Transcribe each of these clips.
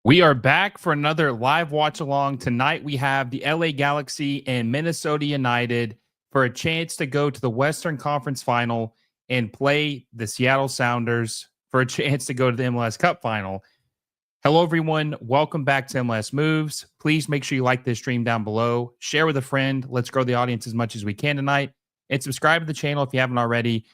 We are back for another live watch along. Tonight we have the LA Galaxy and Minnesota United for a chance to go to the Western Conference Final and play the Seattle Sounders for a chance to go to the MLS Cup Final. Hello, everyone. Welcome back to MLS Moves. Please make sure you like this stream down below. Share with a friend. Let's grow the audience as much as we can tonight. And subscribe to the channel if you haven't already.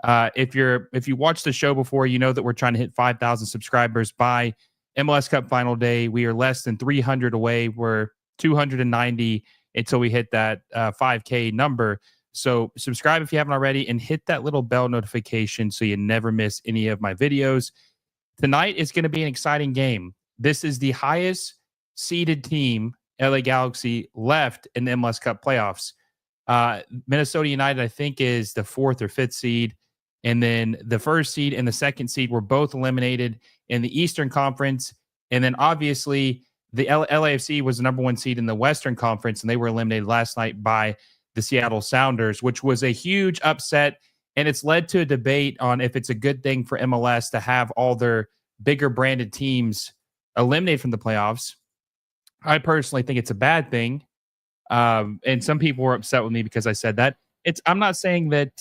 If you watched the show before, you know that we're trying to hit 5,000 subscribers by MLS Cup Final Day. We are less than 300 away. We're 290 until we hit that 5K number. So subscribe if you haven't already and hit that little bell notification so you never miss any of my videos. Tonight is going to be an exciting game. This is the highest seeded team, LA Galaxy, left in the MLS Cup playoffs. Minnesota United, I think, is the 4th or 5th seed. And then the first seed and the second seed were both eliminated in the Eastern Conference. And then obviously the LAFC was the number 1 seed in the Western Conference, and they were eliminated last night by the Seattle Sounders, which was a huge upset. And it's led to a debate on if it's a good thing for MLS to have all their bigger branded teams eliminated from the playoffs. I personally think it's a bad thing. And some people were upset with me because I said that. I'm not saying that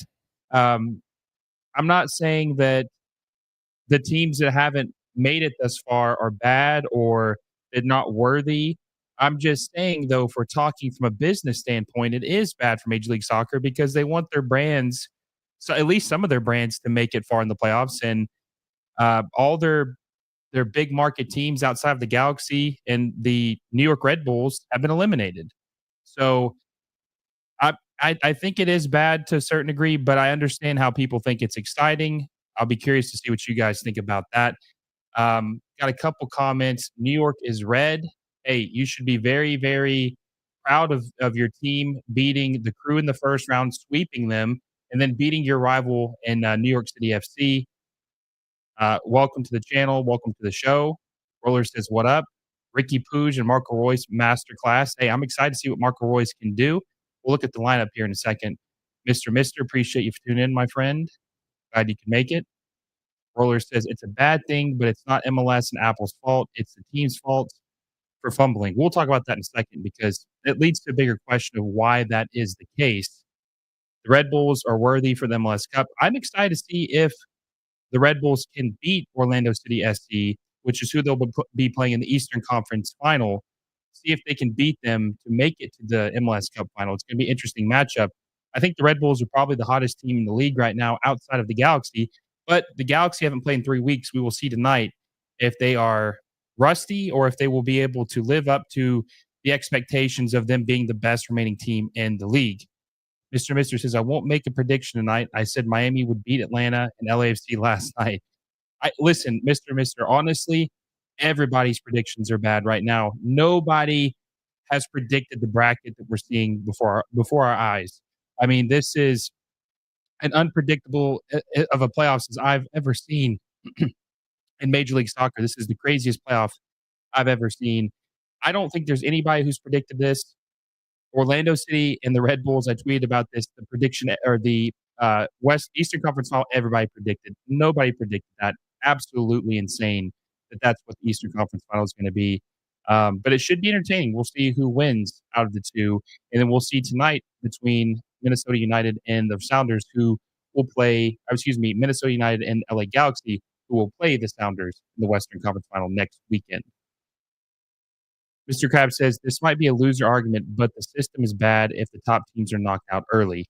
the teams that haven't made it thus far are bad or they're not worthy. I'm just saying, though, if we're talking from a business standpoint, it is bad for Major League Soccer because they want their brands, so at least some of their brands, to make it far in the playoffs. And all their big market teams outside of the Galaxy and the New York Red Bulls have been eliminated. So I think it is bad to a certain degree, but I understand how people think it's exciting. I'll be curious to see what you guys think about that. Got a couple comments. New York is red. Hey, you should be very, very proud of your team beating the Crew in the first round, sweeping them, and then beating your rival in New York City FC. Welcome to the channel. Welcome to the show. Roller says, what up? Ricky Puig and Marco Royce masterclass. Hey, I'm excited to see what Marco Royce can do. We'll look at the lineup here in a second. Mr. Appreciate you for tuning in, my friend. Glad you can make it. Roller says, it's a bad thing, but it's not MLS and Apple's fault. It's the team's fault for fumbling. We'll talk about that in a second because it leads to a bigger question of why that is the case. The Red Bulls are worthy for the MLS Cup. I'm excited to see if the Red Bulls can beat Orlando City SC, which is who they'll be playing in the Eastern Conference Final. See if they can beat them to make it to the MLS Cup Final. It's going to be an interesting matchup. I think the Red Bulls are probably the hottest team in the league right now outside of the Galaxy, but the Galaxy haven't played in 3 weeks. We will see tonight if they are rusty or if they will be able to live up to the expectations of them being the best remaining team in the league. Mr. says, I won't make a prediction tonight. I said Miami would beat Atlanta and LAFC last night. Listen, Mr. Honestly, everybody's predictions are bad right now. Nobody has predicted the bracket that we're seeing before our eyes. I mean, this is an unpredictable of a playoffs as I've ever seen in Major League Soccer. This is the craziest playoff I've ever seen. I don't think there's anybody who's predicted this. Orlando City and the Red Bulls, I tweeted about this, the prediction or the Eastern Conference Final, everybody predicted. Nobody predicted that. Absolutely insane that that's what the Eastern Conference Final is going to be. But it should be entertaining. We'll see who wins out of the two. And then we'll see tonight between Minnesota United and the Sounders who will play, Minnesota United and LA Galaxy who will play the Sounders in the Western Conference Final next weekend. Mr. Crab says, this might be a loser argument, but the system is bad if the top teams are knocked out early.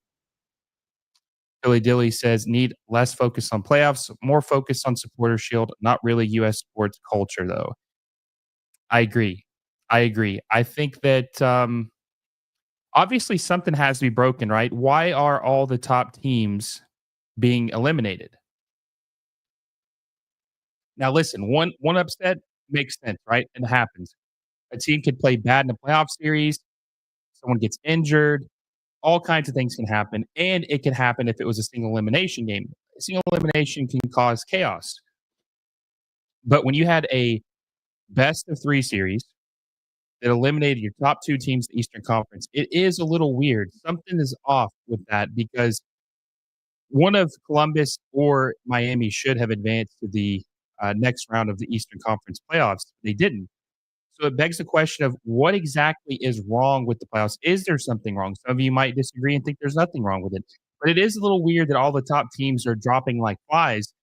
Billy Dilly says, need less focus on playoffs, more focus on supporter shield, not really U.S. sports culture, though. I agree. I think that obviously something has to be broken, right? Why are all the top teams being eliminated? Now, listen, one upset makes sense, right? It happens. A team could play bad in a playoff series. Someone gets injured. All kinds of things can happen. And it can happen if it was a single elimination game. A single elimination can cause chaos. But when you had a best of 3 series that eliminated your top 2 teams in the Eastern Conference, it is a little weird. Something is off with that because one of Columbus or Miami should have advanced to the next round of the Eastern Conference playoffs. They didn't. So it begs the question of what exactly is wrong with the playoffs? Is there something wrong? Some of you might disagree and think there's nothing wrong with it. But it is a little weird that all the top teams are dropping like flies.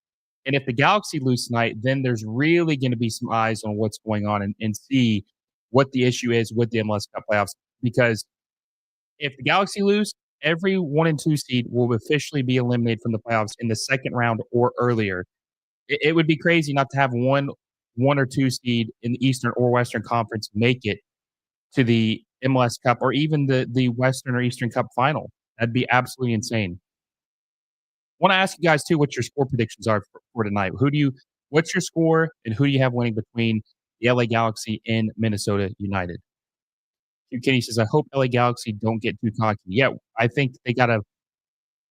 And if the Galaxy lose tonight, then there's really going to be some eyes on what's going on and see what the issue is with the MLS Cup playoffs. Because if the Galaxy lose, every 1 and 2 seed will officially be eliminated from the playoffs in the second round or earlier. It would be crazy not to have one or two seed in the Eastern or Western Conference make it to the MLS Cup or even the Western or Eastern Cup final. That'd be absolutely insane. Want to ask you guys too what your score predictions are for tonight. What's your score and who do you have winning between the LA Galaxy and Minnesota United? Kenny says, I hope LA Galaxy don't get too cocky. Yeah, I think they gotta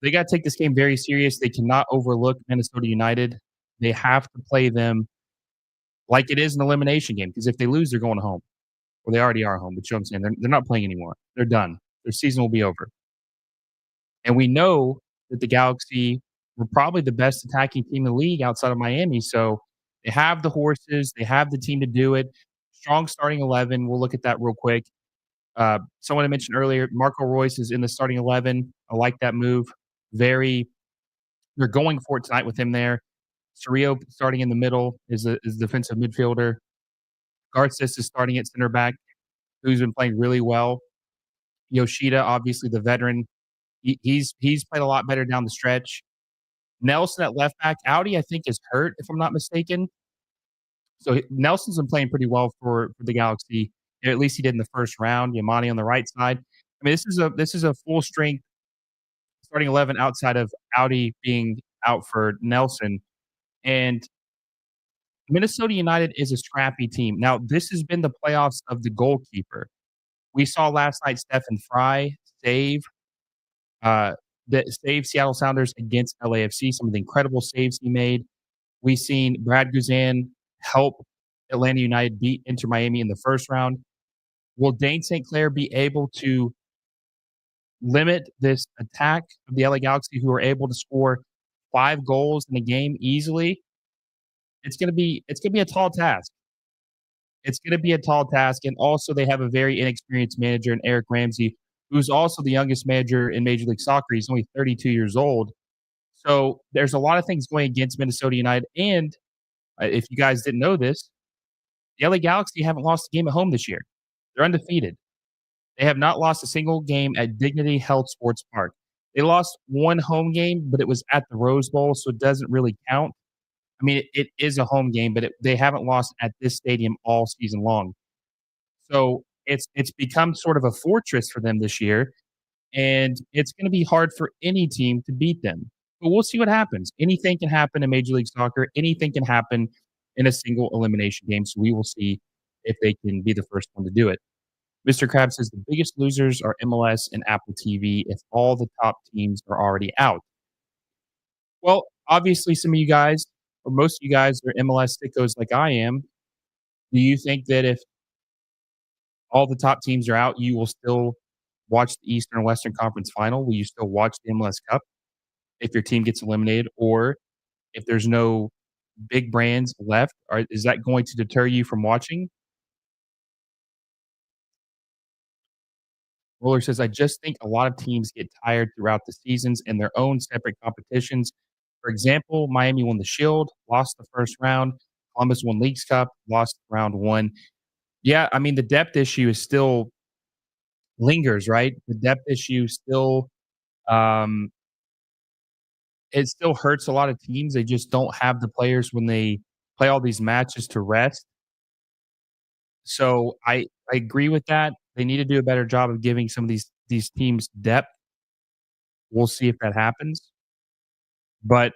take this game very serious. They cannot overlook Minnesota United. They have to play them like it is an elimination game, because if they lose, they're going home. Well, they already are home, but you know what I'm saying? They're not playing anymore. They're done. Their season will be over. And we know that the Galaxy were probably the best attacking team in the league outside of Miami. So they have the horses, they have the team to do it. Strong starting 11. We'll look at that real quick. Someone I mentioned earlier, Marco Royce is in the starting 11. I like that move. They're going for it tonight with him there. Cerrillo starting in the middle is defensive midfielder. Garces is starting at center back, who's been playing really well. Yoshida, obviously the veteran, he's played a lot better down the stretch. Nelson at left back. Audi, I think, is hurt, if I'm not mistaken. So Nelson's been playing pretty well for the Galaxy. At least he did in the first round. Yamani on the right side. I mean, this is a full strength starting 11 outside of Audi being out for Nelson. And Minnesota United is a scrappy team. Now, this has been the playoffs of the goalkeeper. We saw last night Stephen Fry save uh, save Seattle Sounders against LAFC. Some of the incredible saves he made. We've seen Brad Guzan help Atlanta United beat Inter Miami in the first round. Will Dane St. Clair be able to limit this attack of the LA Galaxy, who are able to score 5 goals in a game easily? It's gonna be a tall task. It's gonna be a tall task, and also they have a very inexperienced manager in Eric Ramsey, who's also the youngest manager in Major League Soccer. He's only 32 years old. So there's a lot of things going against Minnesota United. And if you guys didn't know this, the LA Galaxy haven't lost a game at home this year. They're undefeated. They have not lost a single game at Dignity Health Sports Park. They lost one home game, but it was at the Rose Bowl, so it doesn't really count. I mean, it is a home game, but they haven't lost at this stadium all season long. So it's become sort of a fortress for them this year, and it's going to be hard for any team to beat them. But we'll see what happens. Anything can happen in Major League Soccer. Anything can happen in a single elimination game. So we will see if they can be the first one to do it. Mr. Krabs says the biggest losers are MLS and Apple TV if all the top teams are already out. Well, obviously, some of you guys, or most of you guys, are MLS sickos like I am. Do you think that if all the top teams are out, you will still watch the Eastern and Western Conference Final? Will you still watch the MLS Cup if your team gets eliminated? Or if there's no big brands left, is that going to deter you from watching? Roller says, I just think a lot of teams get tired throughout the seasons in their own separate competitions. For example, Miami won the Shield, lost the first round. Columbus won Leagues Cup, lost round one. Yeah, I mean, the depth issue is still lingers, right? The depth issue still, um, it still hurts a lot of teams. They just don't have the players when they play all these matches to rest. So I agree with that. They need to do a better job of giving some of these teams depth. We'll see if that happens. But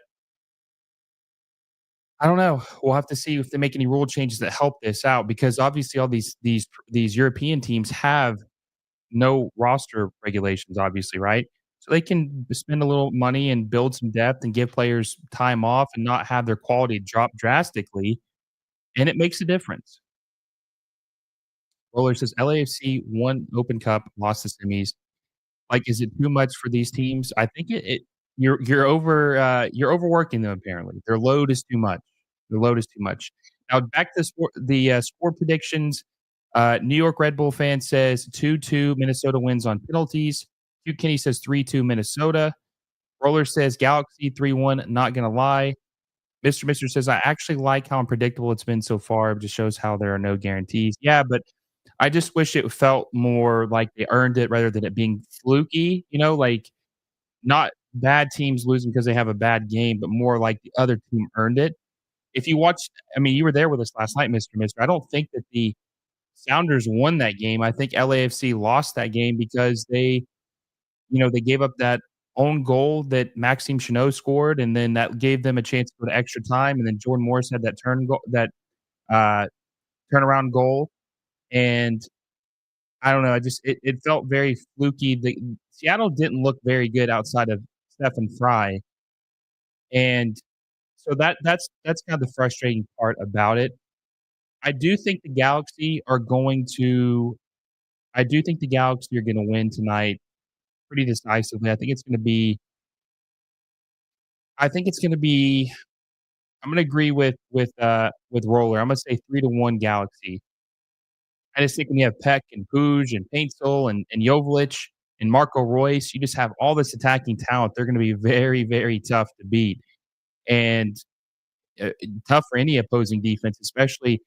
I don't know. We'll have to see if they make any rule changes that help this out, because obviously all these European teams have no roster regulations, obviously, right? So they can spend a little money and build some depth and give players time off and not have their quality drop drastically, and it makes a difference. Roller says LAFC won Open Cup, lost the semis. Like, is it too much for these teams? I think you're overworking them apparently. Their load is too much. The load is too much. Now back to score predictions. New York Red Bull fan says 2-2 Minnesota wins on penalties. Hugh Kinney says 3-2 Minnesota. Roller says Galaxy 3-1, not gonna lie. Mr. says, I actually like how unpredictable it's been so far. It just shows how there are no guarantees. Yeah, but I just wish it felt more like they earned it rather than it being fluky, like not bad teams losing because they have a bad game, but more like the other team earned it. If you watched, I mean, you were there with us last night, Mr. I don't think that the Sounders won that game. I think LAFC lost that game because they gave up that own goal that Maxime Chanot scored, and then that gave them a chance to go to extra time, and then Jordan Morris had uh, turnaround goal, and I don't know, it felt very fluky. The Seattle didn't look very good outside of Stephen Fry, and so that's kind of the frustrating part about it. I do think the Galaxy are going to I do think the Galaxy are gonna win tonight pretty decisively. I think it's gonna be I'm gonna agree with Roller. I'm gonna say 3-1 Galaxy. I just think when you have Peck and Puig and Paintsel and Joveljic and Marco Royce, you just have all this attacking talent. They're gonna be very, very tough to beat and, tough for any opposing defense, especially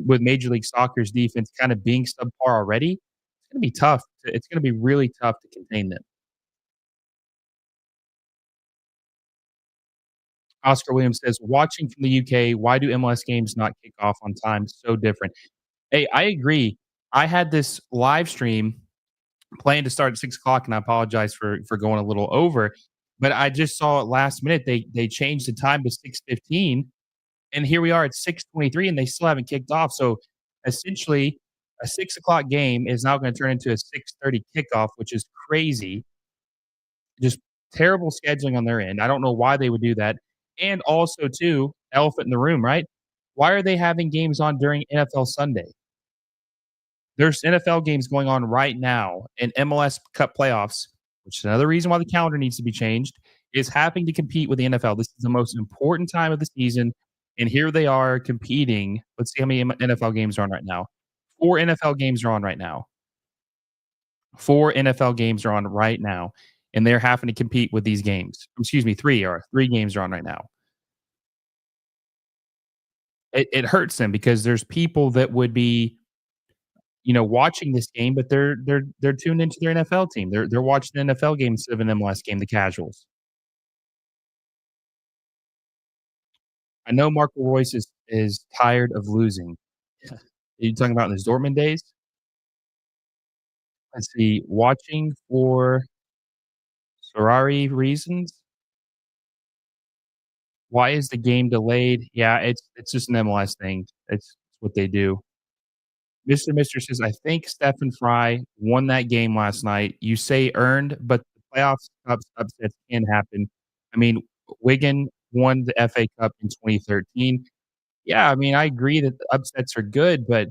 with Major League Soccer's defense kind of being subpar already. It's gonna be tough. It's gonna be really tough to contain them. Oscar Williams says, "Watching from the UK, why do MLS games not kick off on time? So different." Hey, I agree. I had this live stream planned to start at 6 o'clock, and I apologize for going a little over, but I just saw it last minute. They changed the time to 6:15, and here we are at 6:23, and they still haven't kicked off. So essentially, a 6 o'clock game is now going to turn into a 6:30 kickoff, which is crazy. Just terrible scheduling on their end. I don't know why they would do that. And also, too, elephant in the room, right? Why are they having games on during NFL Sunday? There's NFL games going on right now, and MLS Cup playoffs, which is another reason why the calendar needs to be changed, is having to compete with the NFL. This is the most important time of the season, and here they are competing. Let's see how many NFL games are on right now. 4 NFL games are on right now. 4 NFL games are on right now, and they're having to compete with these games. Excuse me, 3 games are on right now. It hurts them because there's people that would be, watching this game, but they're tuned into their NFL team. They're watching the NFL game instead of an MLS game, the casuals. I know Marco Royce is tired of losing. Are you talking about in his Dortmund days? Let's see, watching for Ferrari reasons. Why is the game delayed? Yeah, it's just an MLS thing. It's what they do. Mr. says, I think Stephen Fry won that game last night. You say earned, but the playoffs upsets can happen. I mean, Wigan won the FA Cup in 2013. Yeah, I mean, I agree that the upsets are good, but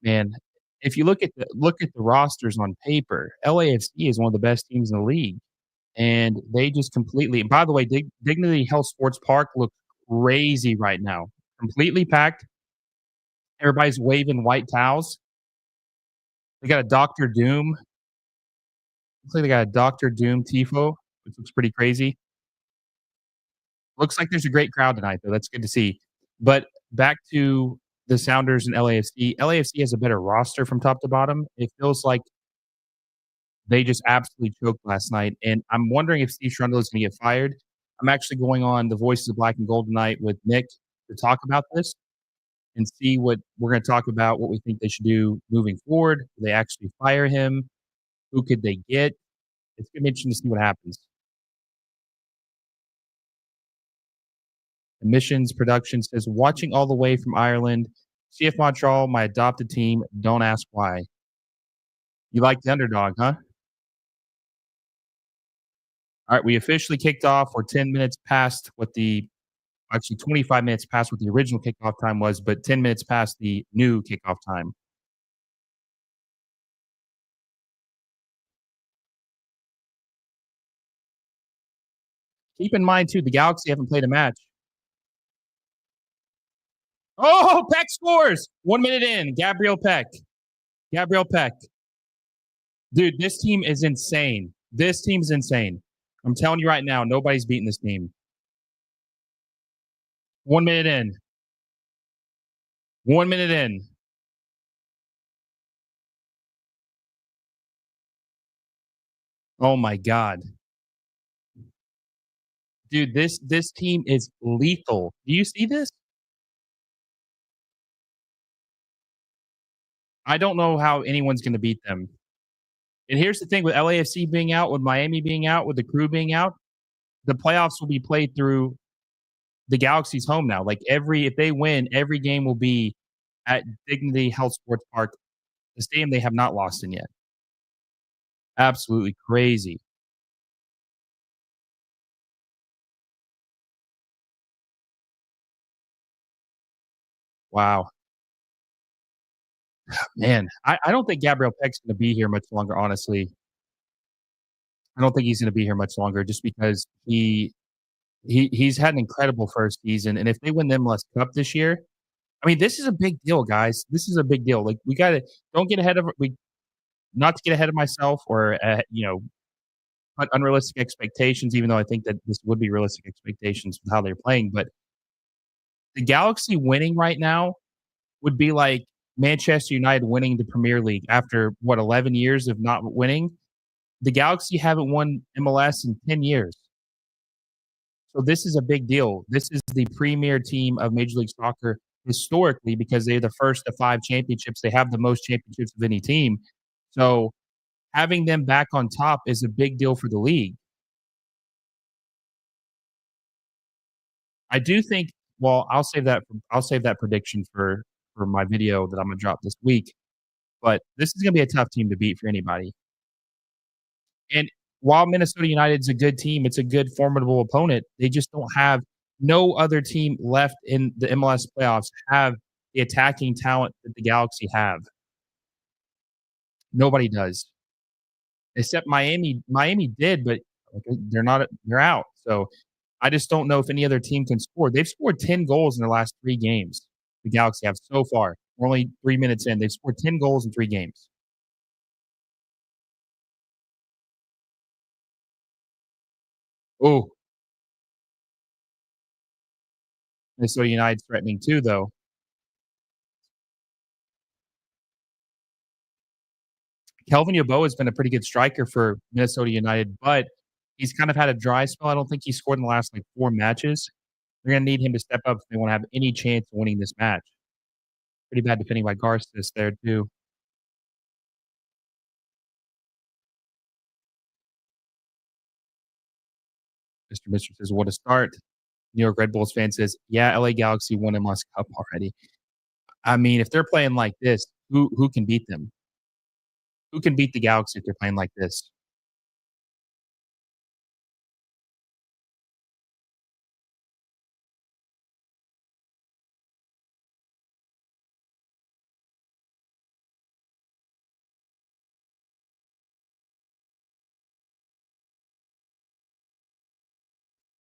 man, if you look at the rosters on paper, LAFC is one of the best teams in the league, and they just completely. And by the way, Dignity Health Sports Park looks crazy right now, completely packed. Everybody's waving white towels. They got a Doctor Doom. Looks like they got a Doctor Doom tifo, which looks pretty crazy. Looks like there's a great crowd tonight, though. That's good to see. But back to the Sounders and LAFC. LAFC has a better roster from top to bottom. It feels like they just absolutely choked last night, and I'm wondering if Steve Cherundolo is going to get fired. I'm actually going on the Voices of Black and Gold tonight with Nick to talk about this and see what we're going to talk about, what we think they should do moving forward. Will they actually fire him? Who could they get? It's going to be interesting to see what happens. Emissions Production says, watching all the way from Ireland. CF Montreal, my adopted team. Don't ask why. You like the underdog, huh? All right, we officially kicked off. We're 10 minutes past actually 25 minutes past what the original kickoff time was, but 10 minutes past the new kickoff time. Keep in mind, too, the Galaxy haven't played a match. Oh, Peck scores! 1 minute in. Gabriel Peck. Gabriel Peck. Dude, this team is insane. This team's insane. I'm telling you right now, nobody's beating this team. 1 minute in. 1 minute in. Oh my God. Dude, this team is lethal. Do you see this? I don't know how anyone's gonna beat them. And here's the thing with LAFC being out, with Miami being out, with the Crew being out, the playoffs will be played through the Galaxy's home now. Like if they win, every game will be at Dignity Health Sports Park, the stadium they have not lost in yet. Absolutely crazy. Wow. Man, I don't think Gabriel Peck's gonna be here much longer, honestly. I don't think he's gonna be here much longer just because he's had an incredible first season, and if they win the MLS Cup this year, I mean, this is a big deal, guys. This is a big deal. Like, we gotta don't get ahead of we not to get ahead of myself or, put unrealistic expectations, even though I think that this would be realistic expectations with how they're playing, but the Galaxy winning right now would be like Manchester United winning the Premier League after, what, 11 years of not winning? The Galaxy haven't won MLS in 10 years. So this is a big deal. This is the premier team of Major League Soccer historically because they're the first to 5 championships. They have the most championships of any team. So having them back on top is a big deal for the league. I do think well, I'll save that prediction for my video that I'm gonna drop this week, but this is gonna be a tough team to beat for anybody. And while Minnesota United's a good team, it's a good formidable opponent. They just don't have no other team left in the MLS playoffs have the attacking talent that the Galaxy have. Nobody does. Except Miami. Miami did, but they're out. So I just don't know if any other team can score. They've scored 10 goals in their last 3 games. The Galaxy have so far. We're only 3 minutes in. They've scored 10 goals in 3 games. Oh, Minnesota United's threatening too, though. Kelvin Yeboah has been a pretty good striker for Minnesota United, but he's kind of had a dry spell. I don't think he scored in the last, like, 4 matches. They're gonna need him to step up if they wanna have any chance of winning this match. Pretty bad defending by Garces there too. Mr. says, "What a start." New York Red Bulls fan says, "Yeah, LA Galaxy won MLS Cup already." I mean, if they're playing like this, who can beat them? Who can beat the Galaxy if they're playing like this?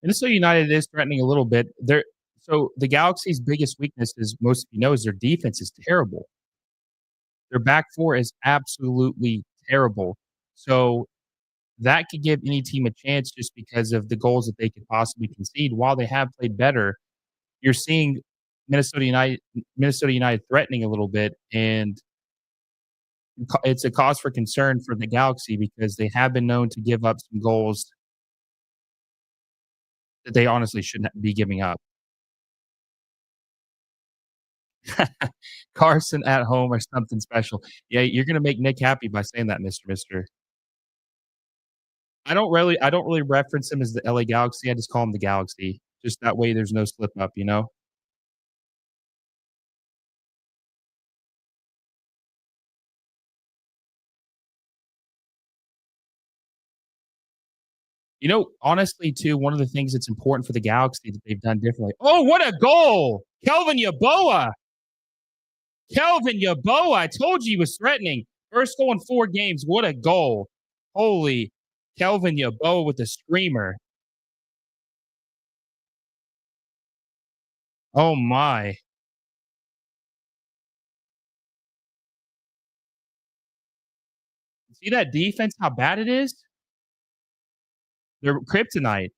Minnesota United is threatening a little bit. So the Galaxy's biggest weakness, as most of you know, is their defense is terrible. Their back four is absolutely terrible. So that could give any team a chance just because of the goals that they could possibly concede. While they have played better, you're seeing Minnesota United threatening a little bit, and it's a cause for concern for the Galaxy because they have been known to give up some goals that they honestly shouldn't be giving up. Carson at home or something special. Yeah, you're gonna make Nick happy by saying that, Mister. I don't really reference him as the LA Galaxy. I just call him the Galaxy. Just that way there's no slip up, you know? You know, honestly, too, one of the things that's important for the Galaxy that they've done differently. Oh, what a goal! Kelvin Yeboah! Kelvin Yeboah! I told you he was threatening. First goal in 4 games. What a goal. Holy Kelvin Yeboah with a screamer. Oh my. See that defense, how bad it is? They're kryptonite.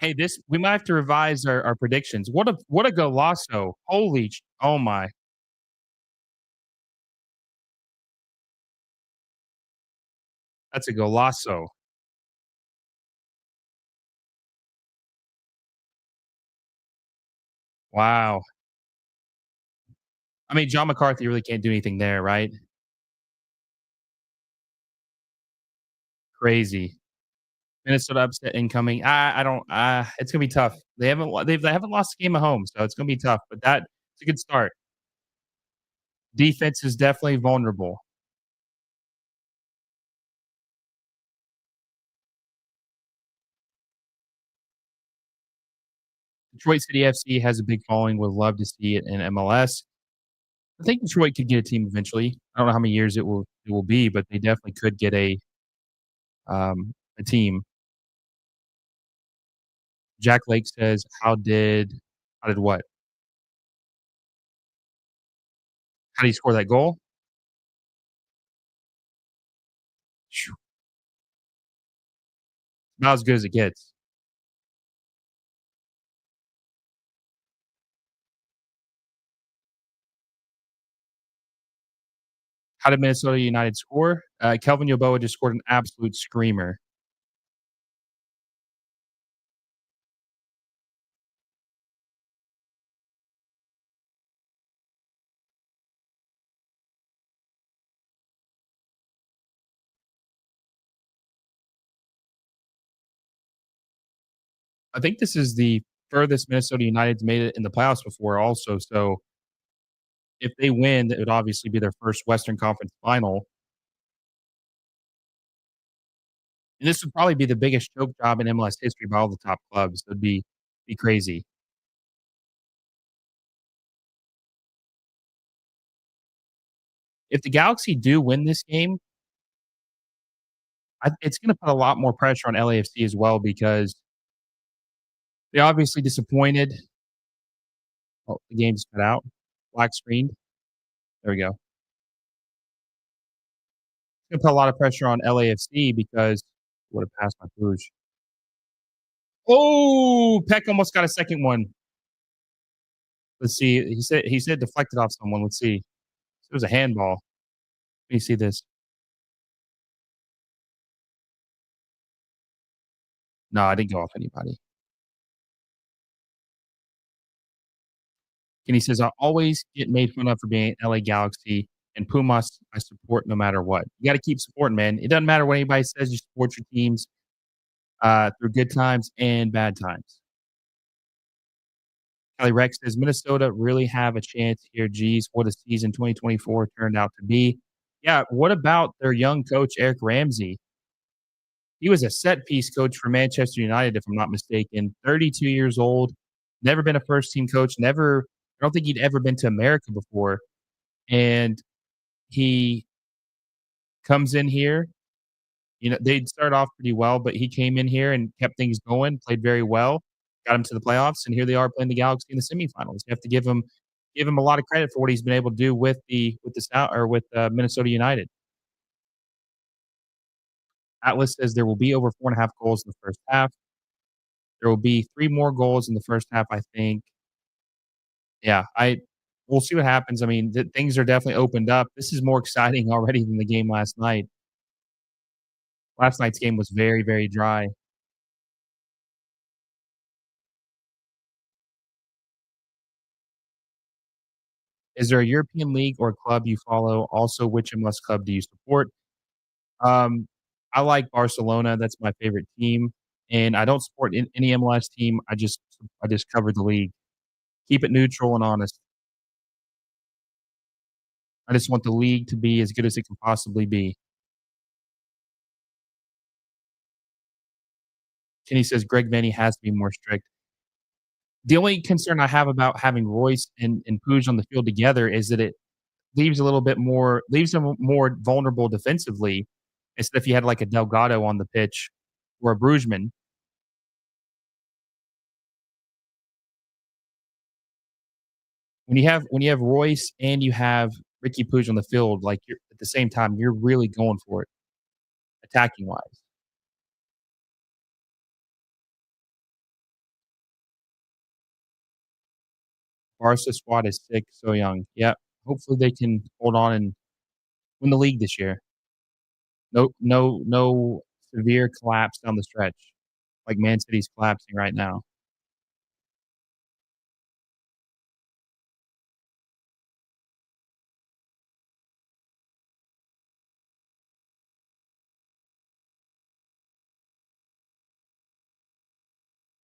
Hey, this we might have to revise our predictions. What a golazo. Holy oh my. That's a golazo. Wow. I mean, John McCarthy really can't do anything there, right? Crazy. Minnesota upset incoming. I don't it's gonna be tough. They haven't lost a game at home, so it's gonna be tough, but that it's a good start. Defense is definitely vulnerable. Detroit City FC has a big following, would love to see it in MLS. I think Detroit could get a team eventually. I don't know how many years it will be, but they definitely could get a team. Jack Lake says, how did what? How did he score that goal? Phew, about as good as it gets. How did Minnesota United score? Kelvin Yeboah just scored an absolute screamer. I think this is the furthest Minnesota United's made it in the playoffs before also, so if they win, it would obviously be their first Western Conference Final, and this would probably be the biggest choke job in MLS history by all the top clubs. It would be crazy. If the Galaxy do win this game, it's gonna put a lot more pressure on LAFC as well because they obviously disappointed. Oh, the game's cut out. Black screen. There we go. It's gonna put a lot of pressure on LAFC because would have passed my Bruges. Oh, Peck almost got a second one. Let's see. He said deflected off someone. Let's see. It was a handball. Let me see this. No, I didn't go off anybody. And he says, I always get made fun of for being LA Galaxy and Pumas I support no matter what. You got to keep supporting, man. It doesn't matter what anybody says. You support your teams through good times and bad times. Kelly Rex says Minnesota really have a chance here. Geez, what a season 2024 turned out to be. Yeah, what about their young coach Eric Ramsey? He was a set piece coach for Manchester United, if I'm not mistaken. 32 years old, never been a first team coach. Never, I don't think he'd ever been to America before. And he comes in here. You know, they'd start off pretty well, but he came in here and kept things going, played very well, got him to the playoffs, and here they are playing the Galaxy in the semifinals. You have to give him a lot of credit for what he's been able to do with the South or with Minnesota United. Atlas says there will be over 4.5 goals in the first half. There will be 3 more goals in the first half, I think. Yeah, I we'll see what happens. I mean, things are definitely opened up. This is more exciting already than the game last night. Last night's game was very, very dry. Is there a European league or club you follow? Also, which MLS club do you support? Um, I like Barcelona. That's my favorite team, and I don't support any MLS team. I just cover the league. Keep it neutral and honest. I just want the league to be as good as it can possibly be. Kenny says Greg Vanney has to be more strict. The only concern I have about having Royce and Puig on the field together is that it leaves them more vulnerable defensively instead if you had like a Delgado on the pitch or a Brugman. when you have Royce and you have Ricky Puig on the field, like, you're at the same time, you're really going for it attacking wise. Barca squad is sick, so young. Yeah, hopefully they can hold on and win the league this year. No severe collapse down the stretch, like Man City's collapsing right now.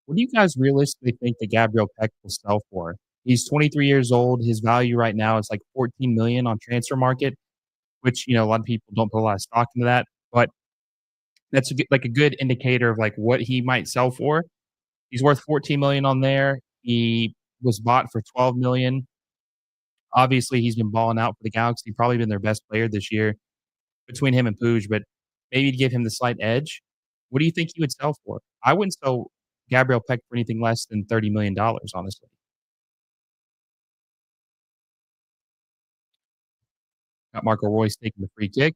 What do you guys realistically think that Gabriel Peck will sell for? He's 23 years old. His value right now is like 14 million on transfer market, which a lot of people don't put a lot of stock into that, but that's like a good indicator of like what he might sell for. He's worth 14 million on there. He was bought for 12 million. Obviously, he's been balling out for the Galaxy. Probably been their best player this year between him and Puig, but maybe to give him the slight edge. What do you think he would sell for? I wouldn't sell Gabriel Peck for anything less than $30 million, honestly. Got Marco Royce taking the free kick.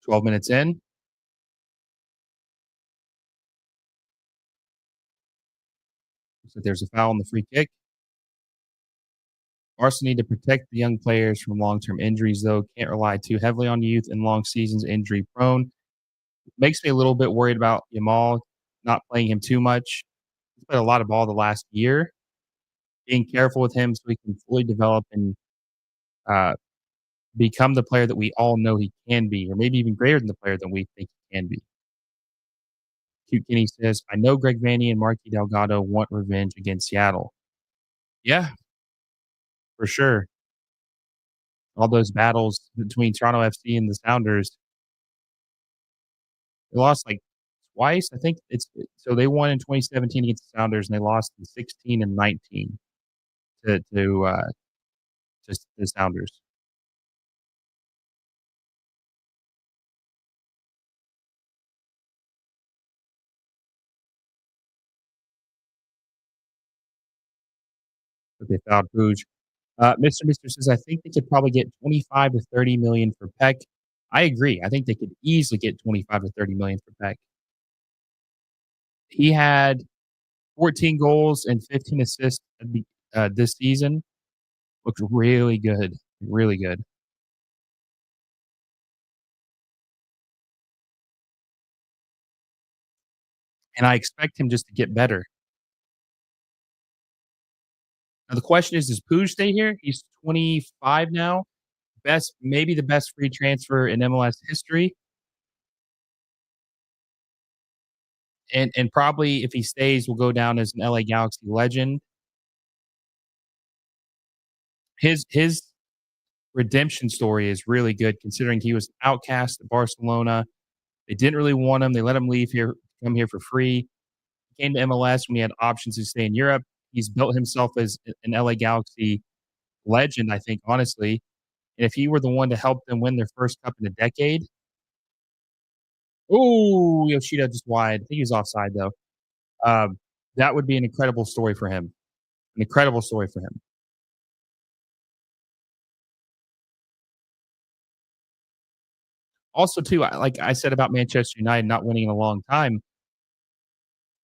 12 minutes in. Looks like there's a foul on the free kick. Arsenal need to protect the young players from long-term injuries, though. Can't rely too heavily on youth and long seasons, injury prone. Makes me a little bit worried about Yamal not playing him too much. He's played a lot of ball the last year. Being careful with him so he can fully develop and uh, become the player that we all know he can be, or maybe even greater than the player that we think he can be. Cute Kenny says, I know Greg Vanny and Marky Delgado want revenge against Seattle. Yeah, for sure. All those battles between Toronto FC and the Sounders, they lost like twice. I think so they won in 2017 against the Sounders and they lost in 16 and 19 to the Sounders. But they fouled Puig. Mr. says, I think they could probably get 25 to 30 million for Peck. I agree. I think they could easily get 25 to 30 million for Peck. He had 14 goals and 15 assists this season. Looks really good. Really good. And I expect him just to get better. Now the question is, does Puig stay here? He's 25 now. Maybe the best free transfer in MLS history. And probably if he stays, will go down as an LA Galaxy legend. His redemption story is really good considering he was outcast at Barcelona. They didn't really want him. They let him leave here, come here for free. He came to MLS when he had options to stay in Europe. He's built himself as an LA Galaxy legend, I think, honestly. And if he were the one to help them win their first cup in a decade, oh, Yoshida just wide. I think he was offside though. Um, that would be an incredible story for him. An incredible story for him. Also, too, like I said about Manchester United not winning in a long time,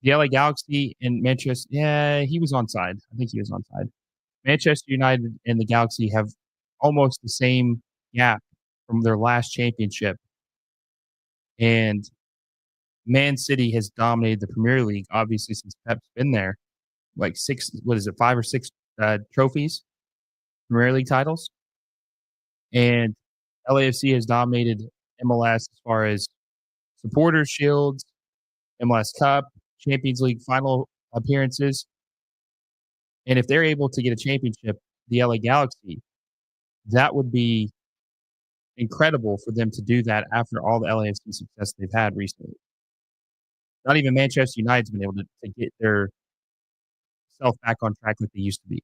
the LA Galaxy and Manchester, yeah, he was onside. I think he was onside. Manchester United and the Galaxy have almost the same gap from their last championship. And Man City has dominated the Premier League, obviously, since Pep's been there. Like what is it, 5 or 6 trophies, Premier League titles. And LAFC has dominated MLS as far as supporters shields, MLS Cup, Champions League final appearances. And if they're able to get a championship, the LA Galaxy, that would be incredible for them to do that after all the LAFC success they've had recently. Not even Manchester United's been able to get their self back on track like they used to be.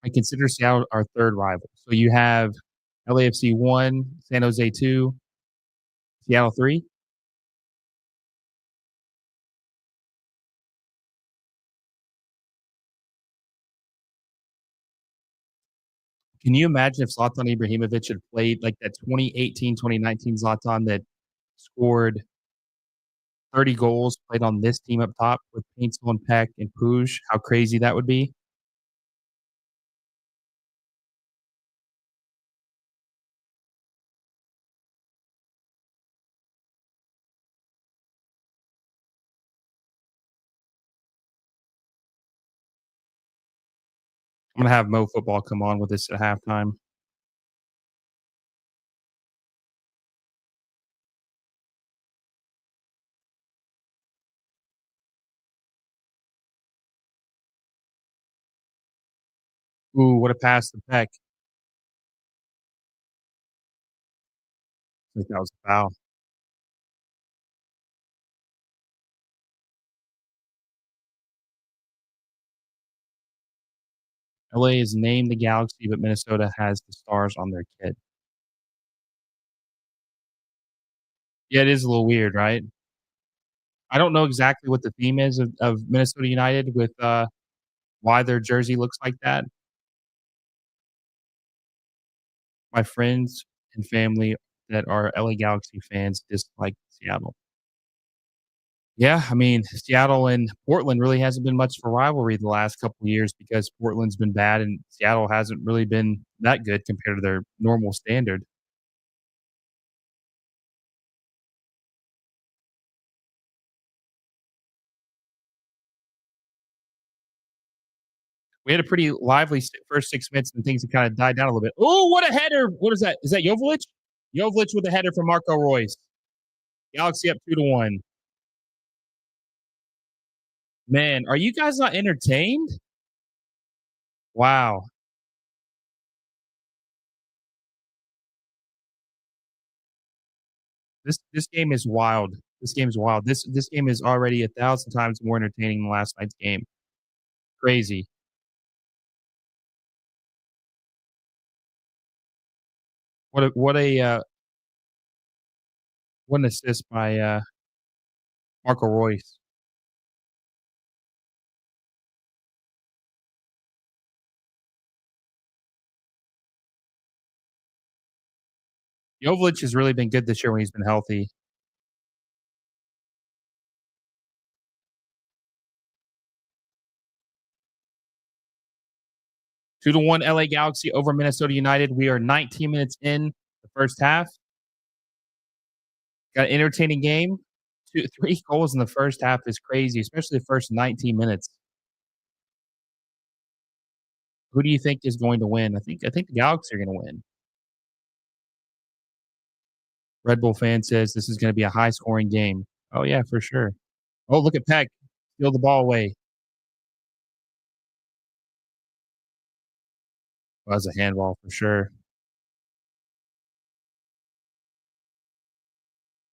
I consider Seattle our third rival. So you have LAFC 1, San Jose 2, Seattle 3. Can you imagine if Zlatan Ibrahimovic had played like that 2018, 2019 Zlatan that scored 30 goals, played on this team up top with Paintsville and Peck and Puig, how crazy that would be? I'm gonna have Mo Football come on with us at halftime. Ooh, what a pass to Peck. I think that was a foul. LA is named the Galaxy, but Minnesota has the stars on their kit. Yeah, it is a little weird, right? I don't know exactly what the theme is of Minnesota United with why their jersey looks like that. My friends and family that are LA Galaxy fans dislike Seattle. Yeah, I mean, Seattle and Portland really hasn't been much of a rivalry the last couple of years because Portland's been bad and Seattle hasn't really been that good compared to their normal standard. We had a pretty lively first 6 minutes and things have kind of died down a little bit. Oh, what a header! What is that? Is that Joveljic? Joveljic with a header from Marco Royce. Galaxy up 2-1. Man, are you guys not entertained? Wow. This game is wild. This game is wild. This game is already 1,000 times more entertaining than last night's game. Crazy. What an assist by Marco Royce. Joveljic has really been good this year when he's been healthy. 2-1 LA Galaxy over Minnesota United. We are 19 minutes in the first half. Got an entertaining game. 3 goals in the first half is crazy, especially the first 19 minutes. Who do you think is going to win? I think the Galaxy are going to win. Red Bull fan says this is going to be a high scoring game. Oh yeah, for sure. Oh, look at Peck. Steal the ball away. Well, that was a handball for sure.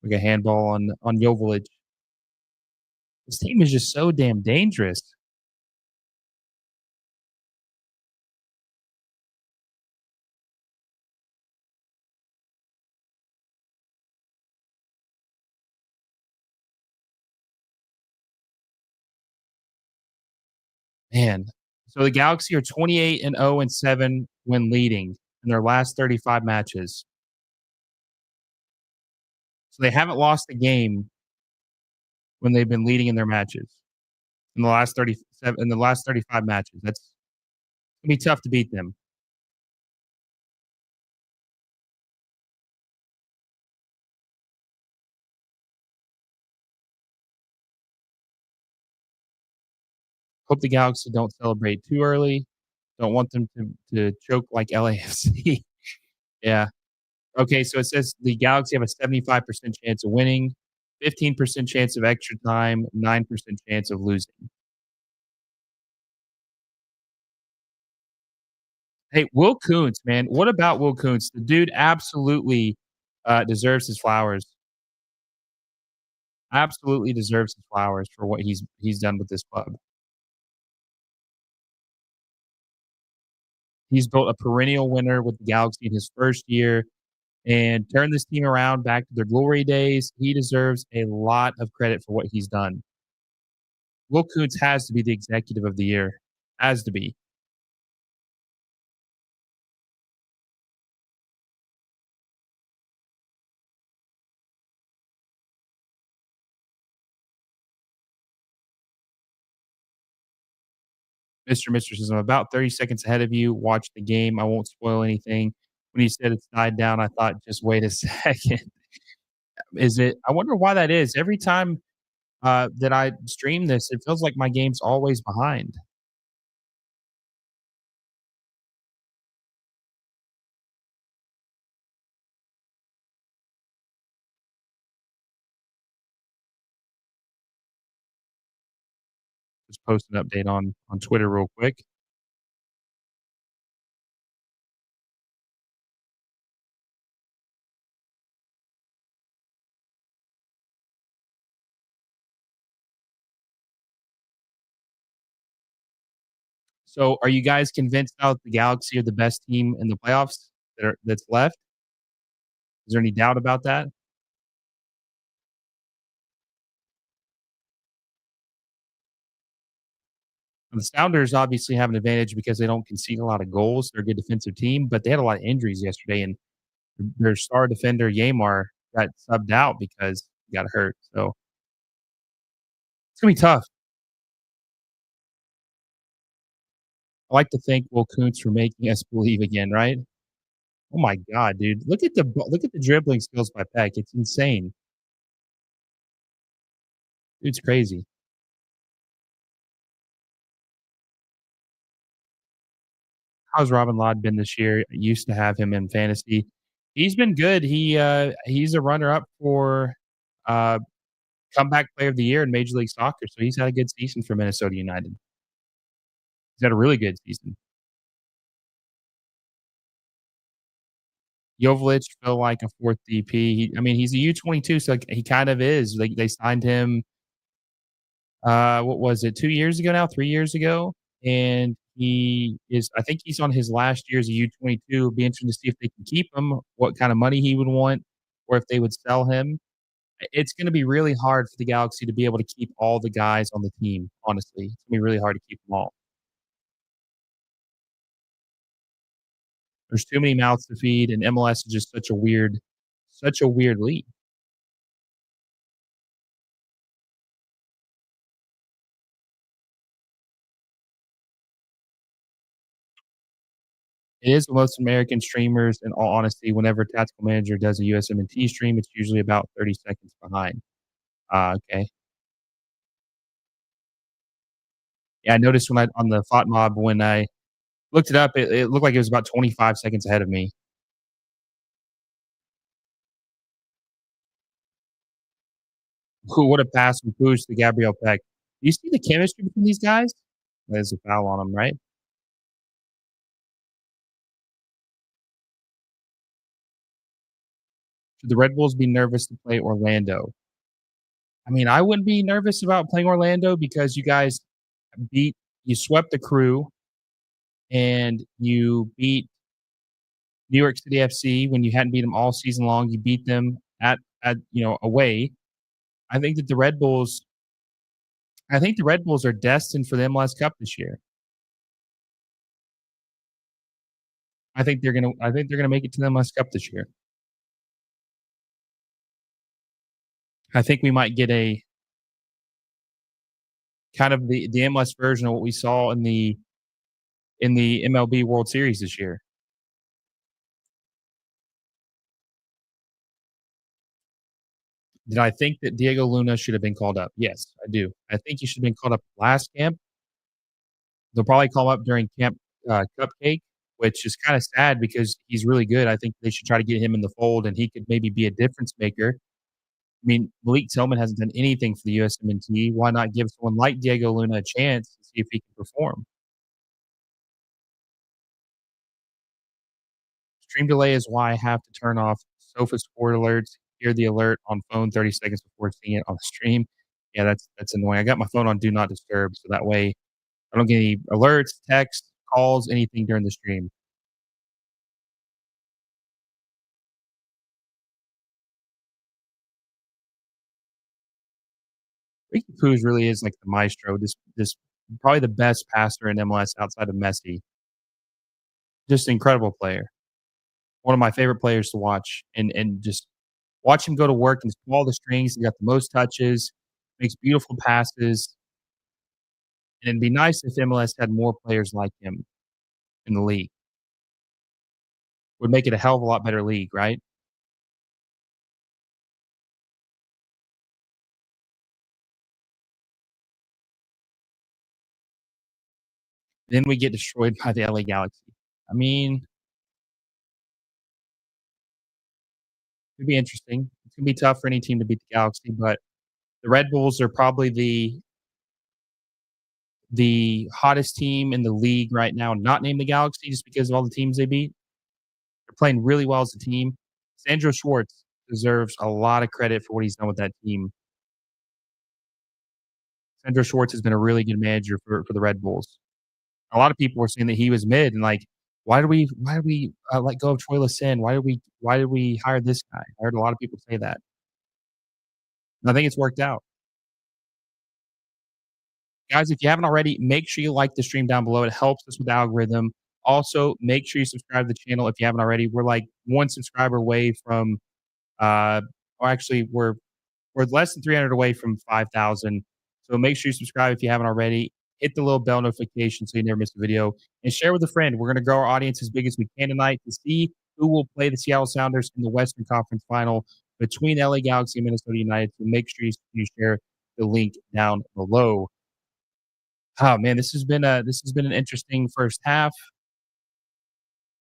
Like a handball on Joveljic. This team is just so damn dangerous. Man. So the Galaxy are 28-0-7 when leading in their last 35 matches. So they haven't lost a game when they've been leading in their matches in the last 37 in the last 35 matches. That's gonna be tough to beat them. Hope the Galaxy don't celebrate too early. Don't want them to choke like LAFC. Yeah. Okay, so it says the Galaxy have a 75% chance of winning, 15% chance of extra time, 9% chance of losing. Hey, Will Kuntz, man, what about Will Kuntz? The dude absolutely deserves his flowers. Absolutely deserves his flowers for what he's done with this club. He's built a perennial winner with the Galaxy in his first year and turned this team around back to their glory days. He deserves a lot of credit for what he's done. Will Kuntz has to be the executive of the year. Has to be. Mr. Mister says, I'm about 30 seconds ahead of you. Watch the game. I won't spoil anything. When he said it's died down, I thought, just wait a second. Is it? I wonder why that is. Every time that I stream this, it feels like my game's always behind. Just post an update on Twitter real quick. So, are you guys convinced now that the Galaxy are the best team in the playoffs that's left? Is there any doubt about that? The Sounders obviously have an advantage because they don't concede a lot of goals. They're a good defensive team, but they had a lot of injuries yesterday, and their star defender Yamar got subbed out because he got hurt. So it's gonna be tough. I like to thank Will Kuntz for making us believe again, right? Oh my god, dude! Look at the dribbling skills by Peck. It's insane. Dude's crazy. How's Robin Lod been this year? I used to have him in fantasy. He's been good. He's a runner up for uh, comeback player of the year in Major League Soccer. So he's had a good season for Minnesota United. He's had a really good season. Joveljic felt like a fourth DP. I mean, he's a U22, so like, he kind of is. Like they signed him. What was it? 2 years ago now, 3 years ago, and he is. I think he's on his last year as a U22. It'll be interesting to see if they can keep him, what kind of money he would want, or if they would sell him. It's going to be really hard for the Galaxy to be able to keep all the guys on the team. Honestly, it's going to be really hard to keep them all. There's too many mouths to feed, and MLS is just such a weird league. It is the most American streamers, in all honesty. Whenever Tactical Manager does a USMNT stream, it's usually about 30 seconds behind. Okay. Yeah, I noticed when I on the Thought Mob when I looked it up, it looked like it was about 25 seconds ahead of me. Who would have passed from Puig to Gabriel Peck? Do you see the chemistry between these guys? There's a foul on him, right? Should the Red Bulls be nervous to play Orlando? I mean, I wouldn't be nervous about playing Orlando because you guys you swept the Crew and you beat New York City FC when you hadn't beat them all season long. You beat them away. I think that the Red Bulls I think the Red Bulls are destined for the MLS Cup this year. I think they're gonna make it to the MLS Cup this year. I think we might get a kind of the MLS version of what we saw in the MLB World Series this year. Did I think that Diego Luna should have been called up? Yes, I do. I think he should have been called up last camp. They'll probably call him up during camp Cupcake, which is kind of sad because he's really good. I think they should try to get him in the fold, and he could maybe be a difference maker. I mean, Malik Tillman hasn't done anything for the USMNT. Why not give someone like Diego Luna a chance to see if he can perform? Stream delay is why I have to turn off Sofa Sport alerts, hear the alert on phone 30 seconds before seeing it on the stream. Yeah, that's annoying. I got my phone on do not disturb, so that way I don't get any alerts, texts, calls, anything during the stream. Ricky Pooge really is like the maestro. This probably the best passer in MLS outside of Messi. Just an incredible player. One of my favorite players to watch, and just watch him go to work and pull all the strings. He got the most touches, makes beautiful passes, and it'd be nice if MLS had more players like him in the league. Would make it a hell of a lot better league, right? Then we get destroyed by the LA Galaxy. I mean, it'd be interesting. It's gonna be tough for any team to beat the Galaxy, but the Red Bulls are probably the hottest team in the league right now, not named the Galaxy just because of all the teams they beat. They're playing really well as a team. Sandro Schwartz deserves a lot of credit for what he's done with that team. Sandro Schwartz has been a really good manager for the Red Bulls. A lot of people were saying that he was mid and like, why did we let go of Troy Sin? Why did we hire this guy? I heard a lot of people say that. And I think it's worked out. Guys, if you haven't already, make sure you like the stream down below. It helps us with the algorithm. Also, make sure you subscribe to the channel if you haven't already. We're like one subscriber away from, or actually, we're less than 300 away from 5,000. So make sure you subscribe if you haven't already. Hit the little bell notification so you never miss a video, and share with a friend. We're going to grow our audience as big as we can tonight to see who will play the Seattle Sounders in the Western Conference Final between LA Galaxy and Minnesota United. So make sure you share the link down below. Oh man, this has been an interesting first half.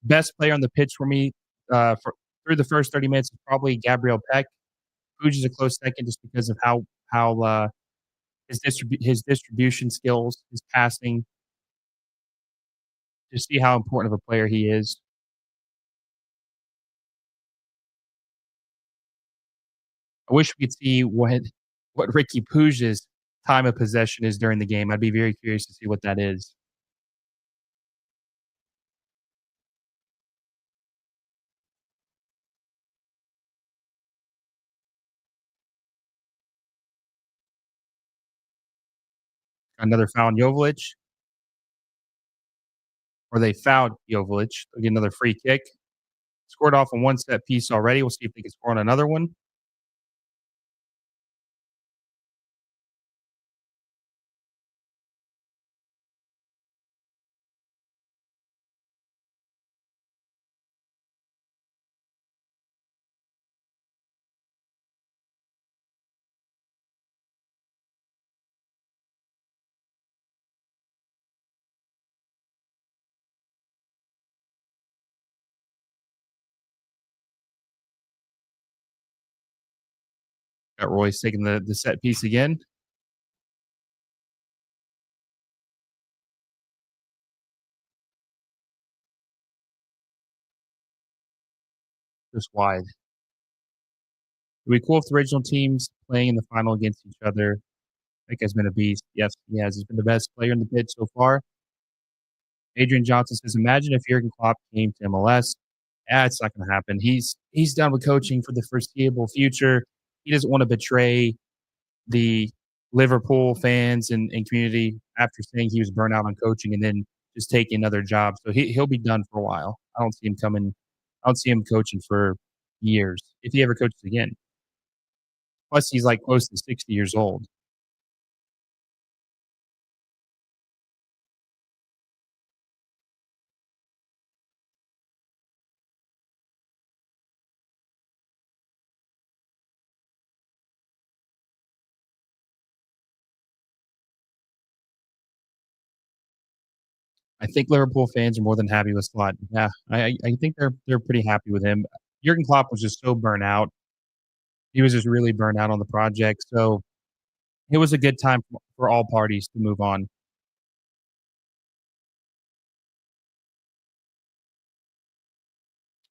Best player on the pitch for me for through the first 30 minutes is probably Gabriel Peck. Puig is a close second just because of how his distribution skills, his passing, to see how important of a player he is. I wish we could see what Ricky Puig's time of possession is during the game. I'd be very curious to see what that is. Another foul on Jovic, or they fouled Jovic. They'll get another free kick. Scored off on one set piece already. We'll see if they can score on another one. Got Royce taking the set piece again. Just wide. It'd be cool if the original teams playing in the final against each other. That guy's been a beast. Yes, he has. He's been the best player in the pitch so far. Adrian Johnson says, "Imagine if Jurgen Klopp came to MLS." Yeah, it's not going to happen. He's done with coaching for the foreseeable future. He doesn't want to betray the Liverpool fans and community after saying he was burnt out on coaching and then just taking another job. So he'll be done for a while. I don't see him coming. I don't see him coaching for years if he ever coaches again. Plus, he's like close to 60 years old. I think Liverpool fans are more than happy with Slot. Yeah, I think they're pretty happy with him. Jurgen Klopp was just so burnt out. He was just really burnt out on the project. So it was a good time for all parties to move on.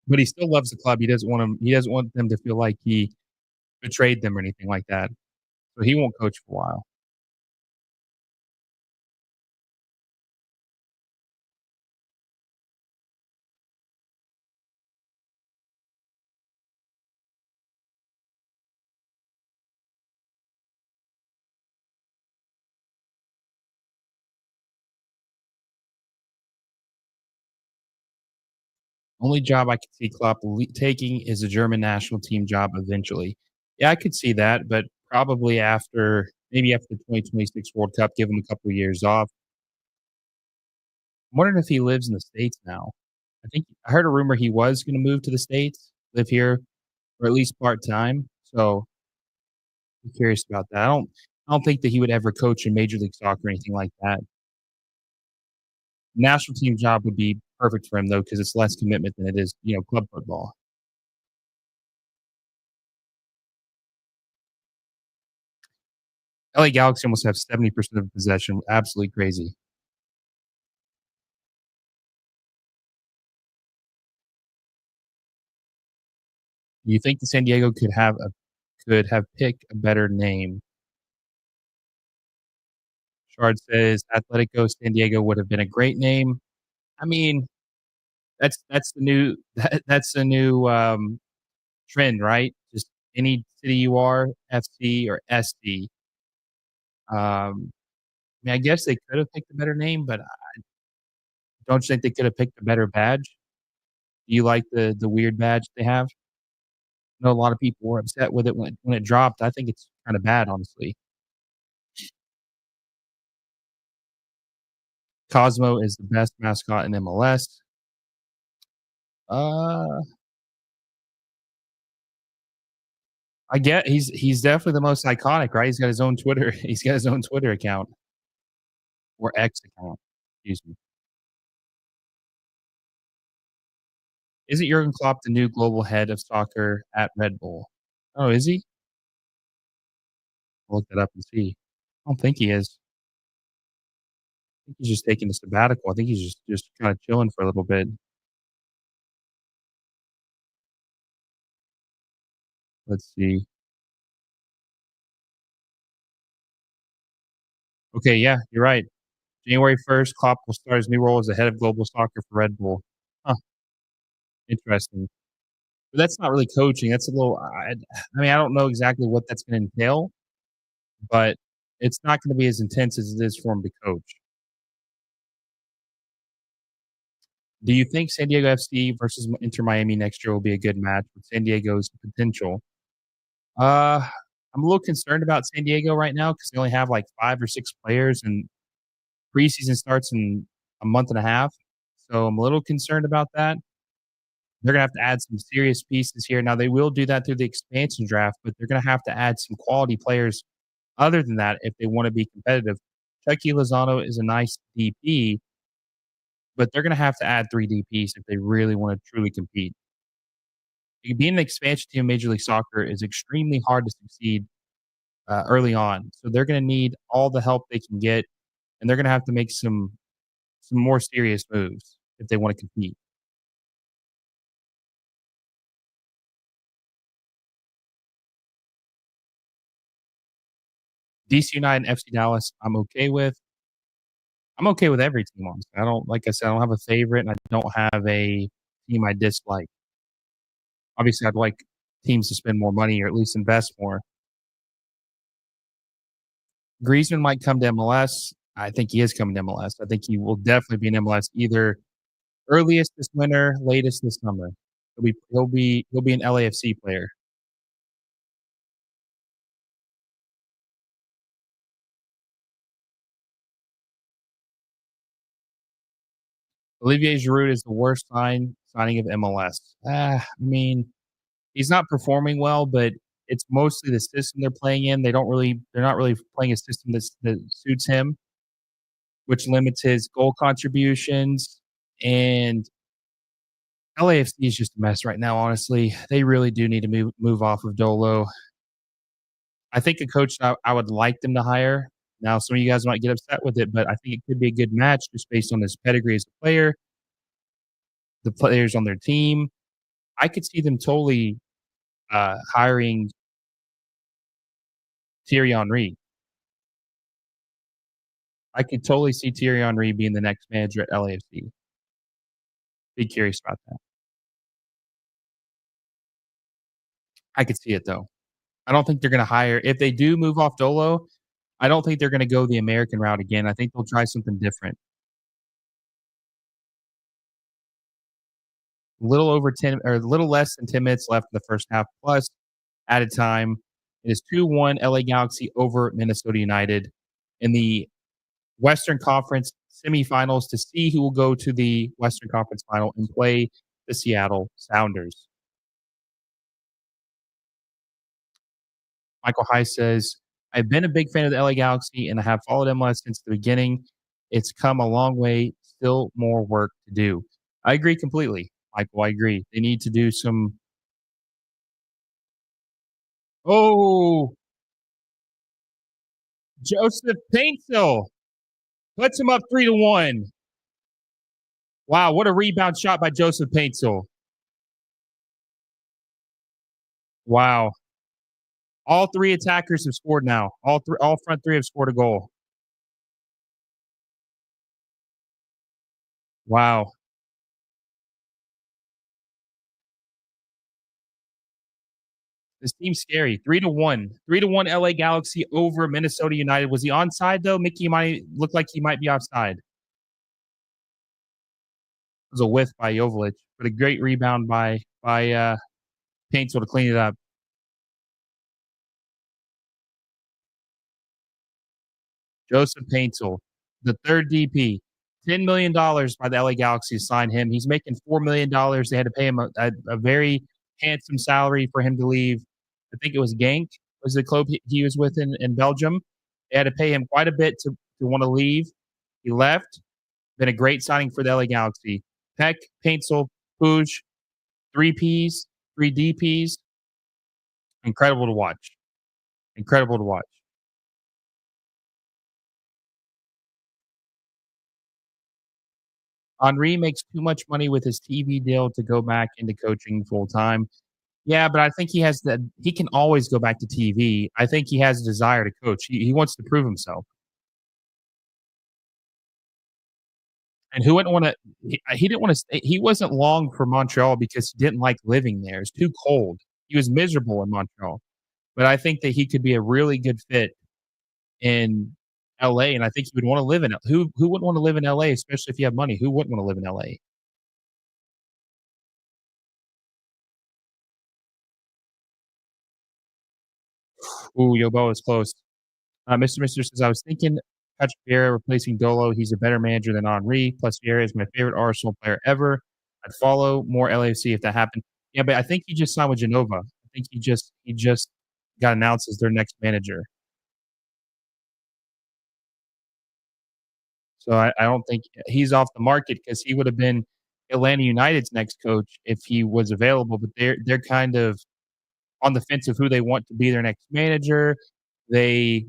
But he still loves the club. He doesn't want them to feel like he betrayed them or anything like that. So he won't coach for a while. Only job I could see Klopp taking is a German national team job eventually. Yeah, I could see that, but probably after the 2026 World Cup, give him a couple of years off. I'm wondering if he lives in the States now. I heard a rumor he was gonna move to the States, live here, or at least part-time, so I'm curious about that. I don't think that he would ever coach in Major League Soccer or anything like that. National team job would be perfect for him, though, because it's less commitment than it is, club football. LA Galaxy almost have 70% of possession, absolutely crazy. Do you think that San Diego could have picked a better name? Shard says Atletico San Diego would have been a great name. I mean, that's the new that's the new, trend, right? Just any city you are, FC or SD. I mean, I guess they could have picked a better name, but don't you think they could have picked a better badge? Do you like the weird badge they have? I know a lot of people were upset with it when it dropped. I think it's kinda bad, honestly. Cosmo is the best mascot in MLS. Uh, I get he's definitely the most iconic, right? He's got his own Twitter he's got his own Twitter account or X account, excuse me. Isn't Jurgen Klopp the new global head of soccer at Red Bull? Oh, is he? I'll look that up and see. I don't think he is. I think he's just taking a sabbatical. I think he's just kinda chilling for a little bit. Let's see. Okay, yeah, you're right. January 1st, Klopp will start his new role as the head of global soccer for Red Bull. Huh, interesting. But that's not really coaching. That's a little I mean, I don't know exactly what that's gonna entail, but it's not gonna be as intense as it is for him to coach. Do you think San Diego FC versus Inter Miami next year will be a good match with San Diego's potential? Uh, I'm a little concerned about San Diego right now because they only have, like, 5 or 6 players, and preseason starts in a month and a half, so I'm a little concerned about that. They're gonna have to add some serious pieces here. Now they will do that through the expansion draft, but they're gonna have to add some quality players other than that if they wanna be competitive. Chucky Lozano is a nice DP, but they're gonna have to add 3 DPs if they really wanna truly compete. Being an expansion team in Major League Soccer is extremely hard to succeed, early on, so they're gonna need all the help they can get, and they're gonna have to make some more serious moves if they wanna compete. DC United and FC Dallas, I'm okay with. I'm okay with every team, honestly. I don't like I said, I don't have a favorite, and I don't have a team I dislike. Obviously, I'd like teams to spend more money or at least invest more. Griezmann might come to MLS. I think he is coming to MLS. I think he will definitely be in MLS either earliest this winter, latest this summer. He'll be an LAFC player. Olivier Giroud is the worst signing of MLS. I mean, he's not performing well, but it's mostly the system they're playing in. They're not really playing a system that suits him, which limits his goal contributions. And LAFC is just a mess right now, honestly. They really do need to move off of Dolo. I think a coach I would like them to hire. Now, some of you guys might get upset with it, but I think it could be a good match just based on his pedigree as a player, the players on their team. I could see them totally hiring Thierry Henry. I could totally see Thierry Henry being the next manager at LAFC. Be curious about that. I could see it though. I don't think they're gonna hire if they do move off Dolo, I don't think they're gonna go the American route again. I think they'll try something different. little over 10 or a little less than 10 minutes left in the first half plus added time. It is 2-1 LA Galaxy over Minnesota United in the Western Conference semifinals to see who will go to the Western Conference Final and play the Seattle Sounders. Michael High says, I've been a big fan of the LA Galaxy and I have followed MLS since the beginning. It's come a long way, still more work to do. I agree completely, Michael. I agree. They need to do some. Oh, Joseph Paintsill puts him up 3-1. Wow, what a rebound shot by Joseph Paintsill. Wow. All three attackers have scored now. All front three have scored a goal. Wow. This team's scary. 3-1. 3-1 LA Galaxy over Minnesota United. Was he onside though? Mickey might look like he might be offside. It was a whiff by Joveljic, but a great rebound by Paintsville to clean it up. Joseph Paintsville, the third DP. $10 million by the LA Galaxy to sign him. He's making $4 million. They had to pay him a very handsome salary for him to leave. I think it was Genk was the club he was with in Belgium. They had to pay him quite a bit to want to leave. He left. Been a great signing for the LA Galaxy. Peck, Paintsville, Puig, three Ps, three DPs. Incredible to watch. Incredible to watch. Henri makes too much money with his TV deal to go back into coaching full time. Yeah, but I think he can always go back to TV. I think he has a desire to coach. He wants to prove himself. And who wouldn't want to he didn't want to stay, he wasn't long for Montreal because he didn't like living there. It's too cold. He was miserable in Montreal. But I think that he could be a really good fit in LA, and I think he would want to live in it. Who wouldn't want to live in LA, especially if you have money? Who wouldn't want to live in LA? Ooh, Yobo is close. Mr. says, I was thinking Patrick Vieira replacing Dolo. He's a better manager than Henri. Plus, Vieira is my favorite Arsenal player ever. I'd follow more LAFC if that happened. Yeah, but I think he just signed with Genova. I think he just got announced as their next manager. So I don't think he's off the market because he would have been Atlanta United's next coach if he was available. But they're kind of on the fence of who they want to be their next manager. They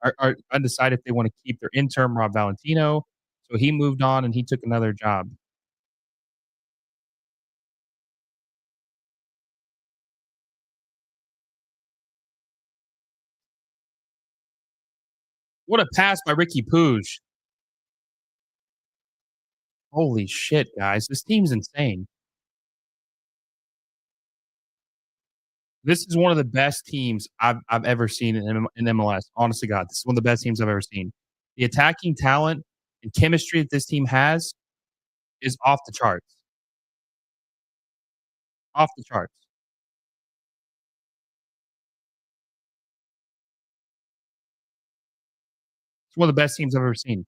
are undecided if they want to keep their interim Rob Valentino. So he moved on and he took another job. What a pass by Ricky Puig. Holy shit, guys. This team's insane. This is one of the best teams I've ever seen in MLS. Honest to God, this is one of the best teams I've ever seen. The attacking talent and chemistry that this team has is off the charts. Off the charts. It's one of the best teams I've ever seen.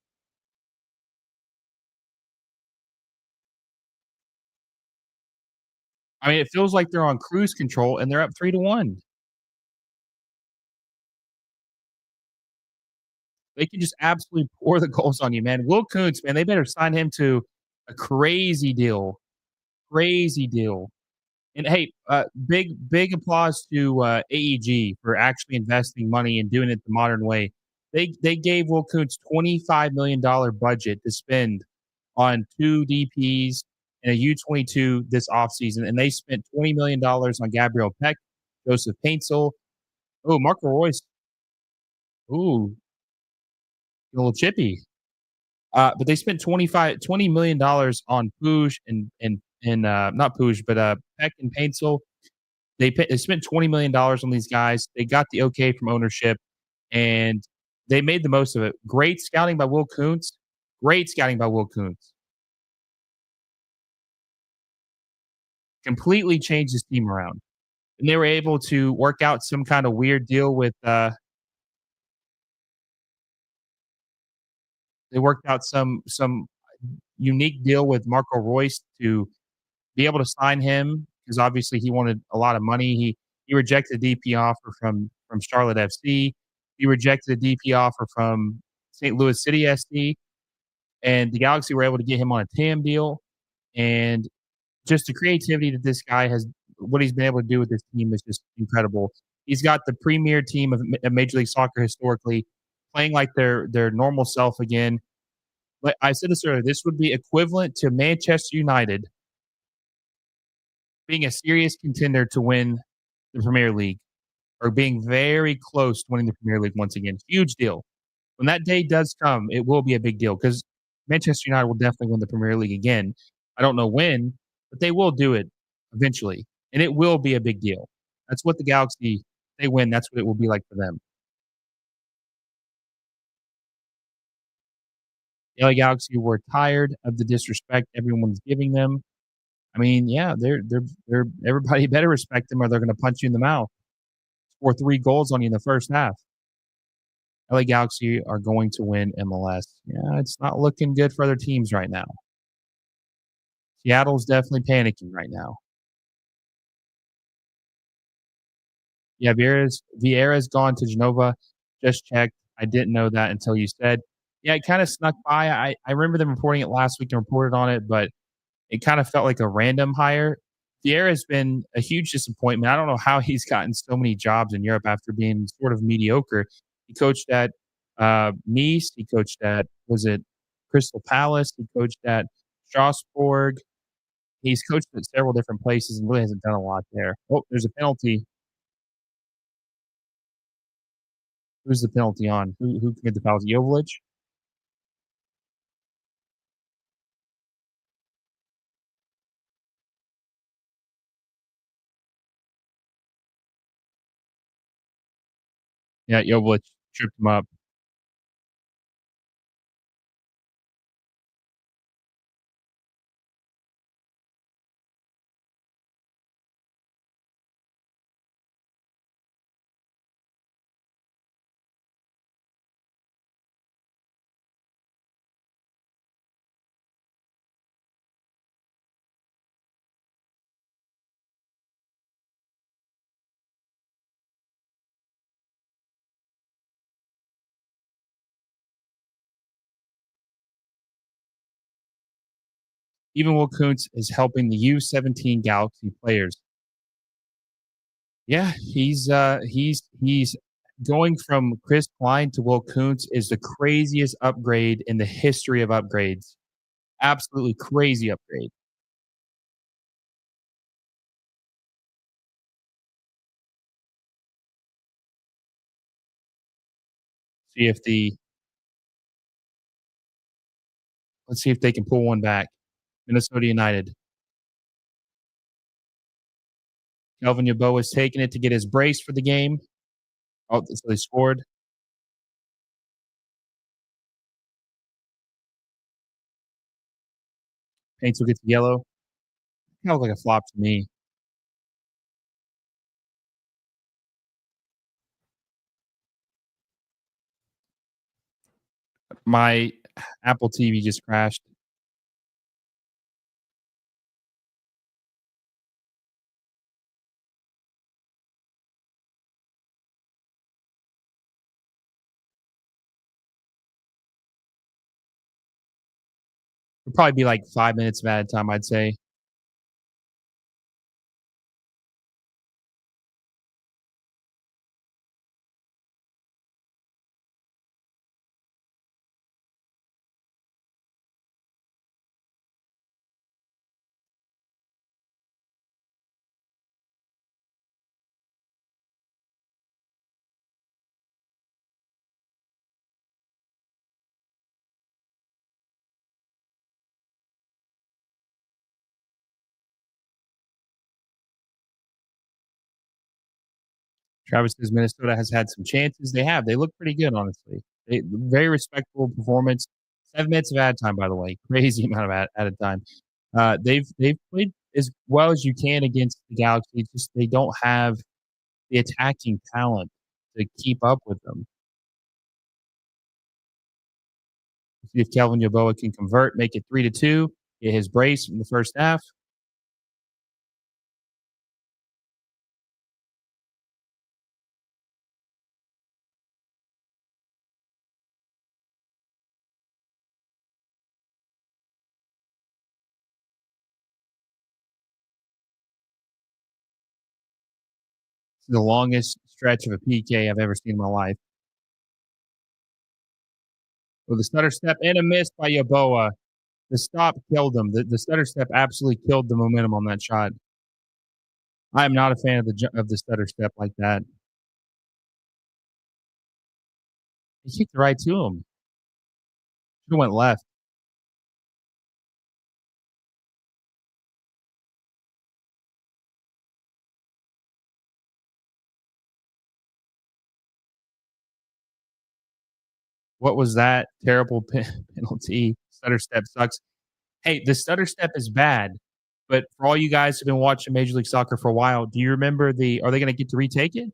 I mean, it feels like they're on cruise control and they're up 3-1. They can just absolutely pour the goals on you, man. Will Kuntz, man, they better sign him to a crazy deal. Crazy deal. And hey, big applause to AEG for actually investing money and doing it the modern way. They gave Will Kuntz $25 million budget to spend on two DPs and a U22 this offseason, and they spent $20 million on Gabriel Peck, Joseph Paintsel. Oh, Marco Royce. Ooh, a little chippy. But they spent $20 million on Puig and not Puig, but Peck and Paintsel. They spent $20 million on these guys. They got the okay from ownership, and they made the most of it. Great scouting by Will Kuntz. Great scouting by Will Kuntz. completely changed his team around. And they were able to work out some kind of weird deal with they worked out some unique deal with Marco Royce to be able to sign him because obviously he wanted a lot of money. He rejected a DP offer from Charlotte FC. He rejected a DP offer from St. Louis City SC, and the Galaxy were able to get him on a TAM deal. And just the creativity that this guy has, what he's been able to do with this team is just incredible. He's got the premier team of Major League Soccer historically playing like their normal self again. But I said this earlier, this would be equivalent to Manchester United being a serious contender to win the Premier League or being very close to winning the Premier League once again. Huge deal. When that day does come, it will be a big deal because Manchester United will definitely win the Premier League again. I don't know when, but they will do it eventually, and it will be a big deal. That's what the Galaxy, they win, that's what it will be like for them. The LA Galaxy were tired of the disrespect everyone's giving them. I mean, yeah, they're everybody better respect them or they're gonna punch you in the mouth, score 3 goals on you in the first half. LA Galaxy are going to win MLS. Yeah, it's not looking good for other teams right now. Seattle's definitely panicking right now. Yeah, Vieira's gone to Genova. Just checked. I didn't know that until you said. Yeah, it kinda snuck by. I remember them reporting it last week and reported on it, but it kind of felt like a random hire. Vieira has been a huge disappointment. I don't know how he's gotten so many jobs in Europe after being sort of mediocre. He coached at Nice. He coached at was it Crystal Palace? He coached at Strasbourg. He's coached at several different places and really hasn't done a lot there. Oh, there's a penalty. Who's the penalty on? Who committed the penalty? Jovic? Yeah, Jovic tripped him up. Even Will Kuntz is helping the U17 Galaxy players. Yeah, he's going from Chris Klein to Will Kuntz is the craziest upgrade in the history of upgrades. Absolutely crazy upgrade. See if the let's see if they can pull one back. Minnesota United. Kelvin Yeboah is taking it to get his brace for the game. Oh, so they scored. Paintsville gets yellow. Kind of like a flop to me. My Apple TV just crashed. It'll probably be like 5 minutes of added time, I'd say. Travis says Minnesota has had some chances. They have. They look pretty good, honestly. Very respectable performance. 7 minutes of added time, by the way. Crazy amount of added time. They've played as well as you can against the Galaxy. It's just they don't have the attacking talent to keep up with them. See if Kelvin Yeboah can convert, make it 3-2, get his brace in the first half. It's the longest stretch of a PK I've ever seen in my life. With a stutter step and a miss by Yeboah. The stop killed him. The stutter step absolutely killed the momentum on that shot. I am not a fan of the stutter step like that. He kicked it right to him. Should've went left. What was that terrible penalty? Stutter step sucks. Hey, the stutter step is bad, but for all you guys who've been watching Major League Soccer for a while, do you remember are they gonna get to retake it?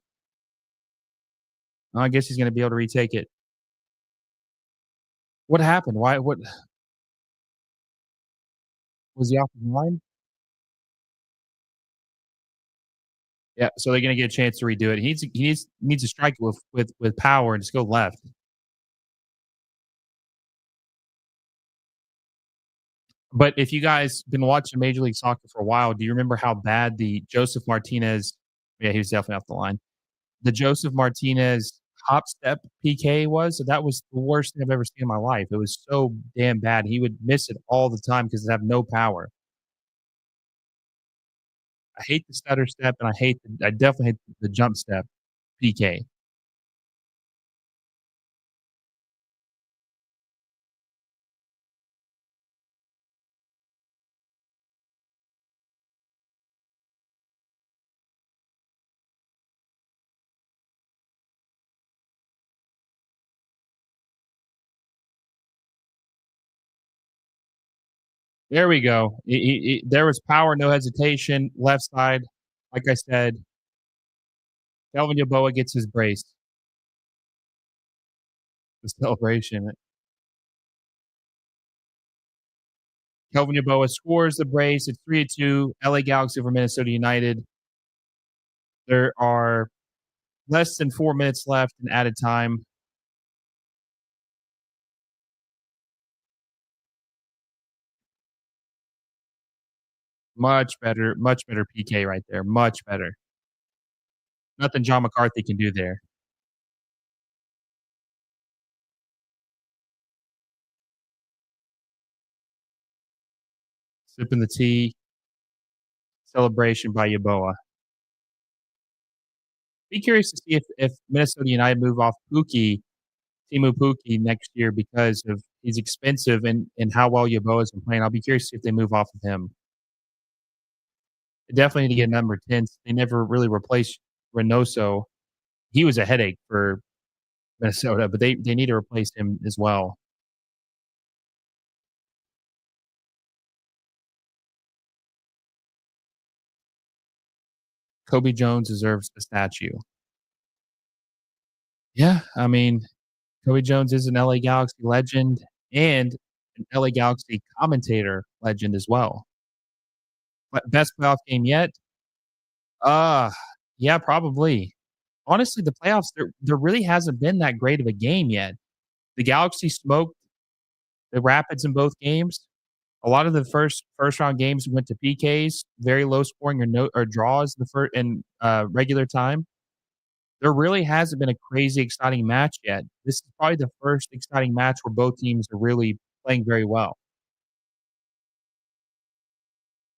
Oh, I guess he's gonna be able to retake it. What happened? What was he off the line? Yeah, so they're gonna get a chance to redo it. He needs to strike it with power and just go left. But if you guys been watching Major League Soccer for a while, do you remember how bad the Joseph Martinez yeah, he was definitely off the line. The Joseph Martinez hop step PK was? So that was the worst thing I've ever seen in my life. It was so damn bad. He would miss it all the time because it have no power. I hate the stutter step, and I definitely hate the jump step PK. There we go. There was power, no hesitation, left side. Like I said, Kelvin Yeboah gets his brace. The celebration. Kelvin Yeboah scores the brace. It's 3-2. LA Galaxy over Minnesota United. There are less than 4 minutes left in added time. Much better PK right there. Much better. Nothing John McCarthy can do there. Sipping the tea. Celebration by Yeboah. Be curious to see if Minnesota United move off Timu Pukki next year because of he's expensive and how well Yeboah's been playing. I'll be curious to see if they move off of him. They definitely need to get number 10. They never really replaced Reynoso. He was a headache for Minnesota, but they need to replace him as well. Kobe Jones deserves a statue. Yeah, I mean, Kobe Jones is an LA Galaxy legend and an LA Galaxy commentator legend as well. But best playoff game yet? Uh, yeah, probably. Honestly, the playoffs, there really hasn't been that great of a game yet. The Galaxy smoked the Rapids in both games. A lot of the first round games went to PKs, very low scoring or draws in the regular time. There really hasn't been a crazy exciting match yet. This is probably the first exciting match where both teams are really playing very well.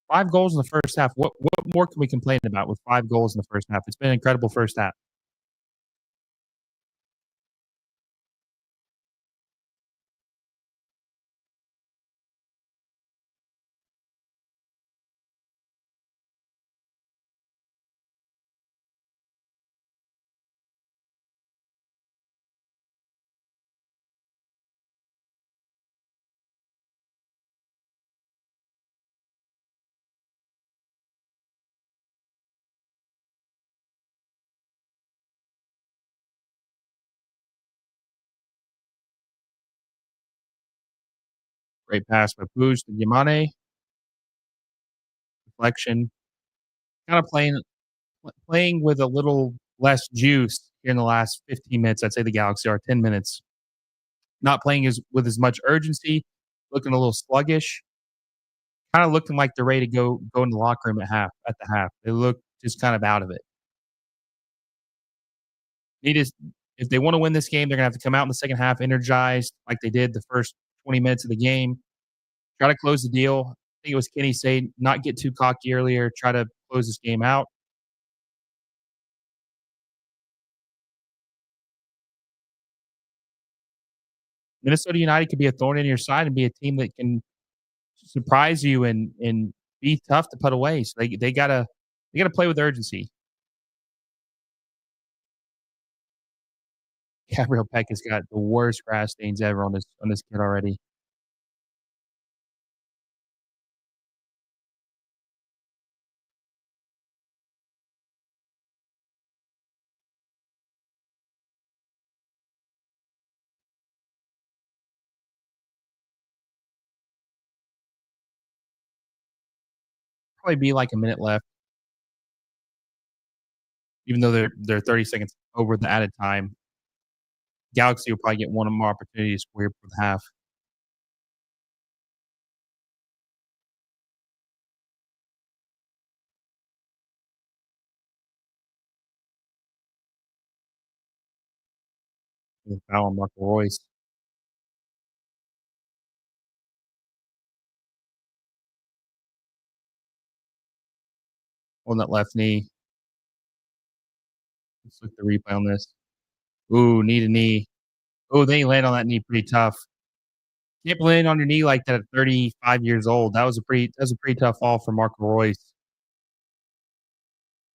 5 goals in the first half. What more can we complain about with 5 goals in the first half? It's been an incredible first half. Great pass by Puig to Yamane, deflection. Kinda playing with a little less juice in the last 15 minutes. I'd say the Galaxy are 10 minutes. Not playing as much urgency, looking a little sluggish, kinda looking like they're ready to go in the locker room at the half. They look just kind of out of it. Need is if they wanna win this game, they're gonna have to come out in the second half energized like they did the first 20 minutes of the game. Try to close the deal. I think it was Kenny saying, "Not get too cocky earlier, try to close this game out." Minnesota United could be a thorn in your side and be a team that can surprise you and be tough to put away. So they gotta play with urgency. Gabriel Peck has got the worst grass stains ever on this kid already. Probably be like a minute left, even though they're 30 seconds over the added time. Galaxy will probably get one or more opportunities for the half. Foul on Marco Royce on that left knee. Let's look at the replay on this. Ooh, knee to knee. Oh, they land on that knee pretty tough. Can't land on your knee like that at 35 years old. That was a pretty tough fall for Marco Royce.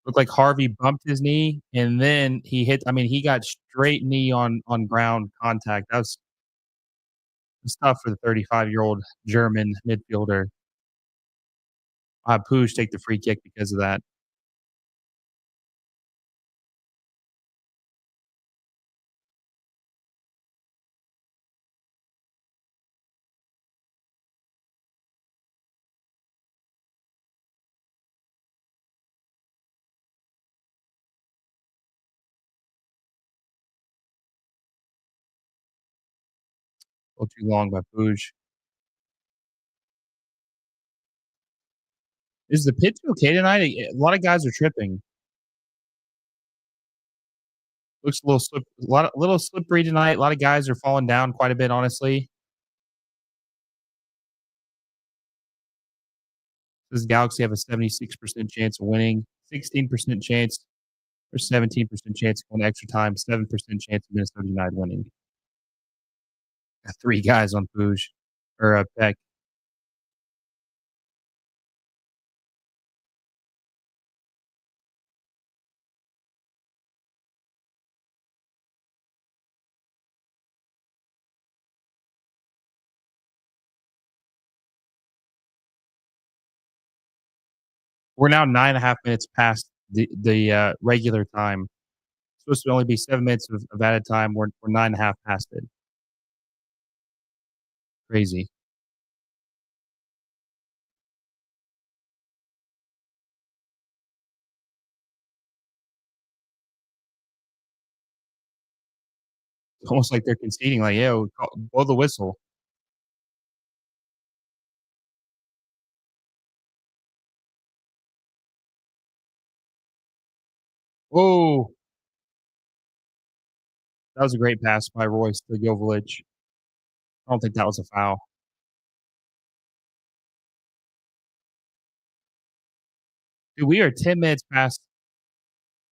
Looked like Harvey bumped his knee, and then he got straight knee on ground contact. That's tough for the 35-year-old German midfielder. Puig take the free kick because of that. A little too long by Puig. Is the pitch okay tonight? A lot of guys are tripping. Looks a little slippery tonight. A lot of guys are falling down quite a bit, honestly. Does Galaxy have a 76% chance of winning, 16% chance or 17% chance of going to extra time, 7% chance of Minnesota United winning. Got 3 guys on Puig or, Peck. We're now 9.5 minutes past the regular time. It's supposed to only be 7 minutes of added time. We're 9.5 past it. Crazy. It's almost like they're conceding, like, "Yeah, blow the whistle." Whoa! That was a great pass by Royce to Jovic. I don't think that was a foul. Dude, we are 10 minutes past,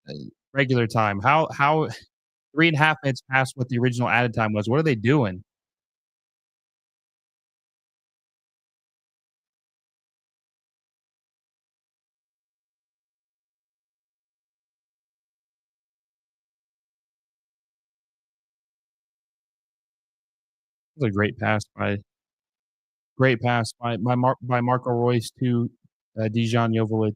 uh, regular time. How 3.5 minutes past what the original added time was. What are they doing? That was a great pass by Marco Royce to, Dejan Jovic.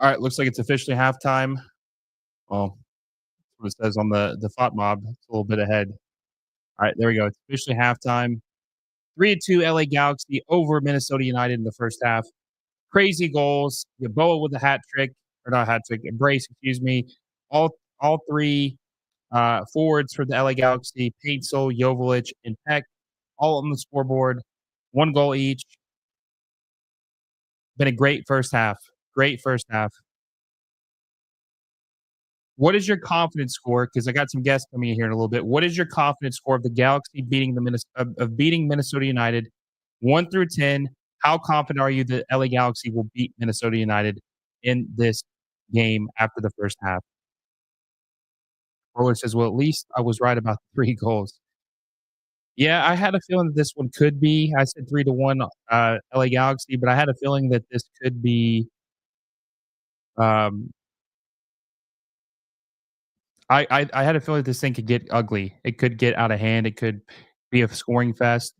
All right, looks like it's officially halftime. Well, that's what it says on the thought mob. It's a little bit ahead. All right, there we go. It's officially halftime. 3-2 LA Galaxy over Minnesota United in the first half. Crazy goals. Yeboah with a hat trick, or not a hat trick, a brace, excuse me. All three forwards for the LA Galaxy, Paintsel, Joveljic, and Peck, all on the scoreboard. One goal each. Been a great first half. Great first half. What is your confidence score? Because I got some guests coming in here in a little bit. What is your confidence score of the Galaxy beating of beating Minnesota United, 1 through 10? How confident are you that LA Galaxy will beat Minnesota United in this game after the first half? Roller says, "Well, at least I was right about the 3 goals." Yeah, I had a feeling that this one could be. I said 3-1 LA Galaxy, but I had a feeling that this could be. Um, I had a feeling this thing could get ugly. It could get out of hand. It could be a scoring fest.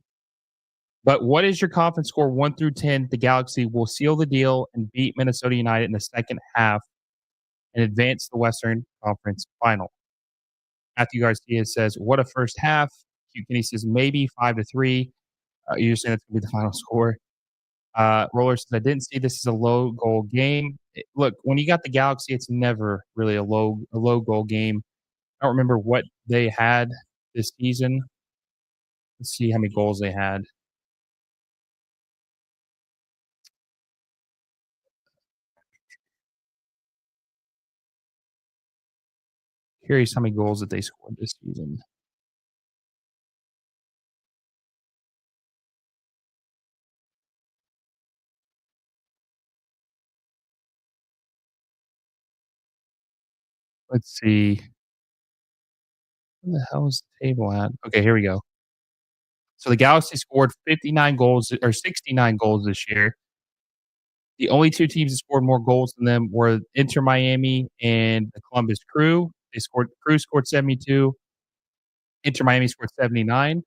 But what is your confidence score 1 through 10? The Galaxy will seal the deal and beat Minnesota United in the second half and advance the Western Conference Final. Matthew Garcia says, "What a first half." Hugh Kinney says, "Maybe 5-3." You're saying that's going to be the final score. Roller says, "I didn't see this as a low goal game." Look, when you got the Galaxy, it's never really a low goal game. I don't remember what they had this season. Let's see how many goals they had. Curious how many goals that they scored this season. Let's see. Where the hell is the table at? Okay, here we go. So the Galaxy scored 59 goals or 69 goals this year. The only 2 teams that scored more goals than them were Inter Miami and the Columbus Crew. Crew scored 72, Inter Miami scored 79,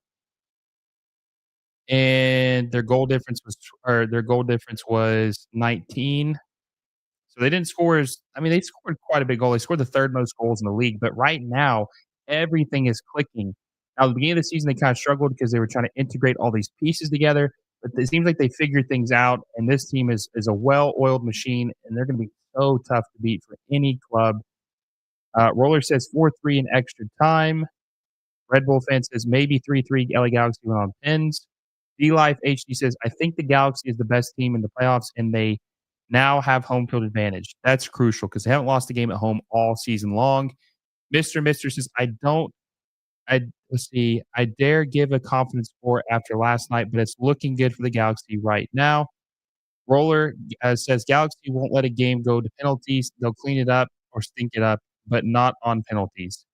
and their goal difference was 19. So they didn't score as I mean, they scored quite a big goal. They scored the 3rd most goals in the league, but right now, everything is clicking. Now, at the beginning of the season, they kinda struggled because they were trying to integrate all these pieces together, but it seems like they figured things out, and this team is a well-oiled machine, and they're gonna be so tough to beat for any club. Roller says 4-3 in extra time. Red Bull fan says maybe 3-3 LA Galaxy went on pins. D-Life HD says, "I think the Galaxy is the best team in the playoffs, and they now have home field advantage." That's crucial because they haven't lost a game at home all season long. Mister says, "I don't I let's see, I dare give a confidence score after last night, but it's looking good for the Galaxy right now." Roller says, "Galaxy won't let a game go to penalties. They'll clean it up or stink it up, but not on penalties."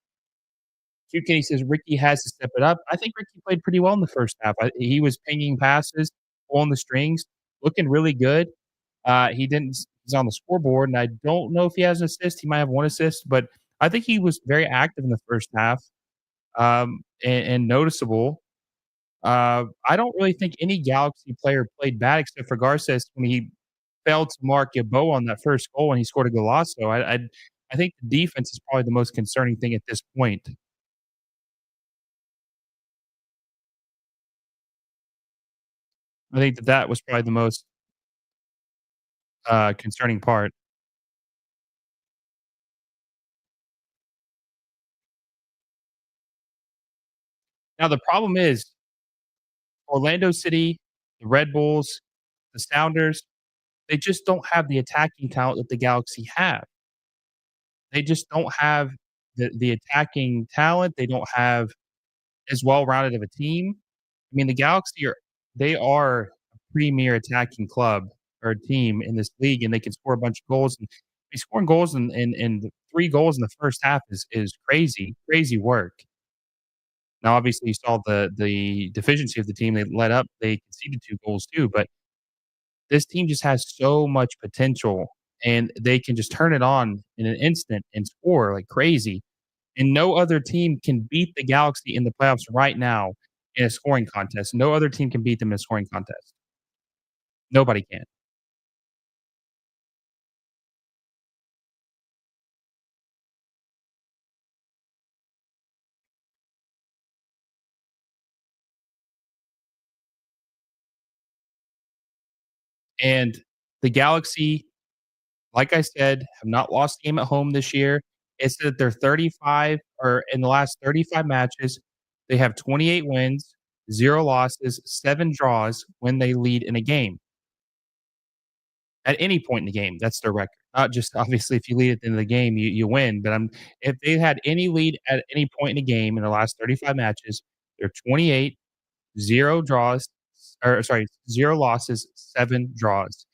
Q Kenny says Ricky has to step it up. I think Ricky played pretty well in the first half. He was pinging passes, pulling the strings, looking really good. He didn't. He's on the scoreboard, and I don't know if he has an assist. He might have 1 assist, but I think he was very active in the first half, and noticeable. I don't really think any Galaxy player played bad except for Garces when he failed to mark Yeboah on that first goal and he scored a golazo. I think the defense is probably the most concerning thing at this point. I think that was probably the most concerning part. Now the problem is Orlando City, the Red Bulls, the Sounders, they just don't have the attacking talent that the Galaxy have. They just don't have the attacking talent. They don't have as well-rounded of a team. I mean, the Galaxy are a premier attacking club or team in this league, and they can score a bunch of goals. And scoring goals and 3 goals in the first half is crazy, crazy work. Now, obviously, you saw the deficiency of the team. They let up. They conceded 2 goals too, but this team just has so much potential, and they can just turn it on in an instant and score like crazy. And no other team can beat the Galaxy in the playoffs right now in a scoring contest. No other team can beat them in a scoring contest. Nobody can. And the Galaxy, like I said, have not lost a game at home this year. It's that they're 35 or in the last 35 matches, they have 28 wins, 0 losses, 7 draws when they lead in a game. At any point in the game, that's their record. Not just obviously if you lead at the end of the game, you win, but if they had any lead at any point in the game in the last 35 matches, they're 28, 0 draws, or sorry, 0 losses, 7 draws.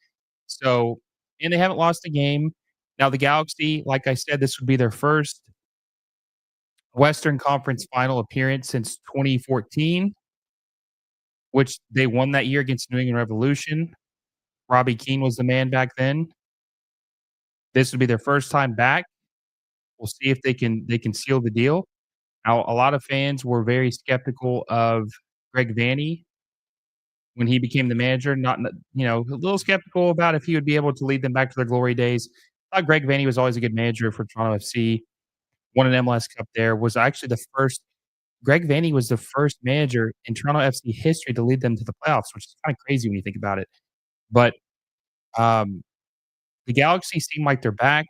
So and they haven't lost a game. Now the Galaxy, like I said, this would be their first Western Conference Final appearance since 2014, which they won that year against New England Revolution. Robbie Keane was the man back then. This would be their first time back. We'll see if they can seal the deal. Now, a lot of fans were very skeptical of Greg Vanney when he became the manager, not a little skeptical about if he would be able to lead them back to their glory days. I thought Greg Vanney was always a good manager for Toronto FC. Won an MLS Cup there. Was actually the first. Greg Vanney was the first manager in Toronto FC history to lead them to the playoffs, which is kind of crazy when you think about it. But um, the Galaxy seem like they're back.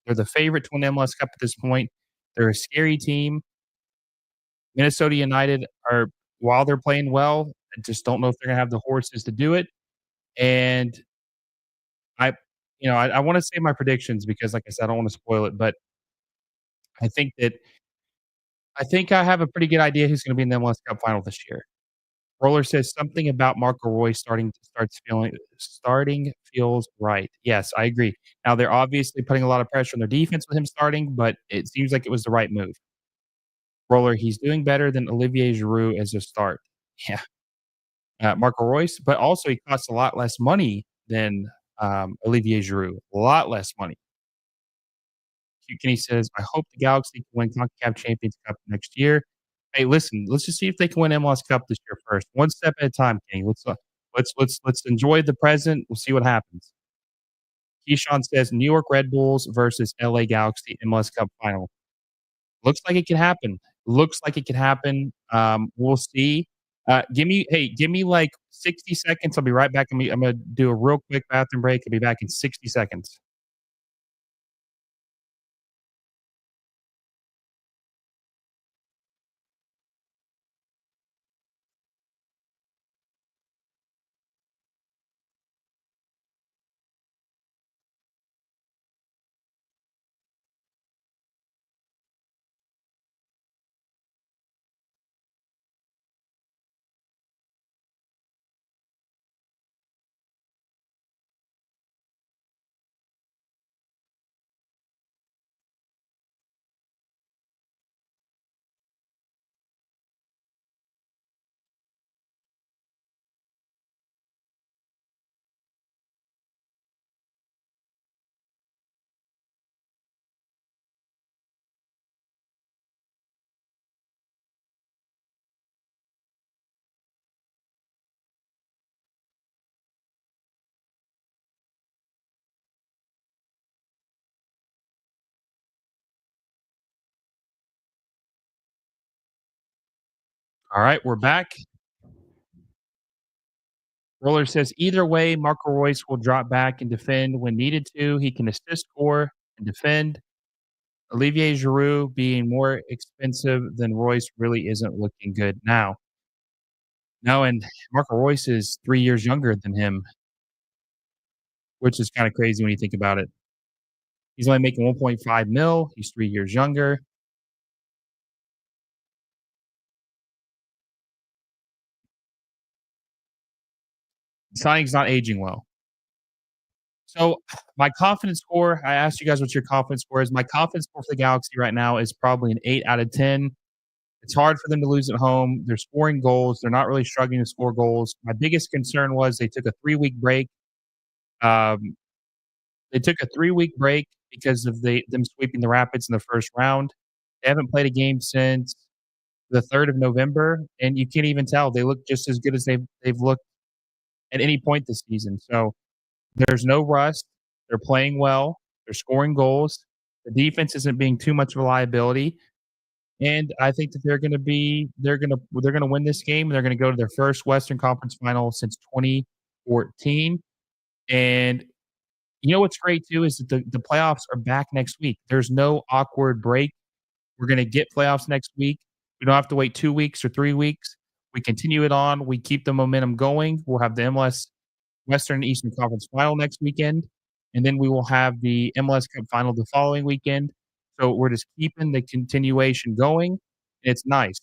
They're the favorite to win the MLS Cup at this point. They're a scary team. Minnesota United are, while they're playing well, I just don't know if they're gonna have the horses to do it. And I I wanna say my predictions because, like I said, I don't wanna spoil it, but I think that I think I have a pretty good idea who's gonna be in the MLS Cup final this year. Roller says something about Marco Roy starting feels right. Yes, I agree. Now they're obviously putting a lot of pressure on their defense with him starting, but it seems like it was the right move. Roller, he's doing better than Olivier Giroud as a start. Yeah, Marco Reus, but also he costs a lot less money than Olivier Giroud. A lot less money. Kenny says, "I hope the Galaxy can win CONCACAF Champions Cup next year." Hey, listen, let's just see if they can win MLS Cup this year first, one step at a time, Kenny. Let's enjoy the present. We'll see what happens. Keyshawn says, "New York Red Bulls versus LA Galaxy MLS Cup final." Looks like it could happen. Looks like it could happen. We'll see. Give me like 60 seconds. I'll be right back. I'm gonna do a real quick bathroom break. I'll be back in 60 seconds. All right, we're back. Roller says either way, Marco Royce will drop back and defend when needed to. He can assist, score, and defend. Olivier Giroud being more expensive than Royce really isn't looking good now. No, and Marco Royce is 3 years younger than him, which is kind of crazy when you think about it. He's only making 1.5 mil. He's 3 years younger. Signing's not aging well. So my confidence score, I asked you guys what your confidence score is. My confidence score for the Galaxy right now is probably an 8 out of 10. It's hard for them to lose at home. They're scoring goals. They're not really struggling to score goals. My biggest concern was they took a 3-week break. Um, they took a 3-week break because of them sweeping the Rapids in the first round. They haven't played a game since the 3rd of November, and you can't even tell. They look just as good as they've looked at any point this season. So there's no rust. They're playing well. They're scoring goals. The defense isn't being too much of a liability. And I think that they're gonna win this game. They're gonna go to their first Western Conference final since 2014. And you know what's great too is that the playoffs are back next week. There's no awkward break. We're gonna get playoffs next week. We don't have to wait 2 weeks or 3 weeks. We continue it on. We keep the momentum going. We'll have the MLS Western and Eastern Conference Final next weekend, and then we will have the MLS Cup Final the following weekend. So we're just keeping the continuation going. It's nice.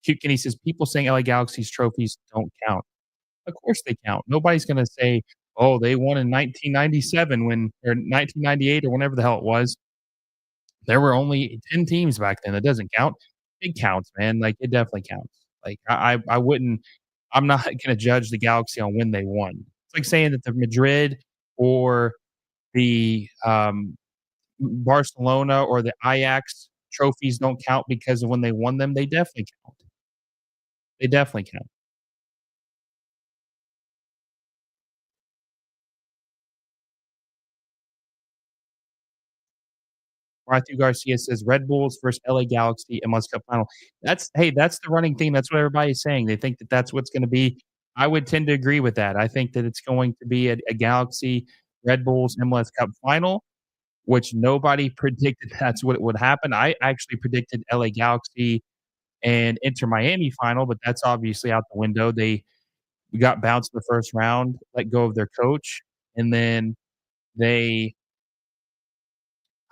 Cute Kenny says, "People saying LA Galaxy's trophies don't count." Of course they count. Nobody's gonna say, "Oh, they won in 1997 when or 1998," or whenever the hell it was. There were only 10 teams back then. That doesn't count. It counts, man. Like, it definitely counts. Like, I wouldn't I'm not gonna judge the Galaxy on when they won. It's like saying that the Madrid or the, Barcelona or the Ajax trophies don't count because of when they won them. They definitely count. They definitely count. Matthew Garcia says Red Bulls versus LA Galaxy MLS Cup final. That's the running theme. That's what everybody's saying. They think that that's what's going to be. I would tend to agree with that. I think that it's going to be a Galaxy Red Bulls MLS Cup final, which nobody predicted that's what would happen. I actually predicted LA Galaxy and Inter Miami final, but that's obviously out the window. They got bounced in the first round, let go of their coach, and then they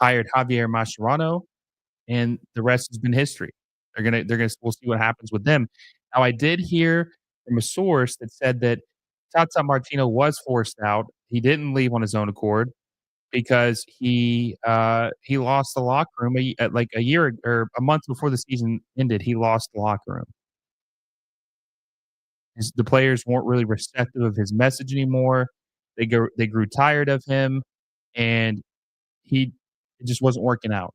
hired Javier Mascherano, and the rest has been history. They're gonna we'll see what happens with them. Now, I did hear from a source that said that Tata Martino was forced out. He didn't leave on his own accord because he lost the locker room at like a year or a month before the season ended. He lost the locker room. The players weren't really receptive of his message anymore. They grew tired of him, and he it just wasn't working out.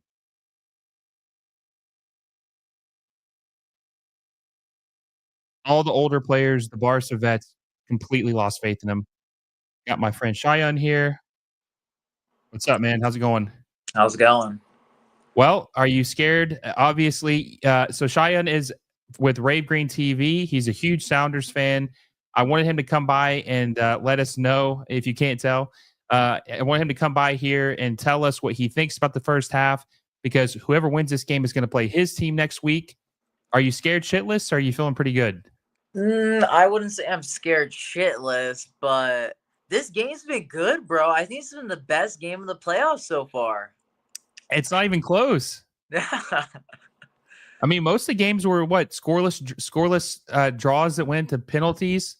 All the older players, the Barca vets, completely lost faith in him. Got my friend Shia here. What's up, man? How's it going? How's it going? Well, are you scared? Obviously, so Cheyenne is with Rave Green TV. He's a huge Sounders fan. I wanted him to come by and let us know if you can't tell. I want him to come by here and tell us what he thinks about the first half because whoever wins this game is going to play his team next week. Are you scared shitless or are you feeling pretty good? I wouldn't say I'm scared shitless, but this game's been good, bro. I think it's been the best game of the playoffs so far. It's not even close. I mean, most of the games were what scoreless draws that went to penalties.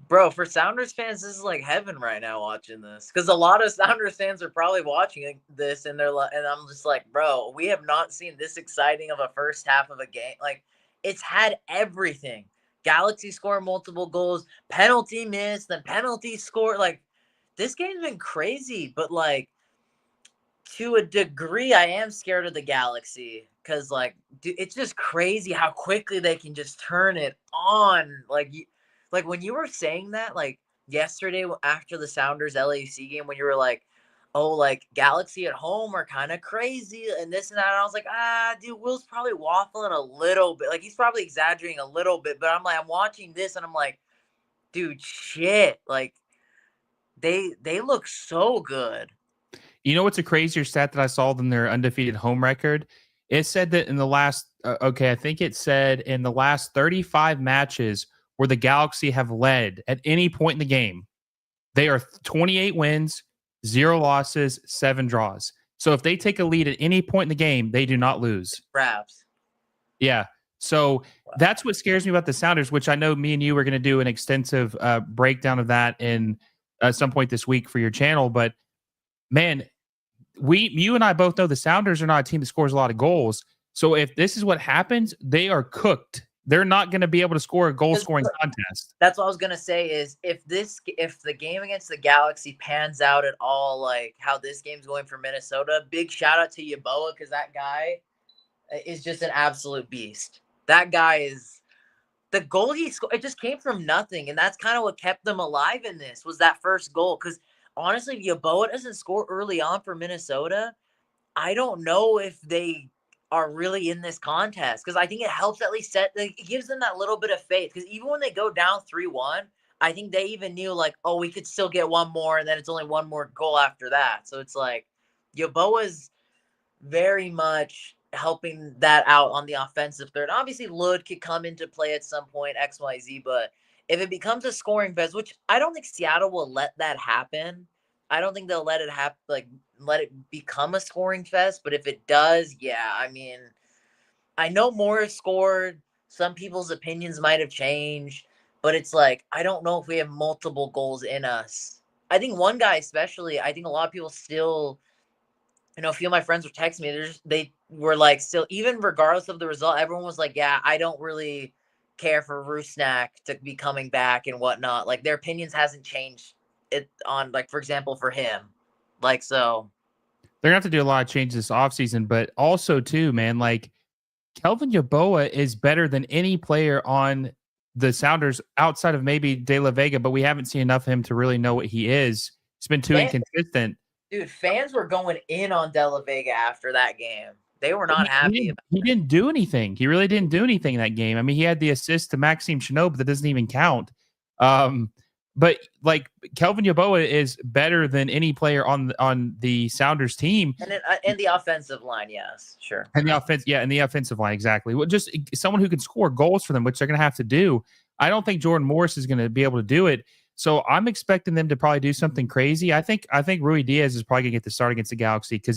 Bro, for Sounders fans, this is like heaven right now watching this because a lot of Sounders fans are probably watching this and they're like, and I'm just like, bro, we have not seen this exciting of a first half of a game. Like, it's had everything. Galaxy score multiple goals, penalty miss, then penalty score. Like, this game's been crazy, but like to a degree, I am scared of the Galaxy because, like, dude, it's just crazy how quickly they can just turn it on. Like when you were saying that, like yesterday after the Sounders LAC game, when you were like, "Oh, like Galaxy at home are kind of crazy and this and that," and I was like, dude, Will's probably waffling a little bit. Like he's probably exaggerating a little bit, but I'm watching this and I'm like, dude, shit, like they look so good. You know what's a crazier stat that I saw than their undefeated home record? It said that in the last, I think it said in the last 35 matches where the Galaxy have led at any point in the game, they are 28 wins, 0 losses, 7 draws. So if they take a lead at any point in the game, they do not lose. Raps. Yeah. So that's what scares me about the Sounders, which I know me and you are going to do an extensive breakdown of that in some point this week for your channel. But man, you and I both know the Sounders are not a team that scores a lot of goals. So if this is what happens, they are cooked. They're not going to be able to score a goal scoring contest. That's what I was gonna say is if the game against the Galaxy pans out at all, like how this game's going for Minnesota, big shout out to Yeboah because that guy is just an absolute beast. That guy is the goal he scored. It just came from nothing, and that's kind of what kept them alive in this was that first goal. Because honestly, if Yeboah doesn't score early on for Minnesota, I don't know if they are really in this contest because I think it helps at least it gives them that little bit of faith because even when they go down 3-1, I think they even knew like, oh, we could still get one more, and then it's only one more goal after that. So it's like Yeboah's very much helping that out on the offensive third. Obviously, Lud could come into play at some point, XYZ, but if it becomes a scoring fest, which I don't think Seattle will let that happen. I don't think they'll let it happen, like let it become a scoring fest. But if it does, yeah, I mean, I know Morris scored. Some people's opinions might have changed, but it's like I don't know if we have multiple goals in us. I think one guy, especially, I think a lot of people still, a few of my friends were texting me. They were like, still, even regardless of the result, everyone was like, yeah, I don't really care for Rusnak to be coming back and whatnot. Like their opinions hasn't changed it on, like, for example, for him. Like, so They're gonna have to do a lot of changes this offseason, but also too, man, like Kelvin Yeboah is better than any player on the Sounders outside of maybe De La Vega, but we haven't seen enough of him to really know what he is. He's been too inconsistent. dude, fans were going in on De La Vega after that game. They were not happy about He didn't do anything. He really didn't do anything in that game. I mean, he had the assist to Maxime Chanot, but that doesn't even count. But like Kelvin Yeboah is better than any player on the Sounders team. And the offensive line, yes, sure. And the offense, yeah, and the offensive line, exactly. Well, just someone who can score goals for them, which they're going to have to do. I don't think Jordan Morris is going to be able to do it. So I'm expecting them to probably do something crazy. I think Rui Diaz is probably going to get the start against the Galaxy because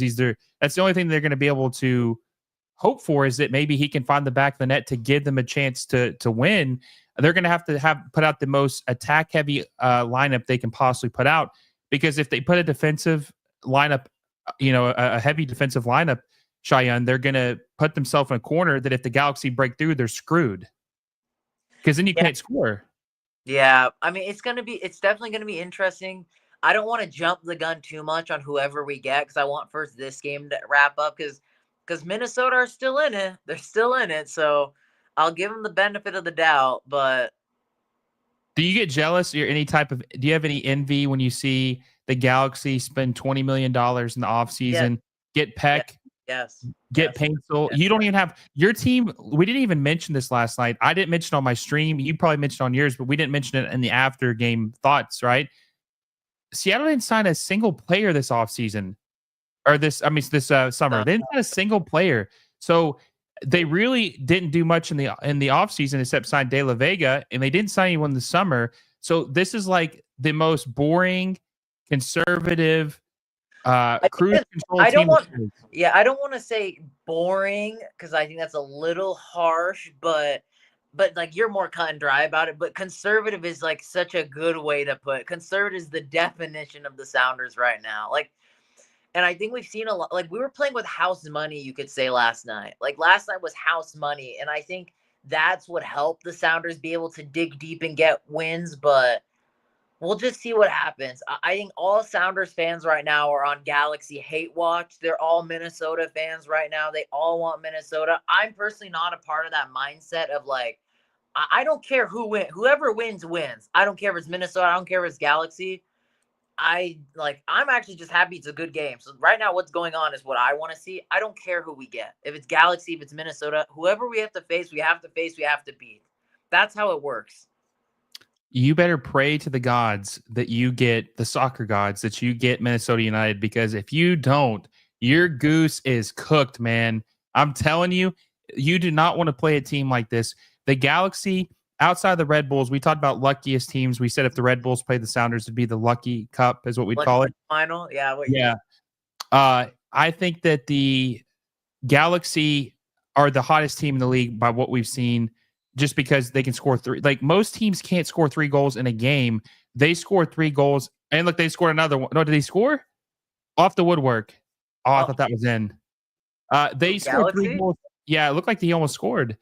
that's the only thing they're going to be able to hope for is that maybe he can find the back of the net to give them a chance to win. They're going to have put out the most attack heavy lineup they can possibly put out, because if they put a defensive lineup, a heavy defensive lineup, Cheyenne, they're going to put themselves in a corner that if the Galaxy break through, they're screwed because then you can't score. Yeah, I mean, it's definitely going to be interesting. I don't want to jump the gun too much on whoever we get because I want first this game to wrap up because Minnesota are still in it. They're still in it, so I'll give them the benefit of the doubt. But do you get jealous or do you have any envy when you see the Galaxy spend $20 million in the offseason, get Peck, get Paintsel? You don't even have your team. We didn't even mention this last night. I didn't mention it on my stream. You probably mentioned it on yours, but we didn't mention it in the after game thoughts, right? Seattle didn't sign a single player this offseason or this summer. They didn't sign a single player. So they really didn't do much in the offseason except sign De La Vega, and they didn't sign anyone this summer. So this is like the most boring, conservative, cruise control team. I don't want to say boring because I think that's a little harsh, but like you're more cut and dry about it. But conservative is like such a good way to put it. Conservative is the definition of the Sounders right now. Like, and I think we've seen a lot. Like we were playing with house money, you could say last night. Like last night was house money, and I think that's what helped the Sounders be able to dig deep and get wins. But we'll just see what happens. I think all Sounders fans right now are on Galaxy hate watch. They're all Minnesota fans right now. They all want Minnesota. I'm personally not a part of that mindset of like, I don't care who wins. Whoever wins, wins. I don't care if it's Minnesota. I don't care if it's Galaxy. I'm actually just happy it's a good game. So right now what's going on is what I want to see. I don't care who we get. If it's Galaxy, if it's Minnesota, whoever we have to face, we have to beat. That's how it works. You better pray to the gods that you get the soccer gods, that you get Minnesota United, because if you don't, your goose is cooked, man. I'm telling you, you do not want to play a team like this. The Galaxy, outside of the Red Bulls, we talked about luckiest teams. We said if the Red Bulls played the Sounders, it'd be the Lucky Cup, is what we'd call it. Final, yeah. I think that the Galaxy are the hottest team in the league by what we've seen, just because they can score three. Like most teams can't score 3 goals in a game. They scored 3 goals, and look, they scored another one. No, did they score off the woodwork? Oh, I thought that was in. They scored 3 goals. Yeah, it looked like he almost scored.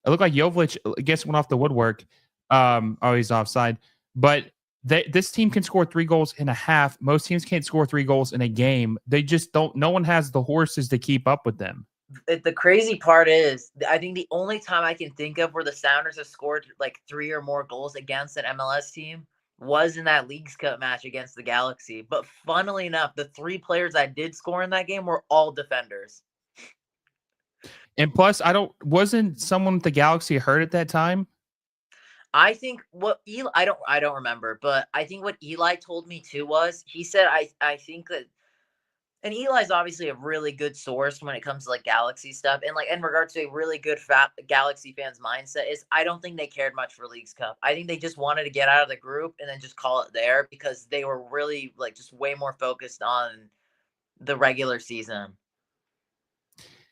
It looked like Jovic went off the woodwork. He's offside. But this team can score 3 goals in a half. Most teams can't score 3 goals in a game. They just don't. No one has the horses to keep up with them. The crazy part is, I think the only time I can think of where the Sounders have scored like 3 or more goals against an MLS team was in that Leagues Cup match against the Galaxy. But funnily enough, the 3 players that did score in that game were all defenders. And plus, wasn't someone with the Galaxy hurt at that time? I think what Eli, I don't remember, but I think what Eli told me too was he said I think that, and Eli's obviously a really good source when it comes to like Galaxy stuff, and like in regards to a really good Galaxy fans mindset is I don't think they cared much for Leagues Cup. I think they just wanted to get out of the group and then just call it there because they were really like just way more focused on the regular season.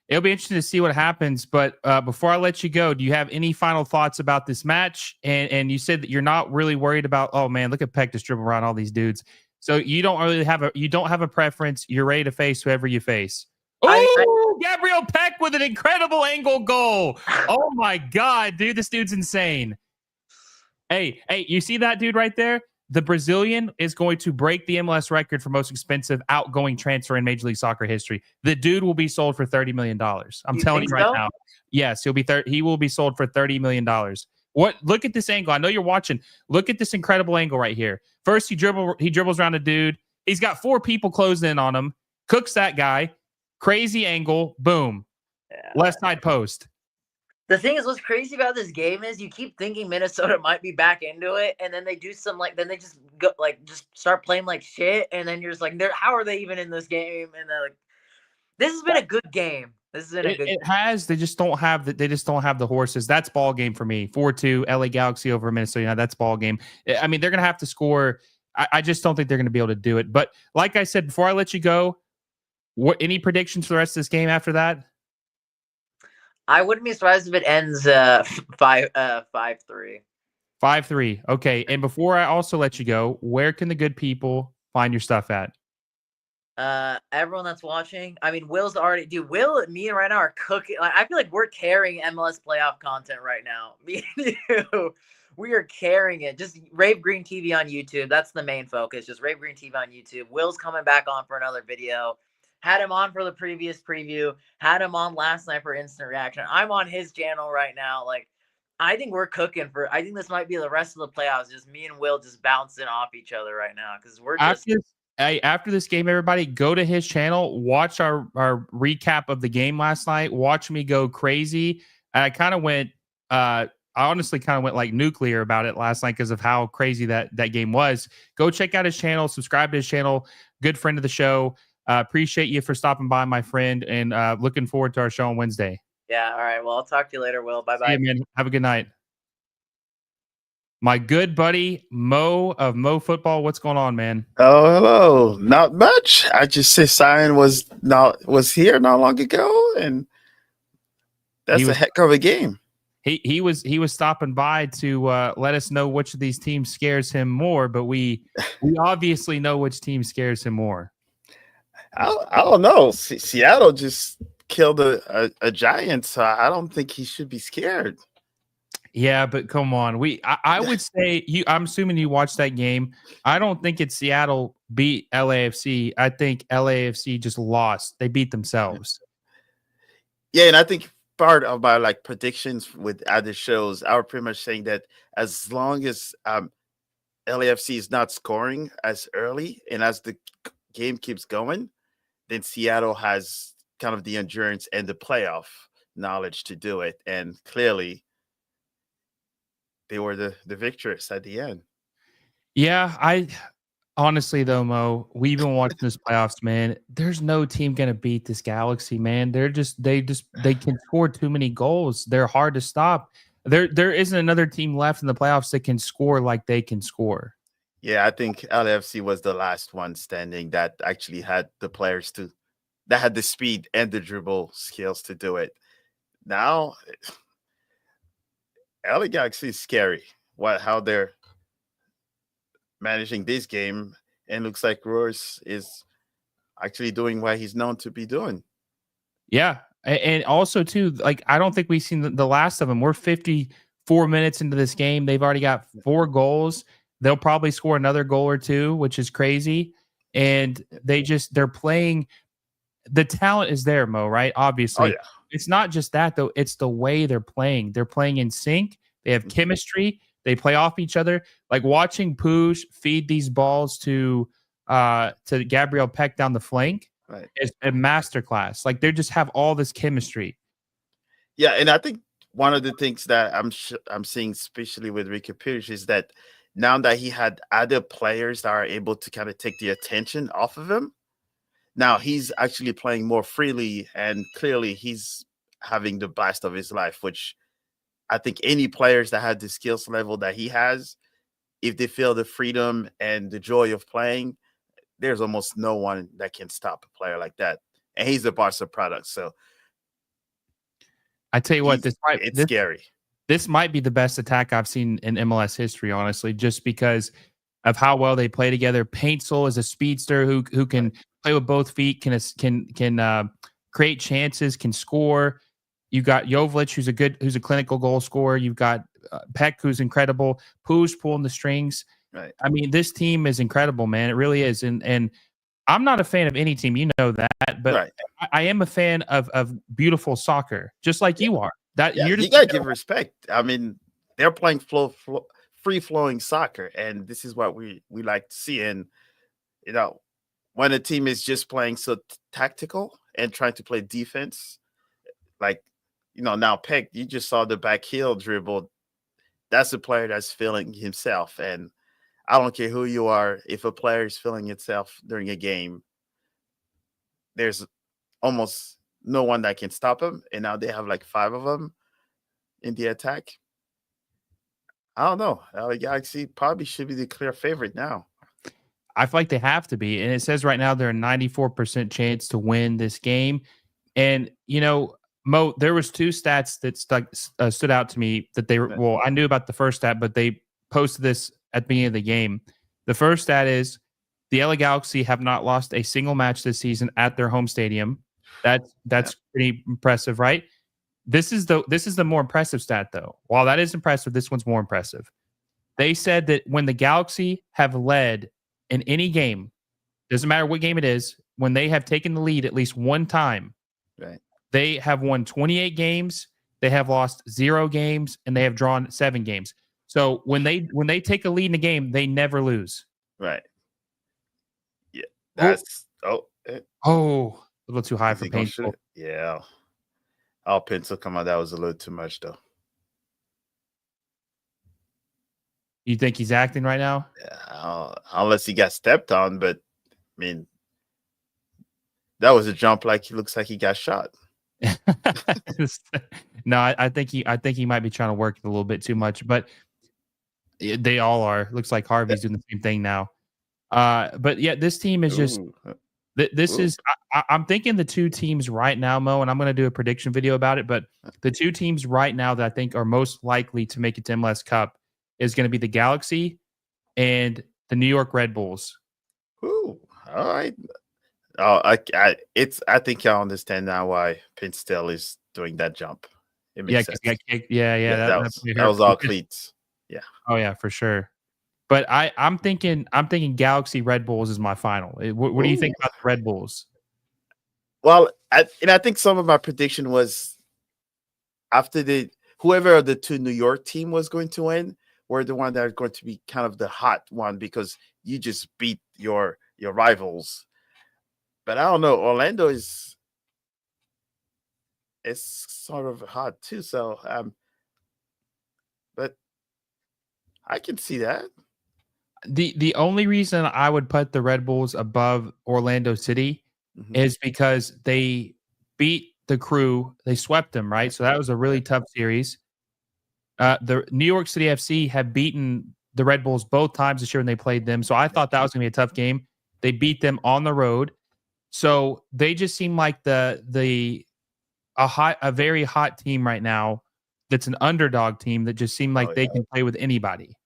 It'll be interesting to see what happens. But before I let you go, do you have any final thoughts about this match? And you said that you're not really worried about. Oh man, look at Peck just dribble around all these dudes. So you don't really have a preference. You're ready to face whoever you face. Oh, Gabriel Peck with an incredible angle goal. Oh my god, dude, this dude's insane. Hey, you see that dude right there? The Brazilian is going to break the MLS record for most expensive outgoing transfer in Major League Soccer history. The dude will be sold for $30 million. I'm telling you right now. Yes, he will be sold for $30 million. Look at this angle. I know you're watching. Look at this incredible angle right here. First, he dribbles around a dude. He's got 4 people closing in on him. Cooks that guy. Crazy angle. Boom. Yeah. Left side post. The thing is, what's crazy about this game is you keep thinking Minnesota might be back into it, and then they do some then they just go just start playing like shit, and then you're just like, how are they even in this game? And they're like, this has been a good game. This has been a good. It has. They just don't have the horses. That's ball game for me. 4-2 LA Galaxy over Minnesota. That's ball game. I mean, they're gonna have to score. I just don't think they're gonna be able to do it. But like I said before, I let you go. Any predictions for the rest of this game after that? I wouldn't be surprised if it ends 5-3. 5-3. Okay. And before I also let you go, where can the good people find your stuff at? Everyone that's watching. I mean, Will and me right now are cooking. Like, I feel like we're carrying MLS playoff content right now. Me and you, we are carrying it. Just Rave Green TV on YouTube. That's the main focus. Just Rave Green TV on YouTube. Will's coming back on for another video. Had him on for the previous preview. Had him on last night for instant reaction. I'm on his channel right now. Like, I think we're cooking I think this might be the rest of the playoffs. Just me and Will just bouncing off each other right now because we're just. After this game, everybody go to his channel, watch our recap of the game last night. Watch me go crazy. I kind of went. I honestly kind of went like nuclear about it last night because of how crazy that game was. Go check out his channel. Subscribe to his channel. Good friend of the show. Appreciate you for stopping by, my friend, and looking forward to our show on Wednesday. Yeah. All right. Well, I'll talk to you later, Will. Bye-bye. See you, man. Have a good night. My good buddy, Mo of Mo Football. What's going on, man? Oh, hello. Not much. I just said Zion was here not long ago, and that's a heck of a game. He was stopping by to let us know which of these teams scares him more, but we obviously know which team scares him more. I don't know. Seattle just killed a giant, so I don't think he should be scared. Yeah, but come on. I would say I'm assuming you watched that game. I don't think it's Seattle beat LAFC. I think LAFC just lost. They beat themselves. Yeah, and I think part of my predictions with other shows, I was pretty much saying that as long as LAFC is not scoring as early and as the game keeps going, then Seattle has kind of the endurance and the playoff knowledge to do it. And clearly they were the victors at the end. Yeah, I honestly though, Mo, we've been watching this playoffs, man. There's no team gonna beat this Galaxy, man. They can score too many goals. They're hard to stop. There isn't another team left in the playoffs that can score like they can score. Yeah, I think LAFC was the last one standing that actually had the players that had the speed and the dribble skills to do it. Now, LA Galaxy is scary. How they're managing this game, and looks like Roars is actually doing what he's known to be doing. Yeah, and also too, I don't think we've seen the last of them. We're 54 minutes into this game. They've already got 4 goals. They'll probably score another goal or 2, which is crazy. And they're playing. The talent is there, Mo, right? Obviously. Oh, yeah. It's not just that, though. It's the way they're playing. They're playing in sync. They have chemistry. They play off each other. Like watching Pooch feed these balls to Gabriel Peck down the flank is a masterclass. Like they just have all this chemistry. Yeah, and I think one of the things that I'm seeing, especially with Ricky Pierce, is that now that he had other players that are able to kind of take the attention off of him, now he's actually playing more freely, and clearly he's having the best of his life, which I think any players that have the skills level that he has, if they feel the freedom and the joy of playing, there's almost no one that can stop a player like that. And he's a Barca product, so I tell you what, it's scary. This might be the best attack I've seen in MLS history, honestly, just because of how well they play together. Paintsel is a speedster who can play with both feet, can create chances, can score. You've got Jovic, who's a clinical goal scorer. You've got Peck, who's incredible. Puig pulling the strings. Right. I mean, this team is incredible, man. It really is. And I'm not a fan of any team, you know that, but I am a fan of beautiful soccer, just like you are. You gotta give respect. I mean, they're playing free flowing soccer, and this is what we like to see. And you know, when a team is just playing so tactical and trying to play defense, like now Peck, you just saw the back heel dribble. That's a player that's feeling himself, and I don't care who you are. If a player is feeling itself during a game, there's almost no one that can stop him. And now they have like 5 of them in the attack. I don't know. LA Galaxy probably should be the clear favorite now. I feel like they have to be. And it says right now they're a 94% chance to win this game. And, Mo, there was 2 stats that stood out to me that they were, well, I knew about the first stat, but they posted this at the beginning of the game. The first stat is the LA Galaxy have not lost a single match this season at their home stadium. That's pretty impressive, right? This is the more impressive stat, though. While that is impressive, this one's more impressive. They said that when the Galaxy have led in any game, doesn't matter what game it is, when they have taken the lead at least one time, right, they have won 28 games, they have lost 0 games, and they have drawn 7 games. So when they take a lead in a game, they never lose. Right. Yeah. That's a little too high for Paintsel. Yeah. Oh, Paintsel, come on, that was a little too much, though. You think he's acting right now? Yeah, unless he got stepped on, but I mean, that was a jump like he looks like he got shot. No, I think he might be trying to work it a little bit too much, but they all are. Looks like Harvey's doing the same thing now. But yeah, this team is just. This is. I'm thinking the 2 teams right now, Mo, and I'm going to do a prediction video about it. But the 2 teams right now that I think are most likely to make it to MLS Cup is going to be the Galaxy and the New York Red Bulls. Ooh, all right. Oh, I think I understand now why Paintsel is doing that jump. It makes sense. That was all cleats. Yeah. Oh yeah, for sure. But I'm thinking Galaxy Red Bulls is my final. What do you think about the Red Bulls? Well, I think some of my prediction was after whoever the 2 New York team was going to win were the one that are going to be kind of the hot one because you just beat your rivals. But I don't know. Orlando is sort of hot too. So but I can see that. The only reason I would put the Red Bulls above Orlando City is because they beat the Crew. They swept them, right? So that was a really tough series. The New York City FC have beaten the Red Bulls both times this year when they played them. So I thought that was going to be a tough game. They beat them on the road. So they just seem like a very hot team right now. That's an underdog team that just seem like they can play with anybody.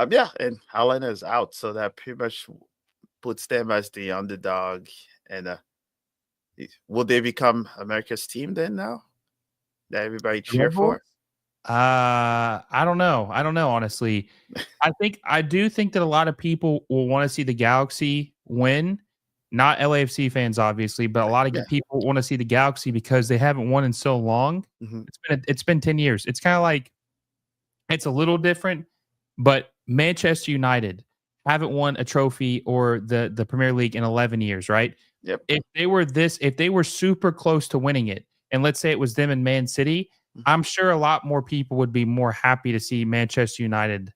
Yeah, and Helena is out, so that pretty much puts them as the underdog. And will they become America's team then now? That everybody cheer for? I don't know. Honestly. I do think that a lot of people will want to see the Galaxy win. Not LAFC fans, obviously, but a lot of people want to see the Galaxy because they haven't won in so long. It's been 10 years. It's kind of like it's a little different, but Manchester United haven't won a trophy or the Premier League in 11 years, right? Yep. If they were super close to winning it, and let's say it was them and Man City, I'm sure a lot more people would be more happy to see Manchester United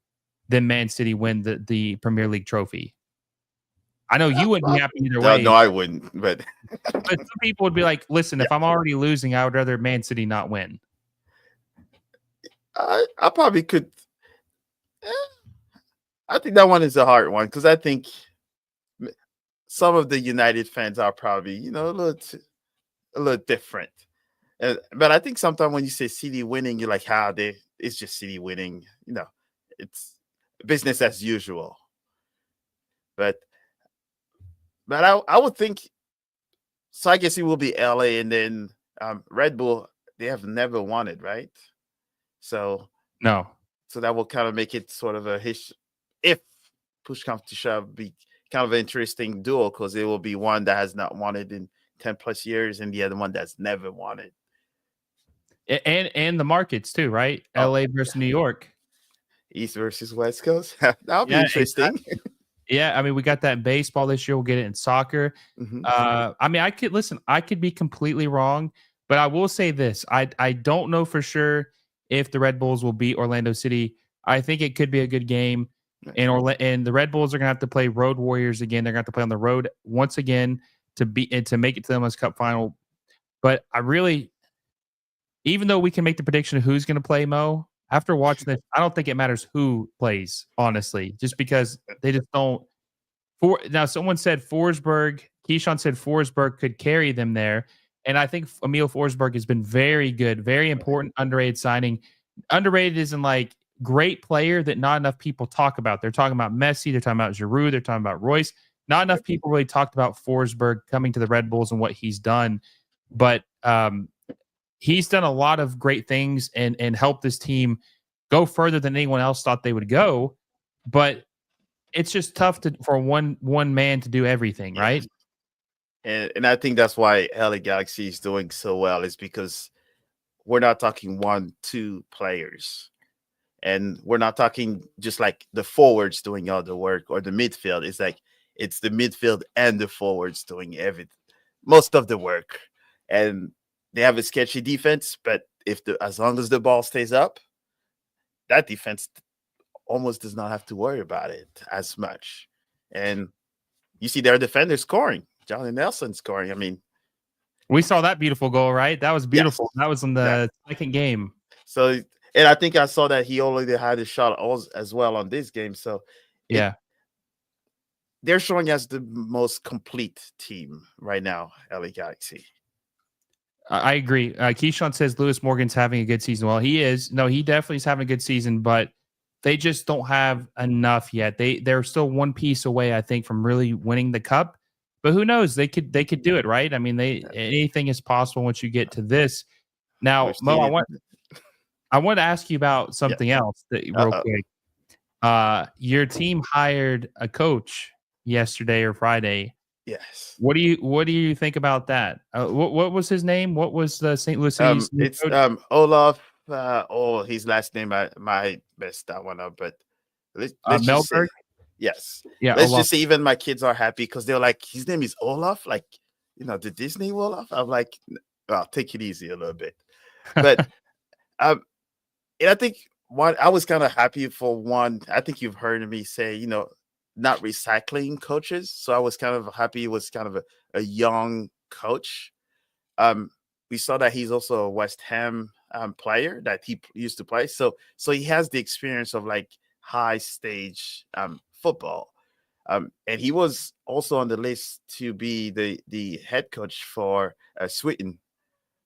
than Man City win the Premier League trophy. I know you wouldn't be happy either No, way, no, I wouldn't. But but some people would be like, "Listen, yeah, if I'm already losing, I would rather Man City not win." I probably could. eh, I think that one is a hard one because I think some of the United fans are probably, a little different. But I think sometimes when you say City winning, you're like, how they? It's just City winning. It's business as usual. But I would think so. I guess it will be LA and then Red Bull. They have never won it, right? So No. so that will kind of make it sort of a if push comes to shove, be kind of an interesting duel because it will be one that has not won it in 10 plus years and the other one that's never won it. And the markets too, right? Oh, LA versus New York. East versus West Coast. That'll be Yeah, interesting. yeah. I mean, we got that in baseball this year. We'll get it in soccer. Hmm. I mean, I could be completely wrong, but I will say this. I don't know for sure if the Red Bulls will beat Orlando City. I think it could be a good game. And the Red Bulls are gonna have to play Road Warriors again. They're gonna have to play on the road once again to make it to the MLS Cup final. But I really, even though we can make the prediction of who's gonna play Mo, after watching this, I don't think it matters who plays, honestly, just because they just don't. Now, someone said Forsberg. Keyshawn said Forsberg could carry them there, and I think Emil Forsberg has been very good, very important, underrated signing. Underrated isn't like great player that not enough people talk about. They're talking about Messi, they're talking about Giroud, they're talking about Royce. Not enough people really talked about Forsberg coming to the Red Bulls and what he's done, but he's done a lot of great things and helped this team go further than anyone else thought they would go. But it's just tough for one man to do everything, Yeah. right? And I think that's why LA Galaxy is doing so well is because we're not talking 1, 2 players. And we're not talking just like the forwards doing all the work or the midfield. It's like it's the midfield and the forwards doing most of the work. And they have a sketchy defense, but as long as the ball stays up, that defense almost does not have to worry about it as much. And you see their defender scoring, Johnny Nelson scoring. I mean, We saw that beautiful goal, right? That was yes, beautiful. That was in yeah. the second game. So, and I think I saw that he already had a shot as well on this game. So, Yeah. they're showing us the most complete team right now, LA Galaxy. I agree. Keyshawn says Lewis Morgan's having a good season. Well, he is. No, he definitely is having a good season, but they just don't have enough yet. They're still one piece away, I think, from really winning the cup. But who knows? They could do it, right? I mean, anything is possible once you get to this. Now, We've Mo, seen it. I want to ask you about something else real quick. Your team hired a coach yesterday or Friday. Yes. What do you think about that? What was his name? What was the St. Louis City's It's coach? Olaf. His last name I might mess that one up, but let's just say Melberg? yes. Yeah, Let's Olaf. just say even my kids are happy because they're like, his name is Olaf, like the Disney Olaf. I'm like, well, take it easy a little bit, but and I think I was kind of happy for one. I think you've heard me say, not recycling coaches. So I was kind of happy it was kind of a young coach. Um, we saw that he's also a West Ham player that he used to play. So he has the experience of like high stage football. And he was also on the list to be the head coach for Sweden.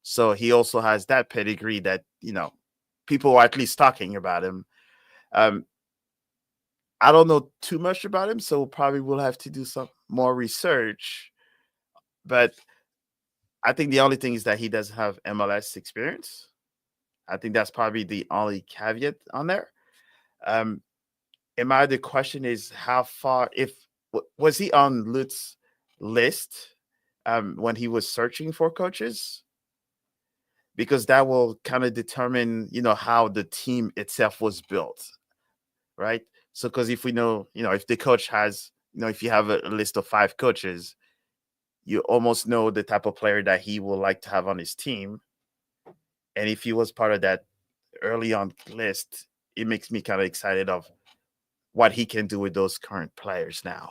So he also has that pedigree that, people are at least talking about him. Um, I don't know too much about him, so probably we'll have to do some more research. But I think the only thing is that he doesn't have MLS experience. I think that's probably the only caveat on there. Um, and my other question is how far, if was he on Lutz's list when he was searching for coaches? Because that will kind of determine, how the team itself was built, right? So, because if we know, if the coach has, if you have a list of 5 coaches, you almost know the type of player that he will like to have on his team. And if he was part of that early on list, it makes me kind of excited of what he can do with those current players now.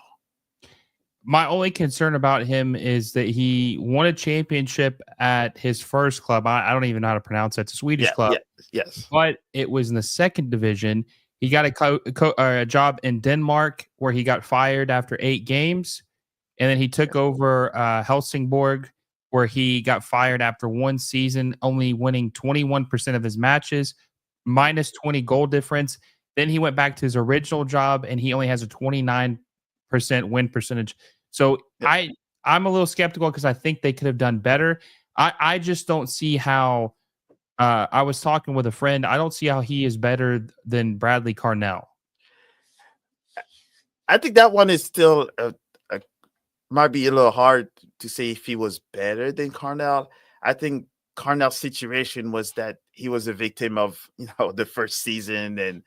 My only concern about him is that he won a championship at his first club. I don't even know how to pronounce it. It's a Swedish club, Yes. but it was in the second division. He got a job in Denmark where he got fired after 8 games. And then he took over Helsingborg, where he got fired after 1 season, only winning 21% of his matches, minus 20 goal difference. Then he went back to his original job, and he only has a 29% win percentage. So Yep. I'm a little skeptical because I think they could have done better. I just don't see how. I was talking with a friend. I don't see how he is better than Bradley Carnell. I think that one is still might be a little hard to say if he was better than Carnell. I think Carnell's situation was that he was a victim of, the first season and,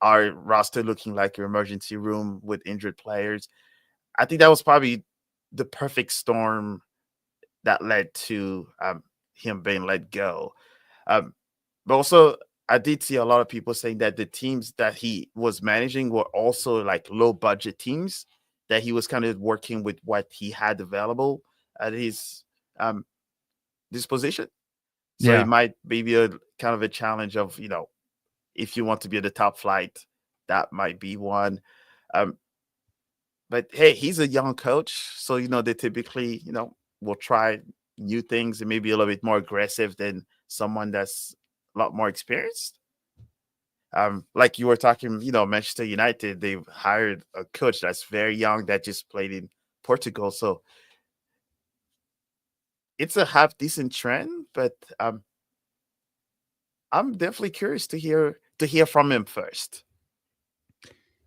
our roster looking like an emergency room with injured players. I think that was probably the perfect storm that led to him being let go. But also, I did see a lot of people saying that the teams that he was managing were also like low budget teams, that he was kind of working with what he had available at his disposition. So Yeah. it might be a kind of a challenge of, if you want to be at the top flight, that might be one. But hey, he's a young coach. So, they typically, will try new things and maybe a little bit more aggressive than someone that's a lot more experienced. Like you were talking, Manchester United, they've hired a coach that's very young that just played in Portugal. So it's a half decent trend, but I'm definitely curious to hear from him first.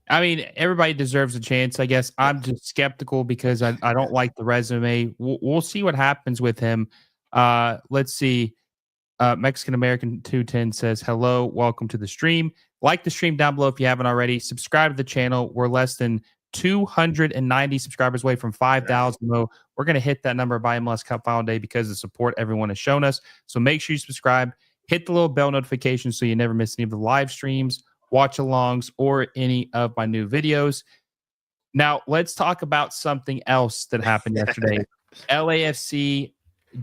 I mean, everybody deserves a chance, I guess. I'm just skeptical because I don't like the resume. We'll see what happens with him. Let's see. Mexican American 210 says, hello, welcome to the stream. Like the stream down below if you haven't already. Subscribe to the channel. We're less than 290 subscribers away from 5,000. We're going to hit that number by MLS Cup Final Day because of the support everyone has shown us. So make sure you subscribe. Hit the little bell notification so you never miss any of the live streams, watch-alongs, or any of my new videos. Now, let's talk about something else that happened yesterday. LAFC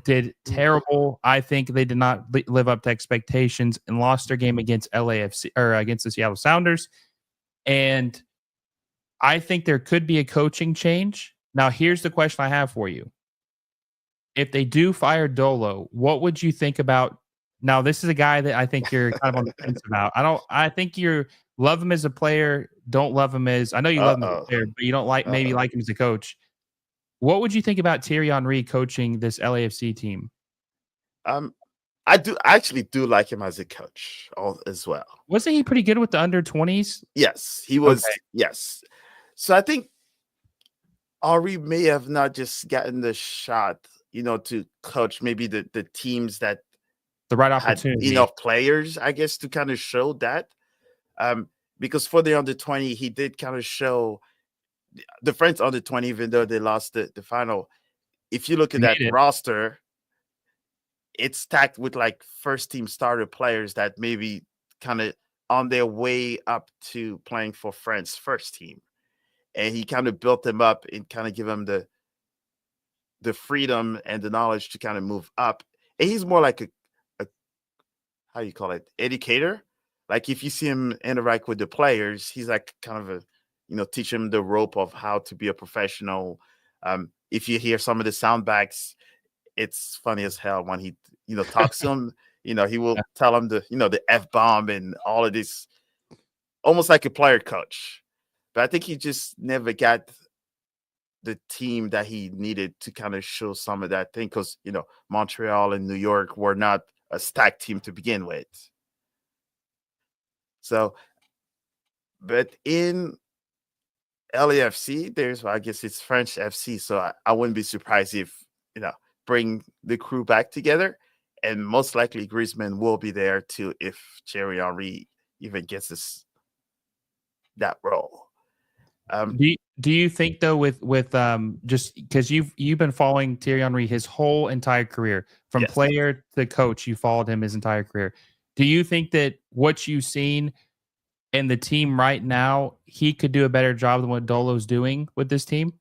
did terrible. I think they did not live up to expectations and lost their game against LAFC or against the Seattle Sounders. And I think there could be a coaching change. Now, here's the question I have for you. If they do fire Dolo, what would you think about? Now, this is a guy that I think you're kind of on the fence about. I think you love him as a player, don't love him as, I know you love him as a player, but you don't maybe like him as a coach. What would you think about Thierry Henry coaching this LAFC team? I actually do like him as a coach as well. Wasn't he pretty good with the under 20s? Yes, he was. Okay. Yes. So I think Henry may have not just gotten the shot, to coach maybe the teams that the right had opportunity, enough players, I guess, to kind of show that. Because for the under 20, he did kind of show the French under 20, even though they lost the final. If you look at that roster, it's stacked with like first team starter players that maybe kind of on their way up to playing for France first team. And he kind of built them up and kind of give them the freedom and the knowledge to kind of move up. And he's more like a how you call it, educator. Like if you see him interact with the players, he's like kind of teach him the rope of how to be a professional. If you hear some of the sound backs, it's funny as hell when he, talks to him. He will tell him the F-bomb and all of this, almost like a player coach. But I think he just never got the team that he needed to kind of show some of that thing because, Montreal and New York were not a stacked team to begin with. So, but in LAFC, I guess it's French FC. So I wouldn't be surprised if, bring the crew back together. And most likely Griezmann will be there too if Thierry Henry even gets that role. Do you think though with just because you've been following Thierry Henry his whole entire career from Yes. player to coach, you followed him his entire career. Do you think that what you've seen in the team right now, he could do a better job than what Dolo's doing with this team?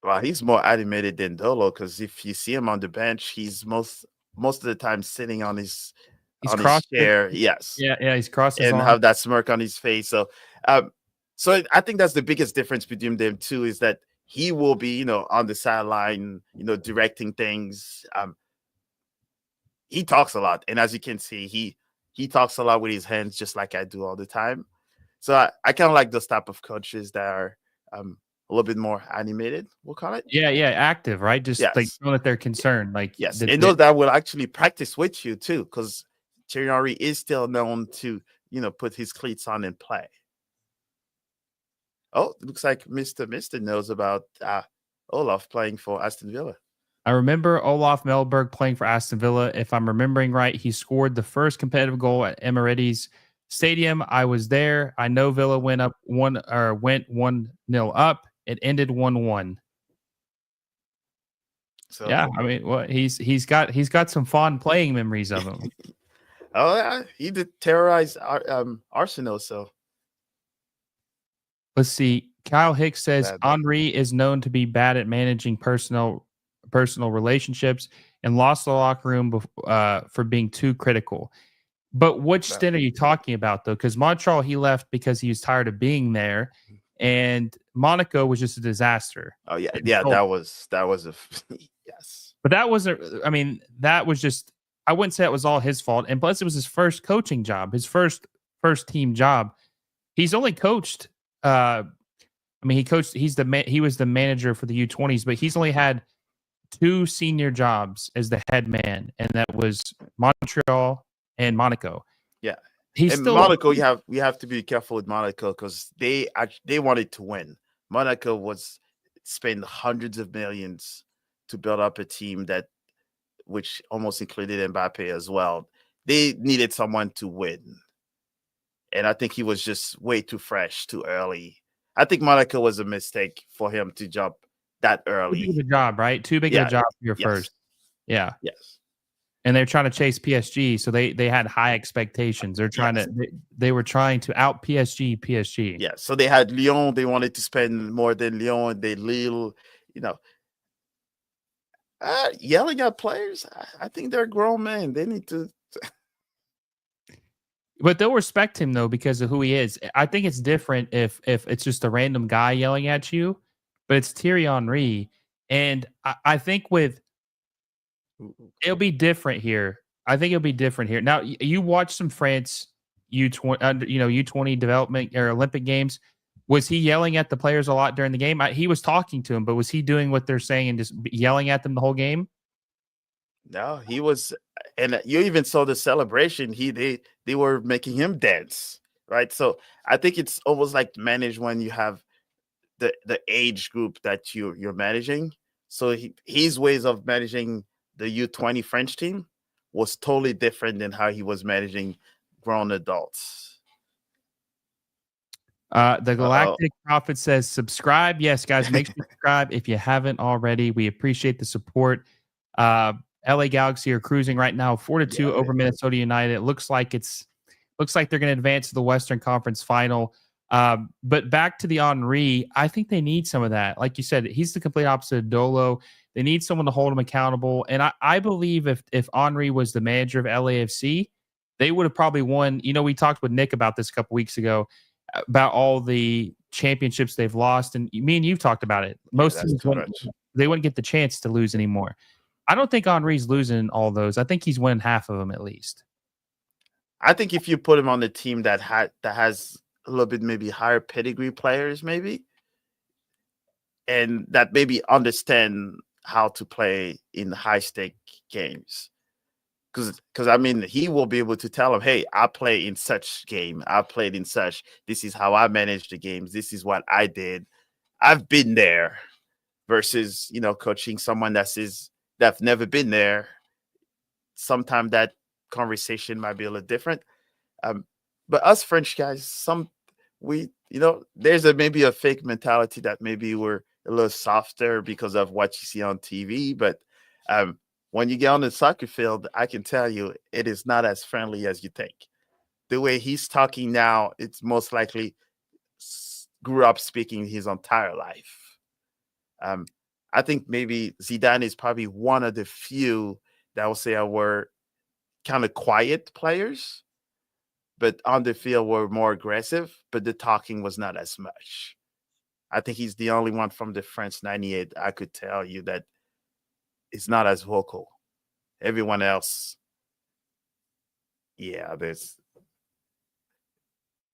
Well, he's more animated than Dolo because if you see him on the bench, he's most of the time sitting He's on his crossed it. chair. Yes, Yeah, he's crossed his and arms. have that smirk on his face. Um, so I think that's the biggest difference between them two is that he will be, on the sideline, directing things. He talks a lot, and as you can see, he talks a lot with his hands, just like I do all the time. So I kind of like those type of coaches that are a little bit more animated. We'll call it. Yeah, active, right? Just like Yes, showing that they're concerned, like yes, that. and those that will actually practice with you too, because Thierry Henry is still known to put his cleats on and play. Oh, it looks like Mister knows about Olaf playing for Aston Villa. I remember Olaf Melberg playing for Aston Villa. If I'm remembering right, he scored the first competitive goal at Emirates Stadium. I was there. I know Villa went 1-0 up. It ended 1-1. Yeah, So, I mean, what he's got some fond playing memories of him. oh yeah, he did terrorize Arsenal. So Let's see. Kyle Hicks says bad. Henri is known to be bad at managing personal relationships and lost the locker room for being too critical. But which Bad. stint are you talking about, though? Because Montreal, he left because he was tired of being there, and Monaco was just a disaster. Oh yeah, And yeah. so- That was a yes. but that wasn't. I mean, that was just. I wouldn't say it was all his fault. And plus, it was his first coaching job, his first team job. He's only coached. I mean, he coached. He was the manager for the U20s, but he's only had 2 senior jobs as the head man, and that was Montreal and Monaco. Yeah. He's And still Monaco, we have to be careful with Monaco because they wanted to win. Monaco was spend hundreds of millions to build up a team which almost included Mbappe as well. They needed someone to win, and I think he was just way too fresh, too early. I think Monaco was a mistake for him to jump that too big of early. a job, right? Too big of Yeah. a job for your Yes. first. Yeah. Yes. And they're trying to chase PSG, so they had high expectations. They're trying Yes. they were trying to out PSG. Yeah. So they had Lyon. They wanted to spend more than Lyon. They Lille. You know, yelling at players. I think they're grown men. They need to. But they'll respect him though because of who he is. I think it's different if it's just a random guy yelling at you, but it's Thierry Henry. And I think it'll be different here. I think it'll be different here. Now you watch some France U20, U20 development or Olympic games. Was he yelling at the players a lot during the game? He was talking to them, but was he doing what they're saying and just yelling at them the whole game? No, he was, and you even saw the celebration. They were making him dance, right? So I think it's almost like manage when you have the age group that you're managing. So his ways of managing the U20 French team was totally different than how he was managing grown adults. The Galactic Prophet says subscribe. Yes, guys, make sure you subscribe if you haven't already. We appreciate the support. LA Galaxy are cruising right now 4-2 over Minnesota United. It looks like they're going to advance to the Western Conference Final. But back to the Henry, I think they need some of that. Like you said, he's the complete opposite of Dolo. They need someone to hold him accountable. And I believe if Henry was the manager of LAFC, they would have probably won. We talked with Nick about this a couple weeks ago about all the championships they've lost. And me and you've talked about it. Most teams they wouldn't get the chance to lose anymore. I don't think Henry's losing all those. I think he's winning half of them at least. I think if you put him on the team that has a little bit maybe higher pedigree players, maybe, and that maybe understand how to play in high stake games, because I mean he will be able to tell them, hey, I play in such game, I played in such. This is how I manage the games. This is what I did. I've been there. Versus coaching someone that's never been there. Sometimes that conversation might be a little different. But us French guys, there's maybe a fake mentality that maybe we're a little softer because of what you see on TV. But when you get on the soccer field, I can tell you it is not as friendly as you think. The way he's talking now, it's most likely grew up speaking his entire life. I think maybe Zidane is probably one of the few that will say were kind of quiet players, but on the field were more aggressive, but the talking was not as much. I think he's the only one from the French 98 I could tell you that is not as vocal. Everyone else, yeah, there's.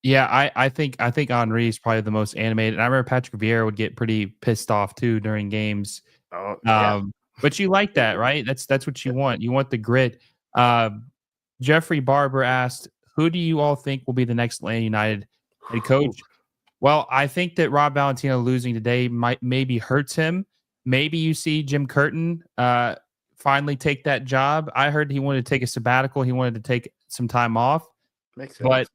Yeah, I think Henry is probably the most animated. And I remember Patrick Vieira would get pretty pissed off too during games. Oh, yeah. But you like that, right? That's what you want. You want the grit. Jeffrey Barber asked, "Who do you all think will be the next Atlanta United head coach?" Well, I think that Rob Valentino losing today maybe hurts him. Maybe you see Jim Curtin finally take that job. I heard he wanted to take a sabbatical. He wanted to take some time off. Makes sense. But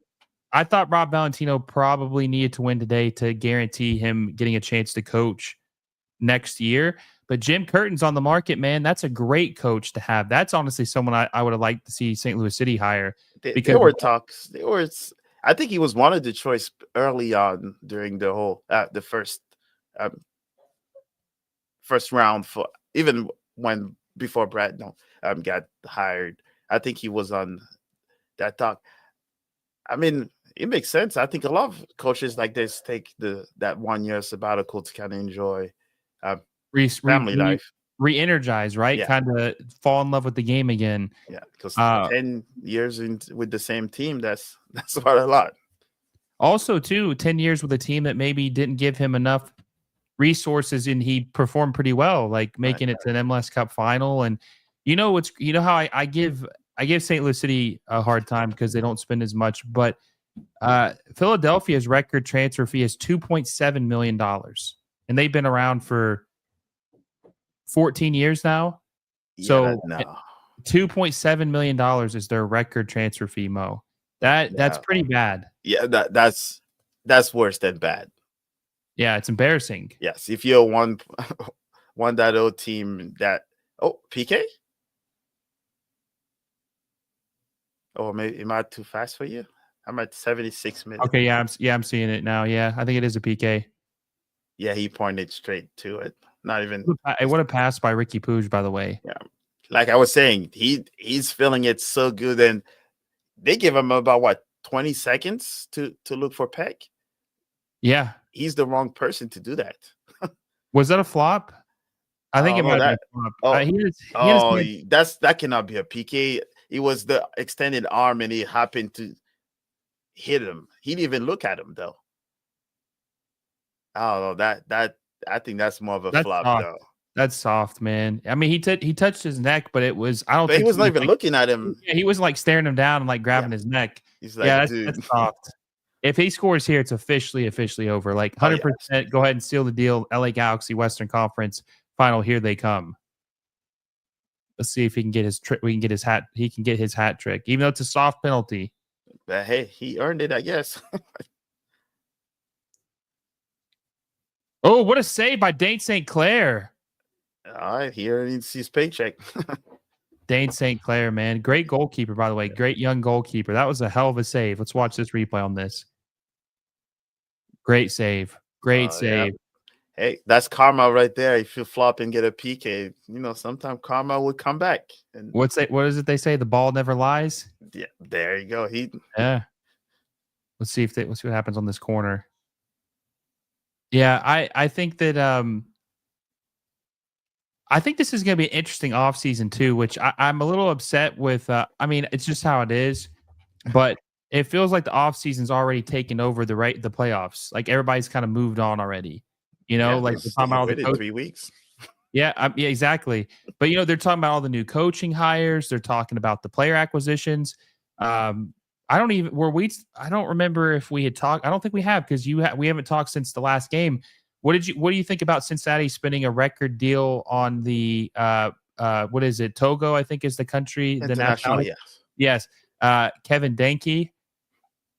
I thought Rob Valentino probably needed to win today to guarantee him getting a chance to coach next year. But Jim Curtin's on the market, man. That's a great coach to have. That's honestly someone I would have liked to see St. Louis City hire. There were talks. I think he was one of the choice early on during the whole the first round, for even when before Brad got hired. I think he was on that talk. I mean, it makes sense. I think a lot of coaches like this take that 1 year sabbatical to kind of enjoy family life, re-energize, right? Yeah. Kind of fall in love with the game again. Yeah, because 10 years with the same team, that's about a lot. Also, too, 10 years with a team that maybe didn't give him enough resources, and he performed pretty well, like making it to an MLS Cup final. And how I give St. Louis City a hard time because they don't spend as much, but Philadelphia's record transfer fee is $2.7 million, and they've been around for 14 years now. Yeah, so $2.7 million is their record transfer fee, Mo. That's pretty bad. Yeah, that's worse than bad. Yeah, it's embarrassing. Yes, if you're 1.0 team PK? Oh, maybe am I too fast for you? I'm at 76 minutes. Okay, I'm seeing it now. Yeah, I think it is a PK. Yeah, he pointed straight to it. Not even. What a pass by Ricky Puig, by the way. Yeah, like I was saying, he's feeling it so good, and they give him about 20 seconds to look for Peck. Yeah, he's the wrong person to do that. Was that a flop? I think it might have been a flop. That cannot be a PK. It was the extended arm, and he happened to hit him. He didn't even look at him though. I don't know. I think that's more of a flop though. That's soft, man. I mean, he touched his neck, but it was he was not even looking at him. Yeah, he wasn't like staring him down and like grabbing his neck. He's like, dude. That's soft. If he scores here, it's officially over. Like 100%. Go ahead and seal the deal. LA Galaxy Western Conference Final. Here they come. Let's see if he can get his trick. He can get his hat trick, even though it's a soft penalty. But hey, he earned it, I guess. Oh, what a save by Dane St. Clair. All right, he earns his paycheck. Dane St. Clair, man. Great goalkeeper, by the way. Great young goalkeeper. That was a hell of a save. Let's watch this replay on this. Great save. Great save. Yeah. Hey, that's karma right there. If you flop and get a PK, sometimes karma will come back. And what is it they say? The ball never lies? Yeah, there you go. Yeah. Let's see what happens on this corner. Yeah, I think that I think this is going to be an interesting offseason too, which I'm a little upset with. I mean, it's just how it is, but it feels like the offseason's already taken over the playoffs. Like everybody's kind of moved on already. Like they're talking about all the 3 weeks. Yeah, yeah, exactly. But they're talking about all the new coaching hires. They're talking about the player acquisitions. I don't remember if we had talked. I don't think we have because we haven't talked since the last game. What do you think about Cincinnati spending a record deal on the what is it? Togo, I think is the country. International, yes. Kevin Danke.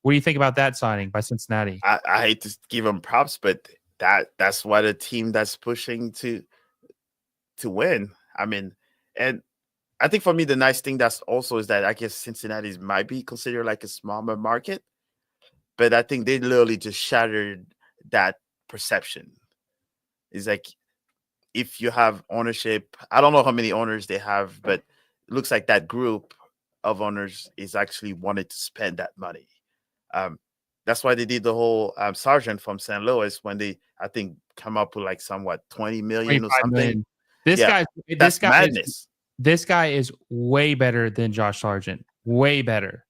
What do you think about that signing by Cincinnati? I hate to give them props, but that's what a team that's pushing to win. I mean, and I think for me the nice thing that's also is that I guess Cincinnati might be considered like a smaller market, but I think they literally just shattered that perception. It's like if you have ownership, I don't know how many owners they have, but it looks like that group of owners is actually wanted to spend that money. Um, that's why they did the whole sergeant from St. Louis when they, I think, come up with like somewhat 20 million or 25 something. million. This Yeah, guy, that's madness. this guy is way better than Josh Sargent. Way better.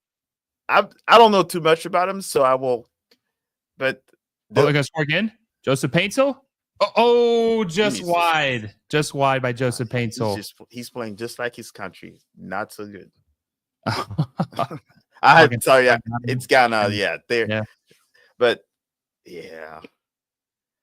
I don't know too much about him, so I will. But Oh, they're gonna score again. Joseph Paintsel. Just Jesus. wide, just wide by Joseph Paintsel. He's playing just like his country. Not so good. I had to tell you, it's Ghana. Yeah, there. Yeah. But yeah.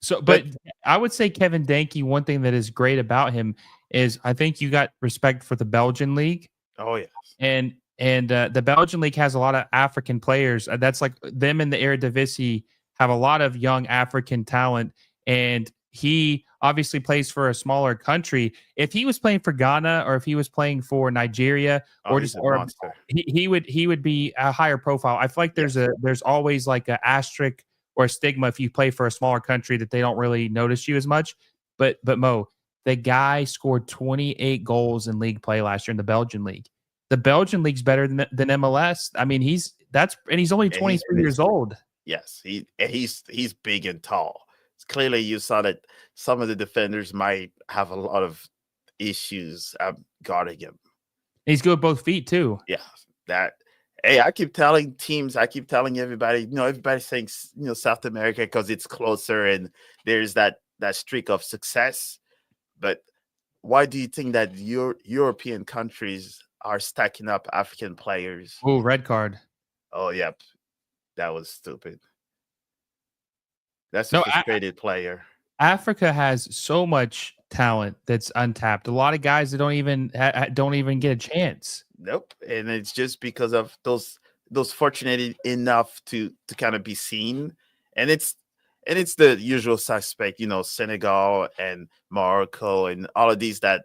So, but I would say Kevin Danke, one thing that is great about him is I think you got respect for the Belgian league. Oh yeah. And the Belgian league has a lot of African players. That's like them in the Eredivisie have a lot of young African talent. And he obviously plays for a smaller country. If he was playing for Ghana or if he was playing for Nigeria or just or he would be a higher profile. I feel like there's always like an asterisk or a stigma if you play for a smaller country that they don't really notice you as much. But Mo, the guy scored 28 goals in league play last year in the Belgian league. The Belgian league's better than MLS. I mean, he's only 23 years old. Yes, he's big and tall. Clearly, you saw that some of the defenders might have a lot of issues guarding him. He's good with both feet too. Yeah, hey, I keep telling everybody, everybody's saying, South America because it's closer and there's that streak of success. But why do you think that European countries are stacking up African players? Oh, red card. Oh, yep. That was stupid. That's a frustrated player. Africa has so much talent that's untapped. A lot of guys that don't even get a chance. Nope, and it's just because of those fortunate enough to kind of be seen, and it's the usual suspect, Senegal and Morocco and all of these that,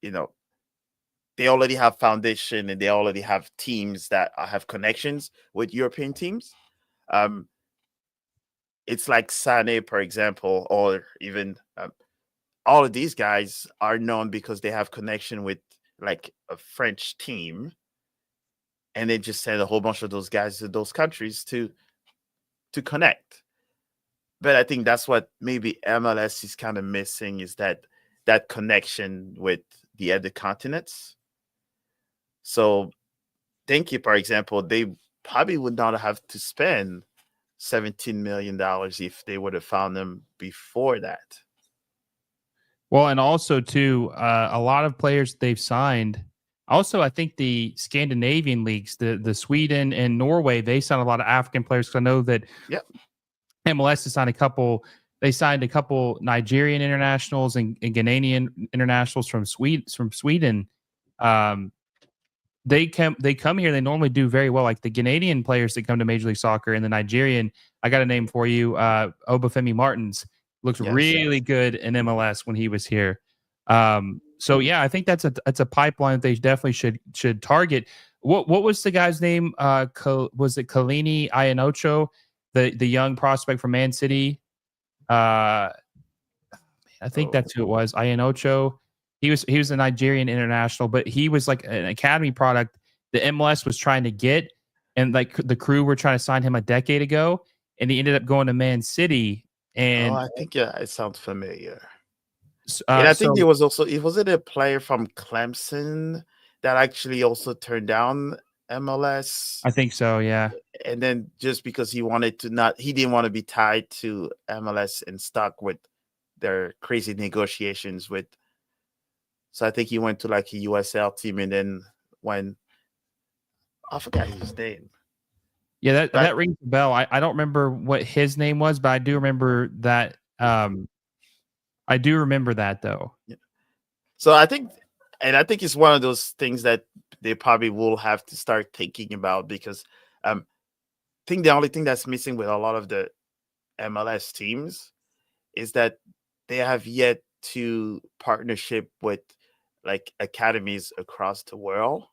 they already have foundation and they already have teams that have connections with European teams. It's like Sané, for example, or even all of these guys are known because they have connection with like a French team, and they just send a whole bunch of those guys to those countries to connect. But I think that's what maybe MLS is kind of missing, is that connection with the other continents. So, thank you, for example, they probably would not have to spend $17 million if they would have found them before that. Well, and also too, a lot of players they've signed. Also, I think the Scandinavian leagues, the Sweden and Norway, they signed a lot of African players. Because I know that MLS has signed a couple. They signed a couple Nigerian internationals and Ghanaian internationals from Sweden. They come here. They normally do very well. Like the Ghanaian players that come to Major League Soccer and the Nigerian. I got a name for you, Obafemi Martins. Looked really good in MLS when he was here. So yeah, I think that's a pipeline that they definitely should target. What was the guy's name? Was it Kalini Iheanacho, the young prospect from Man City? I think that's who it was. Iheanacho. He was a Nigerian international, but he was like an academy product the MLS was trying to get, and like the Crew were trying to sign him a decade ago, and he ended up going to Man City. And I think it sounds familiar. And I think it was it a player from Clemson that actually also turned down MLS? I think so, yeah. And then just because he didn't want to be tied to MLS and stuck with their crazy negotiations with. So I think he went to like a USL team, and then I forgot his name. Yeah, that rings a bell. I don't remember what his name was, but I do remember that. I do remember that though. Yeah. So I think it's one of those things that they probably will have to start thinking about, because think the only thing that's missing with a lot of the MLS teams is that they have yet to partnership with like academies across the world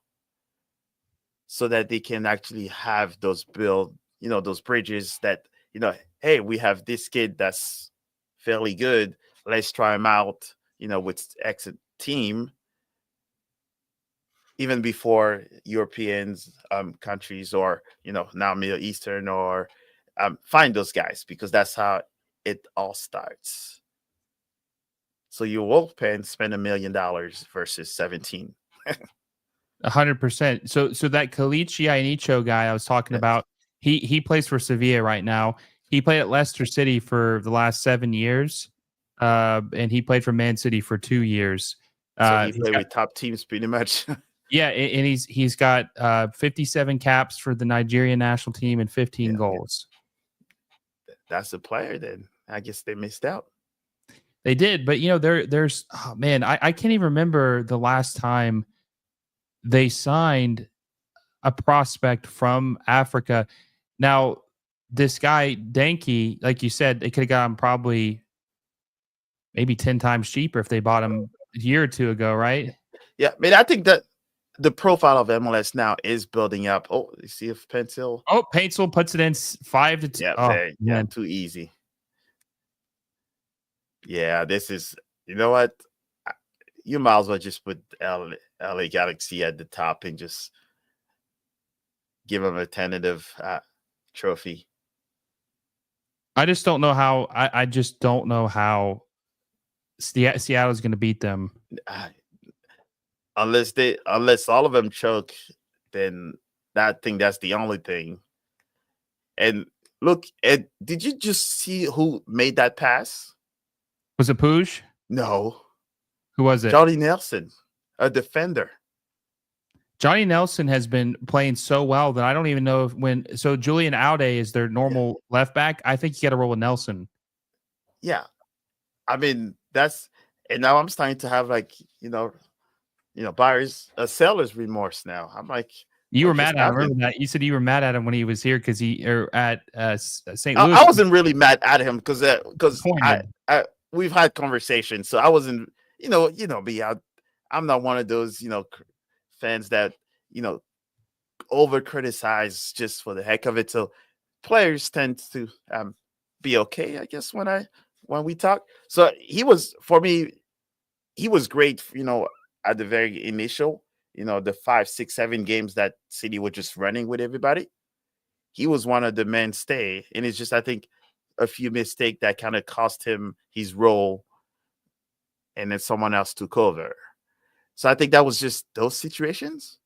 so that they can actually have those build, those bridges that, hey, we have this kid that's fairly good. Let's try him out, with X team, even before Europeans countries or, now Middle Eastern or find those guys, because that's how it all starts. So you will spend $1 million versus 17. 100%. So that Kalichi Iheanacho guy I was talking Yes. about, he plays for Sevilla right now. He played at Leicester City for the last 7 years, and he played for Man City for 2 years. So he played with top teams pretty much. Yeah, and he's got 57 caps for the Nigerian national team and 15 goals. That's a player then. I guess they missed out. They did, but there's oh man, I can't even remember the last time they signed a prospect from Africa. Now, this guy Denki, like you said, they could have got him probably maybe 10 times cheaper if they bought him a year or two ago, right? Yeah, I mean, I think that the profile of MLS now is building up. Oh, you see if Pencil? Oh, Paintsel puts it in 5-2. Yeah, too easy. Yeah, this is, you know what? You might as well just put LA Galaxy at the top and just give them a tentative trophy. I just don't know how. I just don't know how Seattle's going to beat them. Unless all of them choke, then I think that's the only thing. And look, Ed, did you just see who made that pass? Was it Puig? No. Who was it? Johnny Nelson, a defender. Johnny Nelson has been playing so well that I don't even know so Julian Aude is their normal left back. I think you got to roll with Nelson. Yeah. I mean, and now I'm starting to have buyer's seller's remorse now. I'm like, you were mad at him. Remember that? You said you were mad at him when he was here because at St. Louis. I wasn't really mad at him because we've had conversations, so I wasn't. Me. I'm not one of those fans that over criticize just for the heck of it. So players tend to be okay, I guess, when we talk. So for me, he was great. At the very initial, the 5, 6, 7 games that City were just running with everybody. He was one of the mainstay, and it's just, I think, a few mistakes that kind of cost him his role, and then someone else took over. So I think that was just those situations,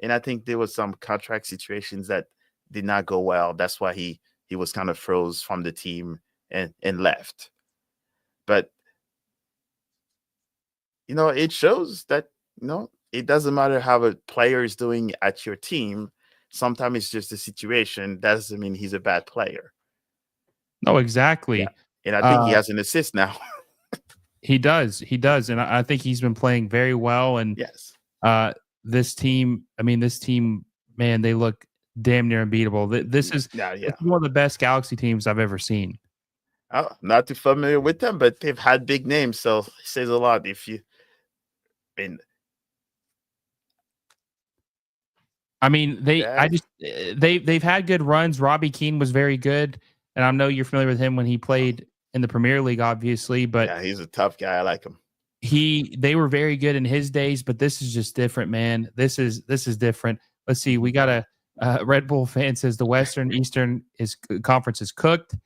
and I think there was some contract situations that did not go well. That's why he was kind of froze from the team and left. But it shows that it doesn't matter how a player is doing at your team. Sometimes it's just a situation. That doesn't mean he's a bad player. No, exactly. Yeah. And I think he has an assist now. He does. And I think he's been playing very well. And yes, this team, man, they look damn near unbeatable. This is one of the best Galaxy teams I've ever seen. I'm not too familiar with them, but they've had big names, so it says a lot. They've had good runs. Robbie Keane was very good, and I know you're familiar with him when he played in the Premier League, obviously. But yeah, he's a tough guy. I like him. They were very good in his days, but this is just different, man. This is different. Let's see. We got a Red Bull fan says the Western Eastern Conference is cooked.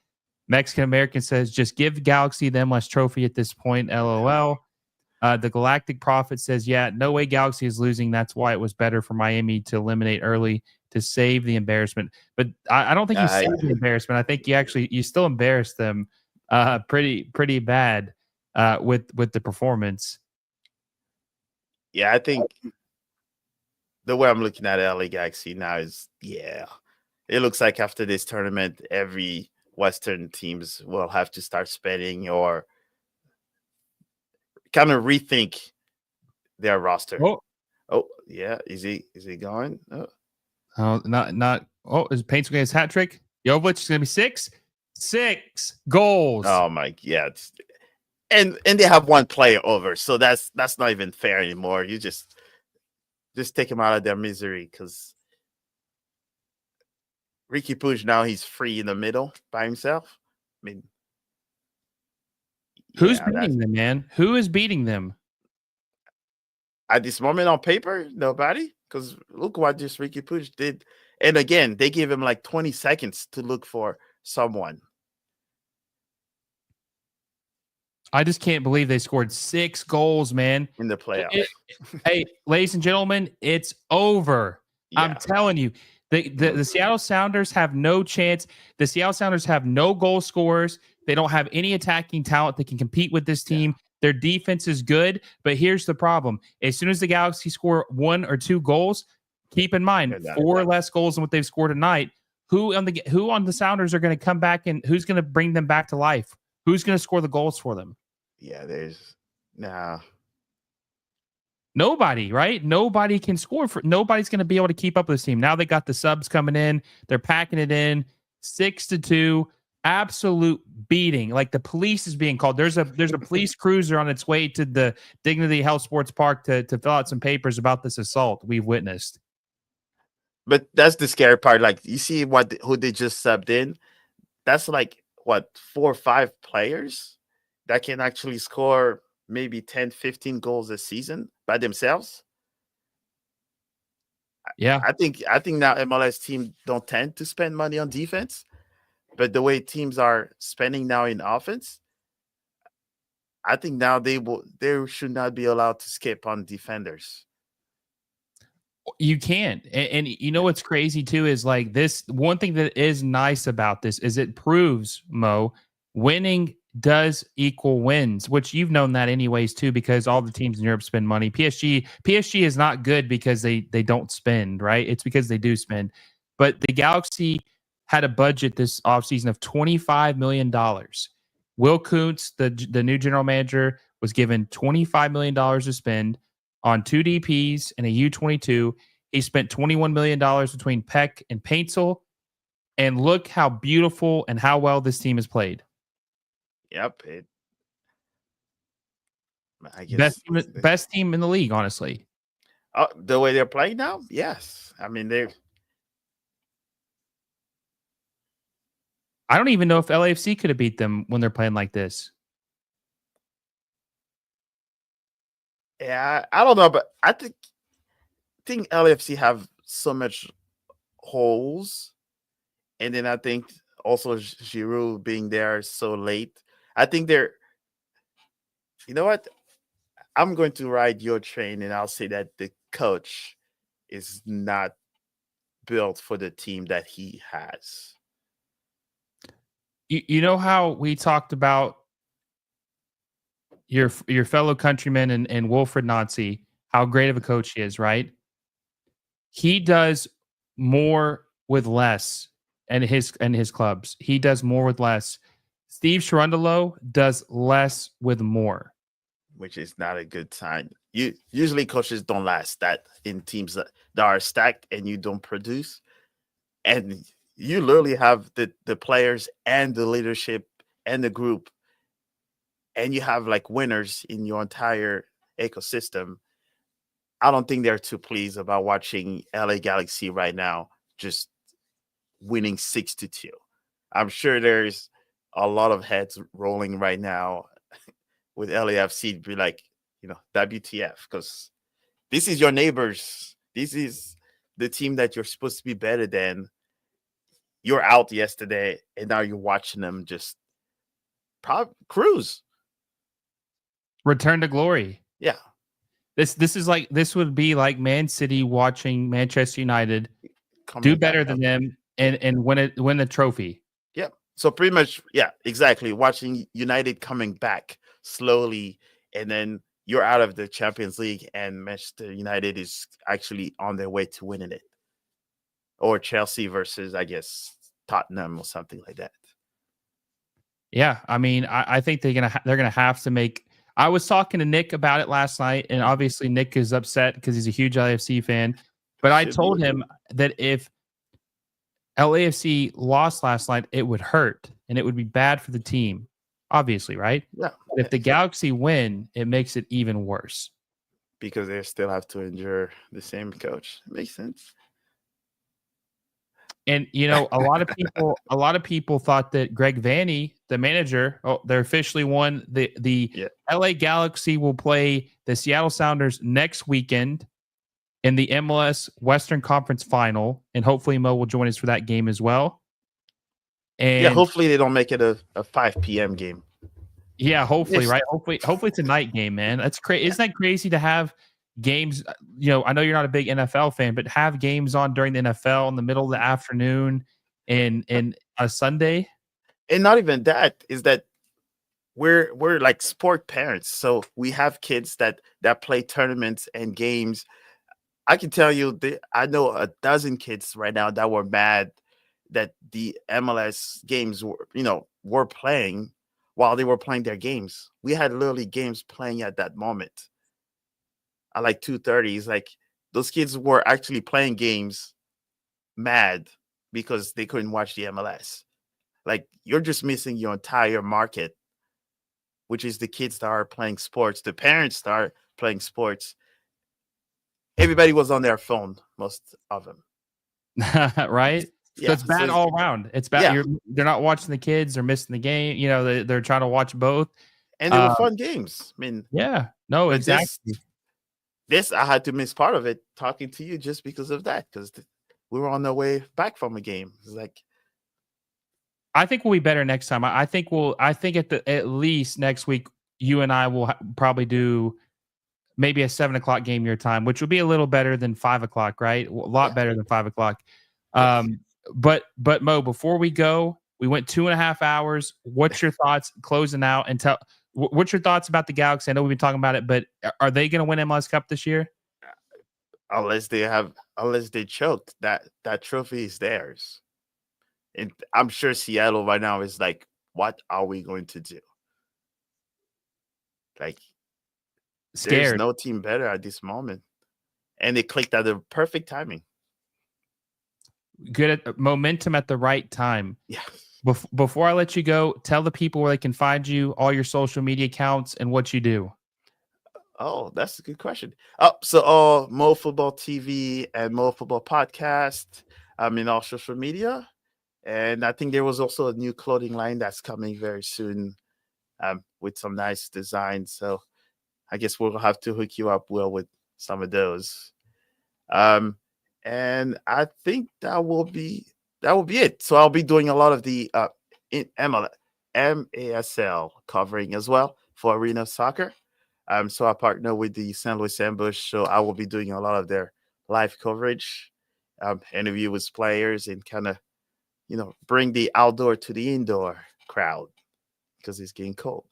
Mexican American says just give Galaxy the MLS trophy at this point. LOL. The Galactic Prophet says, yeah, no way Galaxy is losing. That's why it was better for Miami to eliminate early to save the embarrassment. But I don't think you saved the embarrassment. I think you still embarrassed them pretty bad with the performance. Yeah, I think the way I'm looking at LA Galaxy now is, it looks like after this tournament, every Western teams will have to start spending or kind of rethink their roster. Oh, yeah. Is he going? Oh, not. Oh, is Paints going his hat trick? Jovic is going to be six goals. Oh my, yeah. And they have one player over, so that's not even fair anymore. You just take him out of their misery, because Ricky Puig, now he's free in the middle by himself. I mean, Who's yeah, beating them, man? Who is beating them? at this moment on paper, nobody. Because look what this Ricky Puig did. And again, they gave him like 20 seconds to look for someone. I just can't believe they scored 6 goals, man. In the playoffs. Hey, ladies and gentlemen, it's over. Yeah. I'm telling you, the Seattle Sounders have no chance. The Seattle Sounders have no goal scorers. They don't have any attacking talent that can compete with this team. Yeah. Their defense is good, but here's the problem. As soon as the Galaxy score 1 or 2 goals, keep in mind 4 less goals than what they've scored tonight. Who on the Sounders are going to come back, and who's going to bring them back to life? Who's going to score the goals for them? Yeah, nobody, right? Nobody can score for. Nobody's going to be able to keep up with this team. Now they got the subs coming in. They're packing it in 6-2. Absolute beating. Like the police is being called. There's a police cruiser on its way to the Dignity Health Sports Park to fill out some papers about this assault we've witnessed. But that's the scary part. Like, you see who they just subbed in. That's like what, 4 or 5 players that can actually score maybe 10, 15 goals a season by themselves. Yeah. I think now MLS teams don't tend to spend money on defense, but the way teams are spending now in offense, I think now they should not be allowed to skip on defenders. You can't. And you know what's crazy too is like this one thing that is nice about this is it proves, Mo, winning does equal wins, which you've known that anyways too, because all the teams in Europe spend money. PSG is not good because they don't spend, right? It's because they do spend. But the Galaxy had a budget this offseason of $25 million. Will Kuntz, the new general manager, was given $25 million to spend on 2 DPs and a U22. He spent $21 million between Peck and Paintsel. And look how beautiful and how well this team has played. Yep. I guess best team in the league, honestly. The way they're playing now? Yes. I mean, I don't even know if LAFC could have beat them when they're playing like this. Yeah, I don't know, but I think LAFC have so much holes. And then I think also Giroud being there so late. I think you know what? I'm going to ride your train, and I'll say that the coach is not built for the team that he has. You know how we talked about your fellow countryman and Wilfred Nancy, how great of a coach he is, right? He does more with less, and his clubs. He does more with less. Steve Cherundolo does less with more, which is not a good sign. Usually coaches don't last that in teams that are stacked and you don't produce. And you literally have the players and the leadership and the group, and you have like winners in your entire ecosystem. I don't think they're too pleased about watching LA Galaxy right now just winning 6-2. I'm sure there's a lot of heads rolling right now with LAFC to be like, WTF, because this is your neighbors. This is the team that you're supposed to be better than. You're out yesterday, and now you're watching them just cruise. Return to glory. Yeah. This would be like Man City watching Manchester United do better than them and win the trophy. Yeah. So pretty much, yeah, exactly. Watching United coming back slowly, and then you're out of the Champions League, and Manchester United is actually on their way to winning it. Or Chelsea versus, I guess, Tottenham or something like that. Yeah, I mean, I think they're gonna have to make. I was talking to Nick about it last night, and obviously Nick is upset because he's a huge LAFC fan. But I told him that if LAFC lost last night, it would hurt and it would be bad for the team, obviously, right? Yeah. But if the Galaxy win, it makes it even worse. Because they still have to endure the same coach. Makes sense. And a lot of people thought that Greg Vanney, the manager, they're officially won. The LA Galaxy will play the Seattle Sounders next weekend in the MLS Western Conference Final, and hopefully Mo will join us for that game as well. And yeah, hopefully they don't make it a 5 p.m. game. Yeah, hopefully, right? Hopefully it's a night game, man. That's crazy. Isn't that crazy to have games? I know you're not a big NFL fan, but have games on during the NFL in the middle of the afternoon and a Sunday. And not even that, is that we're like sport parents, so we have kids that play tournaments and games. I can tell you, I know a dozen kids right now that were mad that the MLS games were playing while they were playing their games. We had literally games playing at that moment. At like 2:30, it's like those kids were actually playing games mad because they couldn't watch the MLS. Like, you're just missing your entire market, which is the kids that are playing sports, the parents that are playing sports. Everybody was on their phone, most of them. Right? Yeah, so it's bad all around. It's bad. Yeah. They're not watching the kids. They're missing the game. They're trying to watch both. And they were fun games. I mean, yeah. No, exactly. This I had to miss part of it talking to you just because of that, because we were on the way back from a game. It's like, I think we'll be better next time. I think at least next week, you and I will probably do maybe a 7:00 game your time, which will be a little better than 5:00, right? A lot better than 5:00. But Mo, before we go, we went 2.5 hours. What's your thoughts closing out, and what's your thoughts about the Galaxy? I know we've been talking about it, but are they going to win MLS Cup this year? Unless they choke, that trophy is theirs. And I'm sure Seattle right now is like, what are we going to do? Like, scared. There's no team better at this moment. And they clicked at the perfect timing. Good at momentum at the right time. Yeah. Before I let you go, tell the people where they can find you, all your social media accounts, and what you do. Oh, that's a good question. So Mo Football TV and Mo Football Podcast. I'm in all social media. And I think there was also a new clothing line that's coming very soon with some nice designs. So I guess we'll have to hook you up, Will, with some of those. And I think that will be it. So I'll be doing a lot of the MASL covering as well for Arena Soccer. So I partner with the St. Louis Ambush, so I will be doing a lot of their live coverage, interview with players, and kind of, bring the outdoor to the indoor crowd because it's getting cold.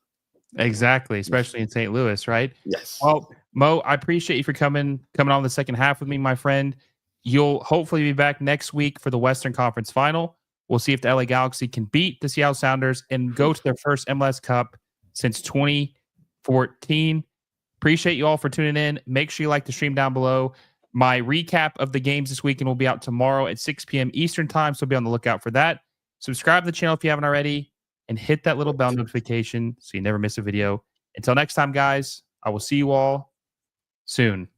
Exactly, especially in St. Louis, right? Yes. Well, Mo, I appreciate you for coming on the second half with me, my friend. You'll hopefully be back next week for the Western Conference Final. We'll see if the LA Galaxy can beat the Seattle Sounders and go to their first MLS Cup since 2014. Appreciate you all for tuning in. Make sure you like the stream down below. My recap of the games this weekend will be out tomorrow at 6 p.m. Eastern time, so be on the lookout for that. Subscribe to the channel if you haven't already, and hit that little bell notification so you never miss a video. Until next time, guys, I will see you all soon.